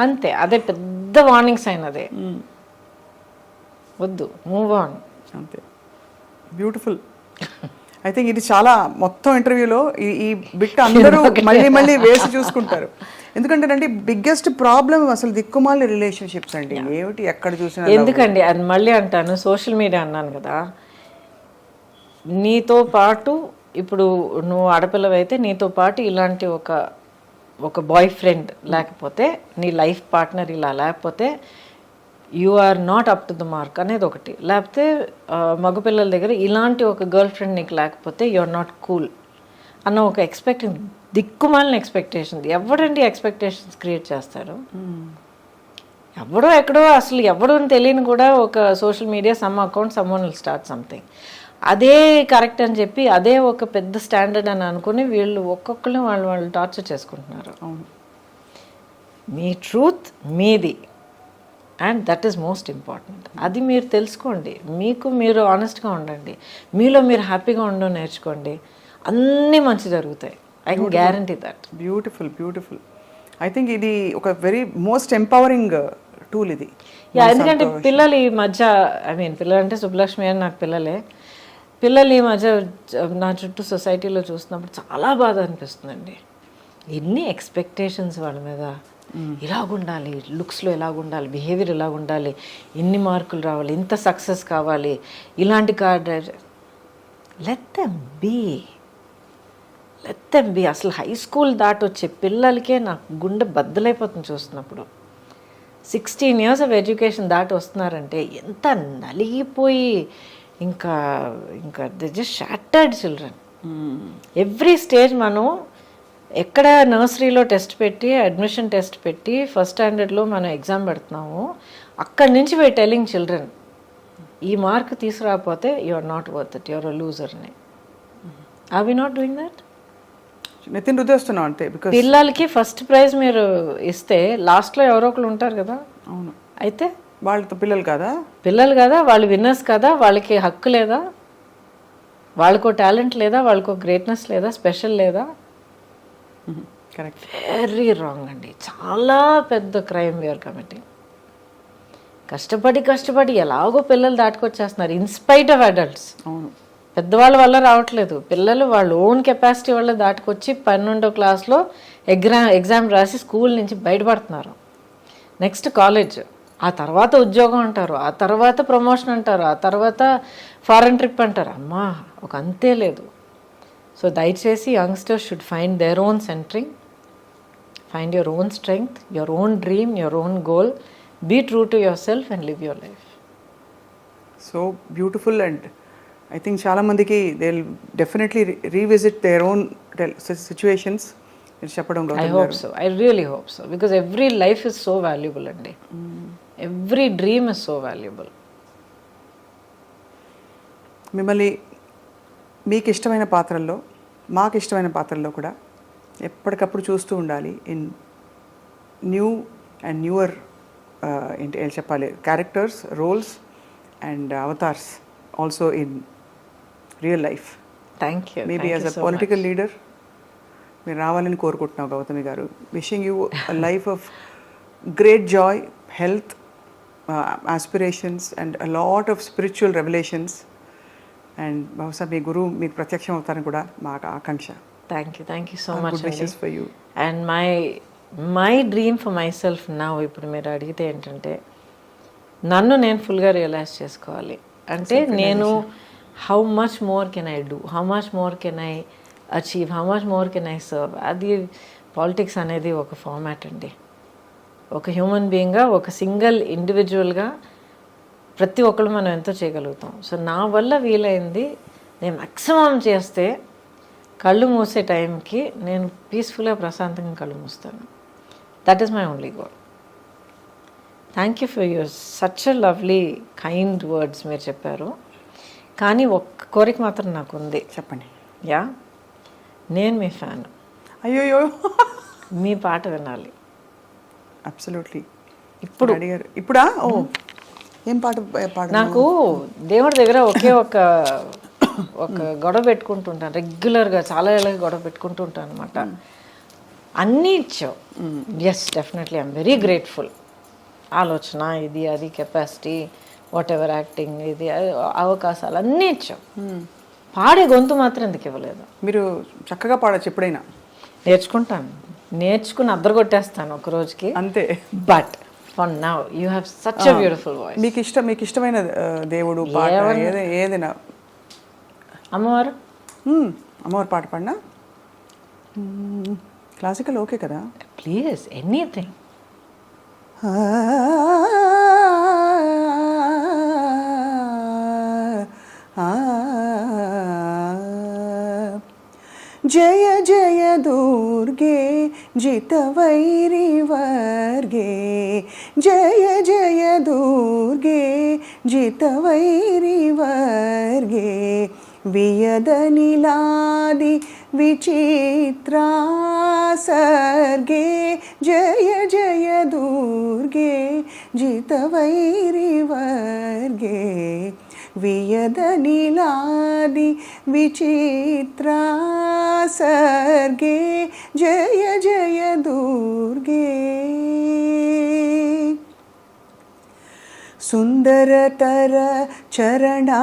అంతే, అదే పెద్ద వార్నింగ్ సైన్. అదే వద్దు, మూవ్ ఆన్. అంతే. బ్యూటిఫుల్. ఐ థింక్ ఇది చాలా మొత్తం ఇంటర్వ్యూలో ఈ బిట్ అందరూ మళ్ళీ వేసి చూసుకుంటారు. ఎందుకంటే బిగ్గెస్ట్ ప్రాబ్లం అసలు దిక్కుమాలి రిలేషన్షిప్స్ అండి. ఏమిటి ఎక్కడ చూసినా. ఎందుకండి అది మళ్ళీ అంటాను, సోషల్ మీడియా అన్నాను కదా, నీతో పాటు ఇప్పుడు నువ్వు ఆడపిల్లవైతే నీతో పాటు ఇలాంటి ఒక బాయ్ ఫ్రెండ్ లేకపోతే నీ లైఫ్ పార్ట్నర్ ఇలా లేకపోతే you are not up to the mark అనేది ఒకటి. లేకపోతే మగపిల్లల దగ్గర ఇలాంటి ఒక గర్ల్ ఫ్రెండ్ నీకు లేకపోతే యు ఆర్ నాట్ కూల్ అన్న ఒక దిక్కుమాలిన ఎక్స్పెక్టేషన్. ఎవడండి ఎక్స్పెక్టేషన్స్ క్రియేట్ చేస్తారు? ఎవడో ఎక్కడో అసలు ఎవడో తెలియని కూడా ఒక social media some account someone will start something, అదే కరెక్ట్ అని చెప్పి అదే ఒక పెద్ద స్టాండర్డ్ అని అనుకుని వీళ్ళు ఒక్కొక్కరిని వాళ్ళు టార్చర్ చేసుకుంటున్నారు. మీ ట్రూత్ మీది, and that is most important. అది మీరు తెలుసుకోండి, మీకు మీరు ఆనెస్ట్గా ఉండండి, మీలో మీరు హ్యాపీగా ఉండడం నేర్చుకోండి, అన్నీ మంచి జరుగుతాయి. I can guarantee that. Beautiful beautiful. I think ఇది ఒక వెరీ మోస్ట్ ఎంపవరింగ్ టూల్ ఇది. ఎందుకంటే పిల్లలు ఈ మధ్య పిల్లలు అంటే సుబ్బలక్ష్మి అని నాకు పిల్లలు ఈ మధ్య నా చుట్టూ సొసైటీలో చూస్తున్నప్పుడు చాలా బాధ అనిపిస్తుందండి. ఎన్ని ఎక్స్పెక్టేషన్స్ వాళ్ళ మీద, ఇలాగుండాలి, లుక్స్లో ఎలాగుండాలి, బిహేవియర్ ఎలాగుండాలి, ఇన్ని మార్కులు రావాలి, ఇంత సక్సెస్ కావాలి, ఇలాంటి కార్ లెట్ దెమ్ బీ. అసలు హై స్కూల్ దాటొచ్చే పిల్లలకే నాకు గుండె బద్దలైపోతుంది చూస్తున్నప్పుడు. 16 years ఆఫ్ ఎడ్యుకేషన్ దాటి వస్తున్నారంటే ఎంత నలిగిపోయి ఇంకా the just shattered children. Every stage మనం ఎక్కడ నర్సరీలో టెస్ట్ పెట్టి అడ్మిషన్ టెస్ట్ పెట్టి ఫస్ట్ స్టాండర్డ్లో మనం ఎగ్జామ్ పెడుతున్నాము, అక్కడి నుంచి వై టెలింగ్ చిల్డ్రన్ ఈ మార్క్ తీసుకురాకపోతే you are not worth it, you are a loser అని. Are we not doing that? నితిన్ రుద్దేస్తున్నాం అంతే. బికాజ్ పిల్లలకి ఫస్ట్ ప్రైజ్ మీరు ఇస్తే లాస్ట్లో ఎవరో ఒకరు ఉంటారు కదా. అవును, అయితే వాళ్ళతో పిల్లలు కదా, వాళ్ళు విన్నర్స్ కదా, వాళ్ళకి హక్కు లేదా, వాళ్ళకో టాలెంట్ లేదా, వాళ్ళకో గ్రేట్నెస్ లేదా, స్పెషల్ లేదా? కరెక్ట్. వెరీ రాంగ్ అండి, చాలా పెద్ద క్రైమ్ వీఆర్ కమిటింగ్. కష్టపడి ఎలాగో పిల్లలు దాటుకొచ్చేస్తున్నారు ఇన్స్పైట్ ఆఫ్ అడల్ట్స్. అవును, పెద్దవాళ్ళ వల్ల రావట్లేదు, పిల్లలు వాళ్ళ ఓన్ కెపాసిటీ వల్ల దాటుకొచ్చి 12వ క్లాస్లో ఎగ్జామ్ రాసి స్కూల్ నుంచి బయటపడుతున్నారు. నెక్స్ట్ కాలేజ్, ఆ తర్వాత ఉద్యోగం అంటారు, ఆ తర్వాత ప్రమోషన్ అంటారు, ఆ తర్వాత ఫారెన్ ట్రిప్ అంటారు. అమ్మా ఒక అంతే లేదు. సో దయచేసి youngsters should find their own centering, find your own strength, your own dream, your own goal, be true to yourself and live your life. So beautiful. And I think చాలామందికి they will definitely revisit their own situations మీరు చెప్పడం. I hope so, I really hope so, because every life is so valuable అండి, every dream is so valuable. మిమ్మల్ని మీకు ఇష్టమైన పాత్రల్లో, మాకు ఇష్టమైన పాత్రల్లో కూడా ఎప్పటికప్పుడు చూస్తూ ఉండాలి ఇన్ న్యూ అండ్ న్యూవర్ ఏంటి చెప్పాలి characters, roles and avatars also in real life. Thank you. Maybe as a political leader మీరు రావాలని కోరుకుంటున్నావు గౌతమి గారు. Wishing you a life of great joy, health, aspirations and a lot of spiritual revelations, and బహుశా మీ గురువు మీకు ప్రత్యక్షం అవుతారని కూడా మా ఆకాంక్ష. Thank you so much. Good wishes for you. And my dream for myself now, ఇప్పుడు మీరు అడిగితే ఏంటంటే నన్ను నేను ఫుల్గా రియలైజ్ చేసుకోవాలి. అంటే నేను how much more can I do, how much more can I achieve, how much more can I serve. అది పాలిటిక్స్ అనేది ఒక ఫార్మాట్ అండి. ఒక హ్యూమన్ బీయింగ్గా, ఒక సింగిల్ ఇండివిజువల్గా ప్రతి ఒక్కరు మనం ఎంతో చేయగలుగుతాం. సో నా వల్ల వీలైంది నేను మ్యాక్సిమం చేస్తే కళ్ళు మూసే టైంకి నేను పీస్ఫుల్గా ప్రశాంతంగా కళ్ళు మూస్తాను. That is my only goal. Thank you for your such a lovely kind words మీరు చెప్పారు. కానీ ఒక్క కోరిక మాత్రం నాకు ఉంది. చెప్పండి. యా, నేను మీ ఫ్యాన్. అయ్యోయ్యో, మీ పాట వినాలి. అబ్సల్యూట్లీ. ఇప్పుడు అడిగారు. ఇప్పుడా? ఓ, ఏం పాట? నాకు దేవుడి దగ్గర ఒకే ఒక గొడవ పెట్టుకుంటుంటాను రెగ్యులర్గా, చాలా ఏళ్ళకి గొడవ పెట్టుకుంటూ ఉంటాను అనమాట. అన్నీ ఇచ్చావు. Yes, definitely I'm very grateful. ఆలోచన, ఇది అది, కెపాసిటీ, వాట్ ఎవర్, యాక్టింగ్, ఇది అవకాశాలు అన్నీ ఇచ్చావు. పాడే గొంతు మాత్రం ఎందుకు ఇవ్వలేదు? మీరు చక్కగా పాడచ్చు ఎప్పుడైనా. నేర్చుకుని అద్దరగొట్టేస్తాను ఒక రోజుకి అంతే. But for now you have such a beautiful voice. మీకు ఇష్టమైన దేవుడు పాట ఏదైనా? అమ్మవారు. అమ్మవారి పాట పాడినా? క్లాసికల్ ఓకే కదా? Please, anything. జయ జయ దుర్గే జితవైరివర్గే, జయ జయ దుర్గే జితవైరివర్గే, వియదనిలాది విచిత్రా సర్గే, జయ జయ దుర్గే జితవైరివర్గే, వియదనిలాది విచిత్రా సర్గే, జయ జయ దుర్గే. సుందరతర చరణారవిందే,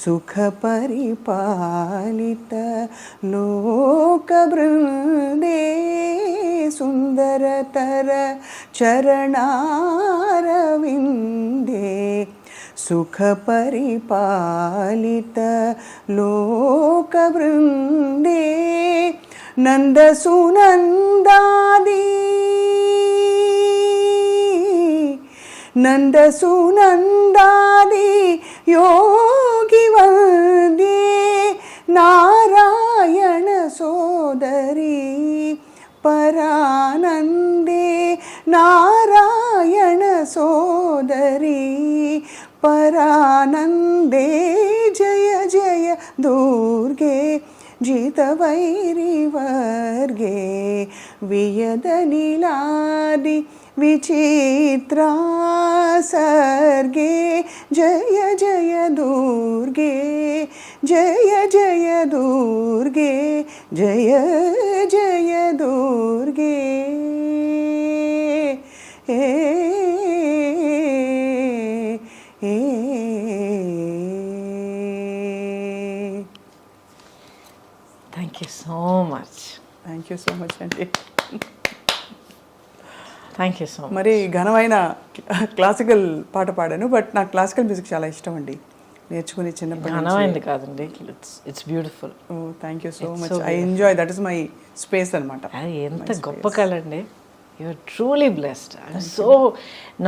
సుఖ పరిపాలిత లోకబృందే, సుందరతర చరణారవిందే, సుఖ పరిపాలిత లోకబృందే, నందసునందాది నందసునందాది యోగి వందే, నారాయణ సోదరి పరానందే, నారాయణ సోదరి పరానందే, జయ జయ దుర్గే జితవైరివర్గే, వియదనిలాది విచిత్రా సర్గే, జయ జయ దుర్గే, జయ జయ దుర్గే, జయ జయ దుర్గే. Thank you so much. Thank you so much అండి. Thank you so much. మరి ఘనమైన క్లాసికల్ పాట పాడాను, బట్ నాకు క్లాసికల్ మ్యూజిక్ చాలా ఇష్టం అండి, నేర్చుకుని చిన్నప్పటి నుంచి. ఘనమైంది కాదండి, it's beautiful. Oh thank you so much. I enjoy, that is my space అనమాట. అది ఎంత గొప్ప కళ అండి. You're truly blessed. So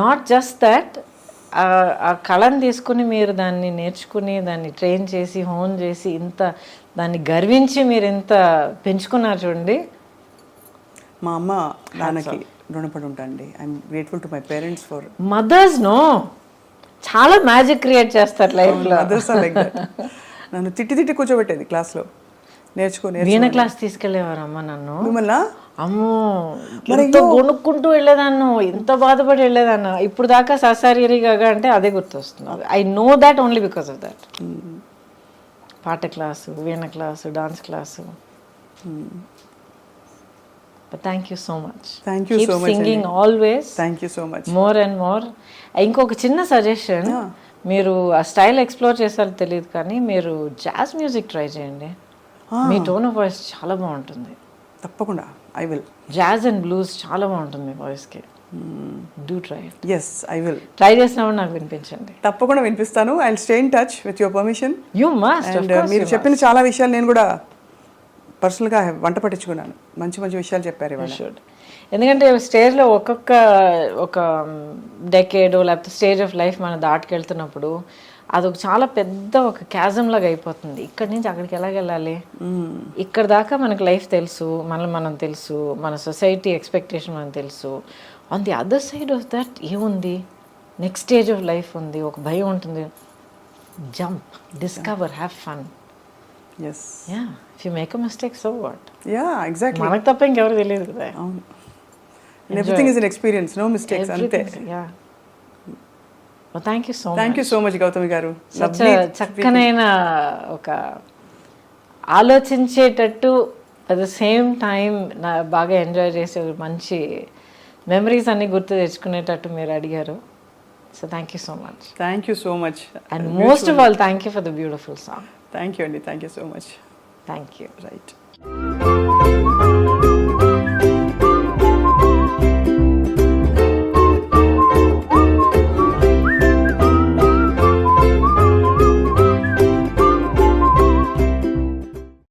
not just that, ఆ కళను తీసుకుని మీరు దాన్ని నేర్చుకుని దాన్ని ట్రైన్ చేసి హోన్ చేసి ఇంత దాన్ని గర్వించి మీరు ఇంత పెంచుకున్నారు చూడండి. మా అమ్మ నాన్నకి రుణపడి ఉంటానండి. I'm grateful to my parents for mothers. No, చాలా మ్యాజిక్ క్రియేట్ చేస్తారు లైఫ్లో. Mothers are like that. నన్ను తిట్టి తిట్టి కూర్చోబెట్టేది క్లాస్లో, నేర్చుకుని వీణ క్లాస్ తీసుకెళ్ళేవారు అమ్మ నన్ను. మిమ్మల్ని అమ్మో, ఎంతో కొనుక్కుంటూ వెళ్ళేదాన్ని, ఎంత బాధపడి వెళ్ళేదాన్ని. ఇప్పుడు దాకా ససారిగా అంటే అదే గుర్తొస్తుంది. I know that only because of that. పాట class, veena class, dance class. Thank you so much. Thank you so much. Singing always. Thank you so much. More and more. ఇంకొక చిన్న సజెషన్, మీరు ఆ స్టైల్ ఎక్స్ప్లోర్ చేస్తారో తెలియదు కానీ మీరు jazz music try చేయండి. మీ టోన్ ఆఫ్ వాయిస్ చాలా బాగుంటుంది. తప్పకుండా I will. Jazz and blues చాలా బాగుంటుంది మీ వాయిస్కి. Do try it. Yes I will. Try చేసినప్పుడు నాకు వినిపించండి. తప్పకుండా వినిపిస్తాను. I will stay in touch with your permission. You must. అండ్ మీరు చెప్పిన చాలా విషయాలు నేను కూడా పర్సనల్గా వంట పట్టించుకున్నాను. మంచి మంచి విషయాలు చెప్పారు ఇవాళ. ఎందుకంటే స్టేజ్లో ఒక డెకేడో లేకపోతే స్టేజ్ ఆఫ్ లైఫ్ మనం దాటుకెళ్తున్నప్పుడు అదొక చాలా పెద్ద ఒక క్యాజం లాగా అయిపోతుంది. ఇక్కడి నుంచి అక్కడికి ఎలాగెళ్ళాలి, ఇక్కడ దాకా మనకు లైఫ్ తెలుసు, మనం తెలుసు, మన సొసైటీ ఎక్స్పెక్టేషన్ మనకు తెలుసు. On the other side of that ఏముంది, నెక్స్ట్ స్టేజ్ ఆఫ్ లైఫ్ ఉంది, ఒక భయం ఉంటుంది. Jump, discover, have fun. yes yeah, if you make a mistake, so what? yeah, exactly. మనకు తప్ప ఇంకెవరు తెలియదు కదా. అవును. everything is an experience, no mistakes. అంతే. yeah. well, thank you so much. Thank you so much Gautami garu. చక్కనైన ఒక ఆలోచించేటట్టు అట్ ద సేమ్ టైం బాగా ఎంజాయ్ చేసే మంచి మెమరీస్ అన్ని గుర్తు తెచ్చుకునేటట్టు మీరు అడిగారు. So thank you so much. Thank you so much. And most of all thank you for the beautiful song. Thank you అండి. Thank you so much. Thank you. Right.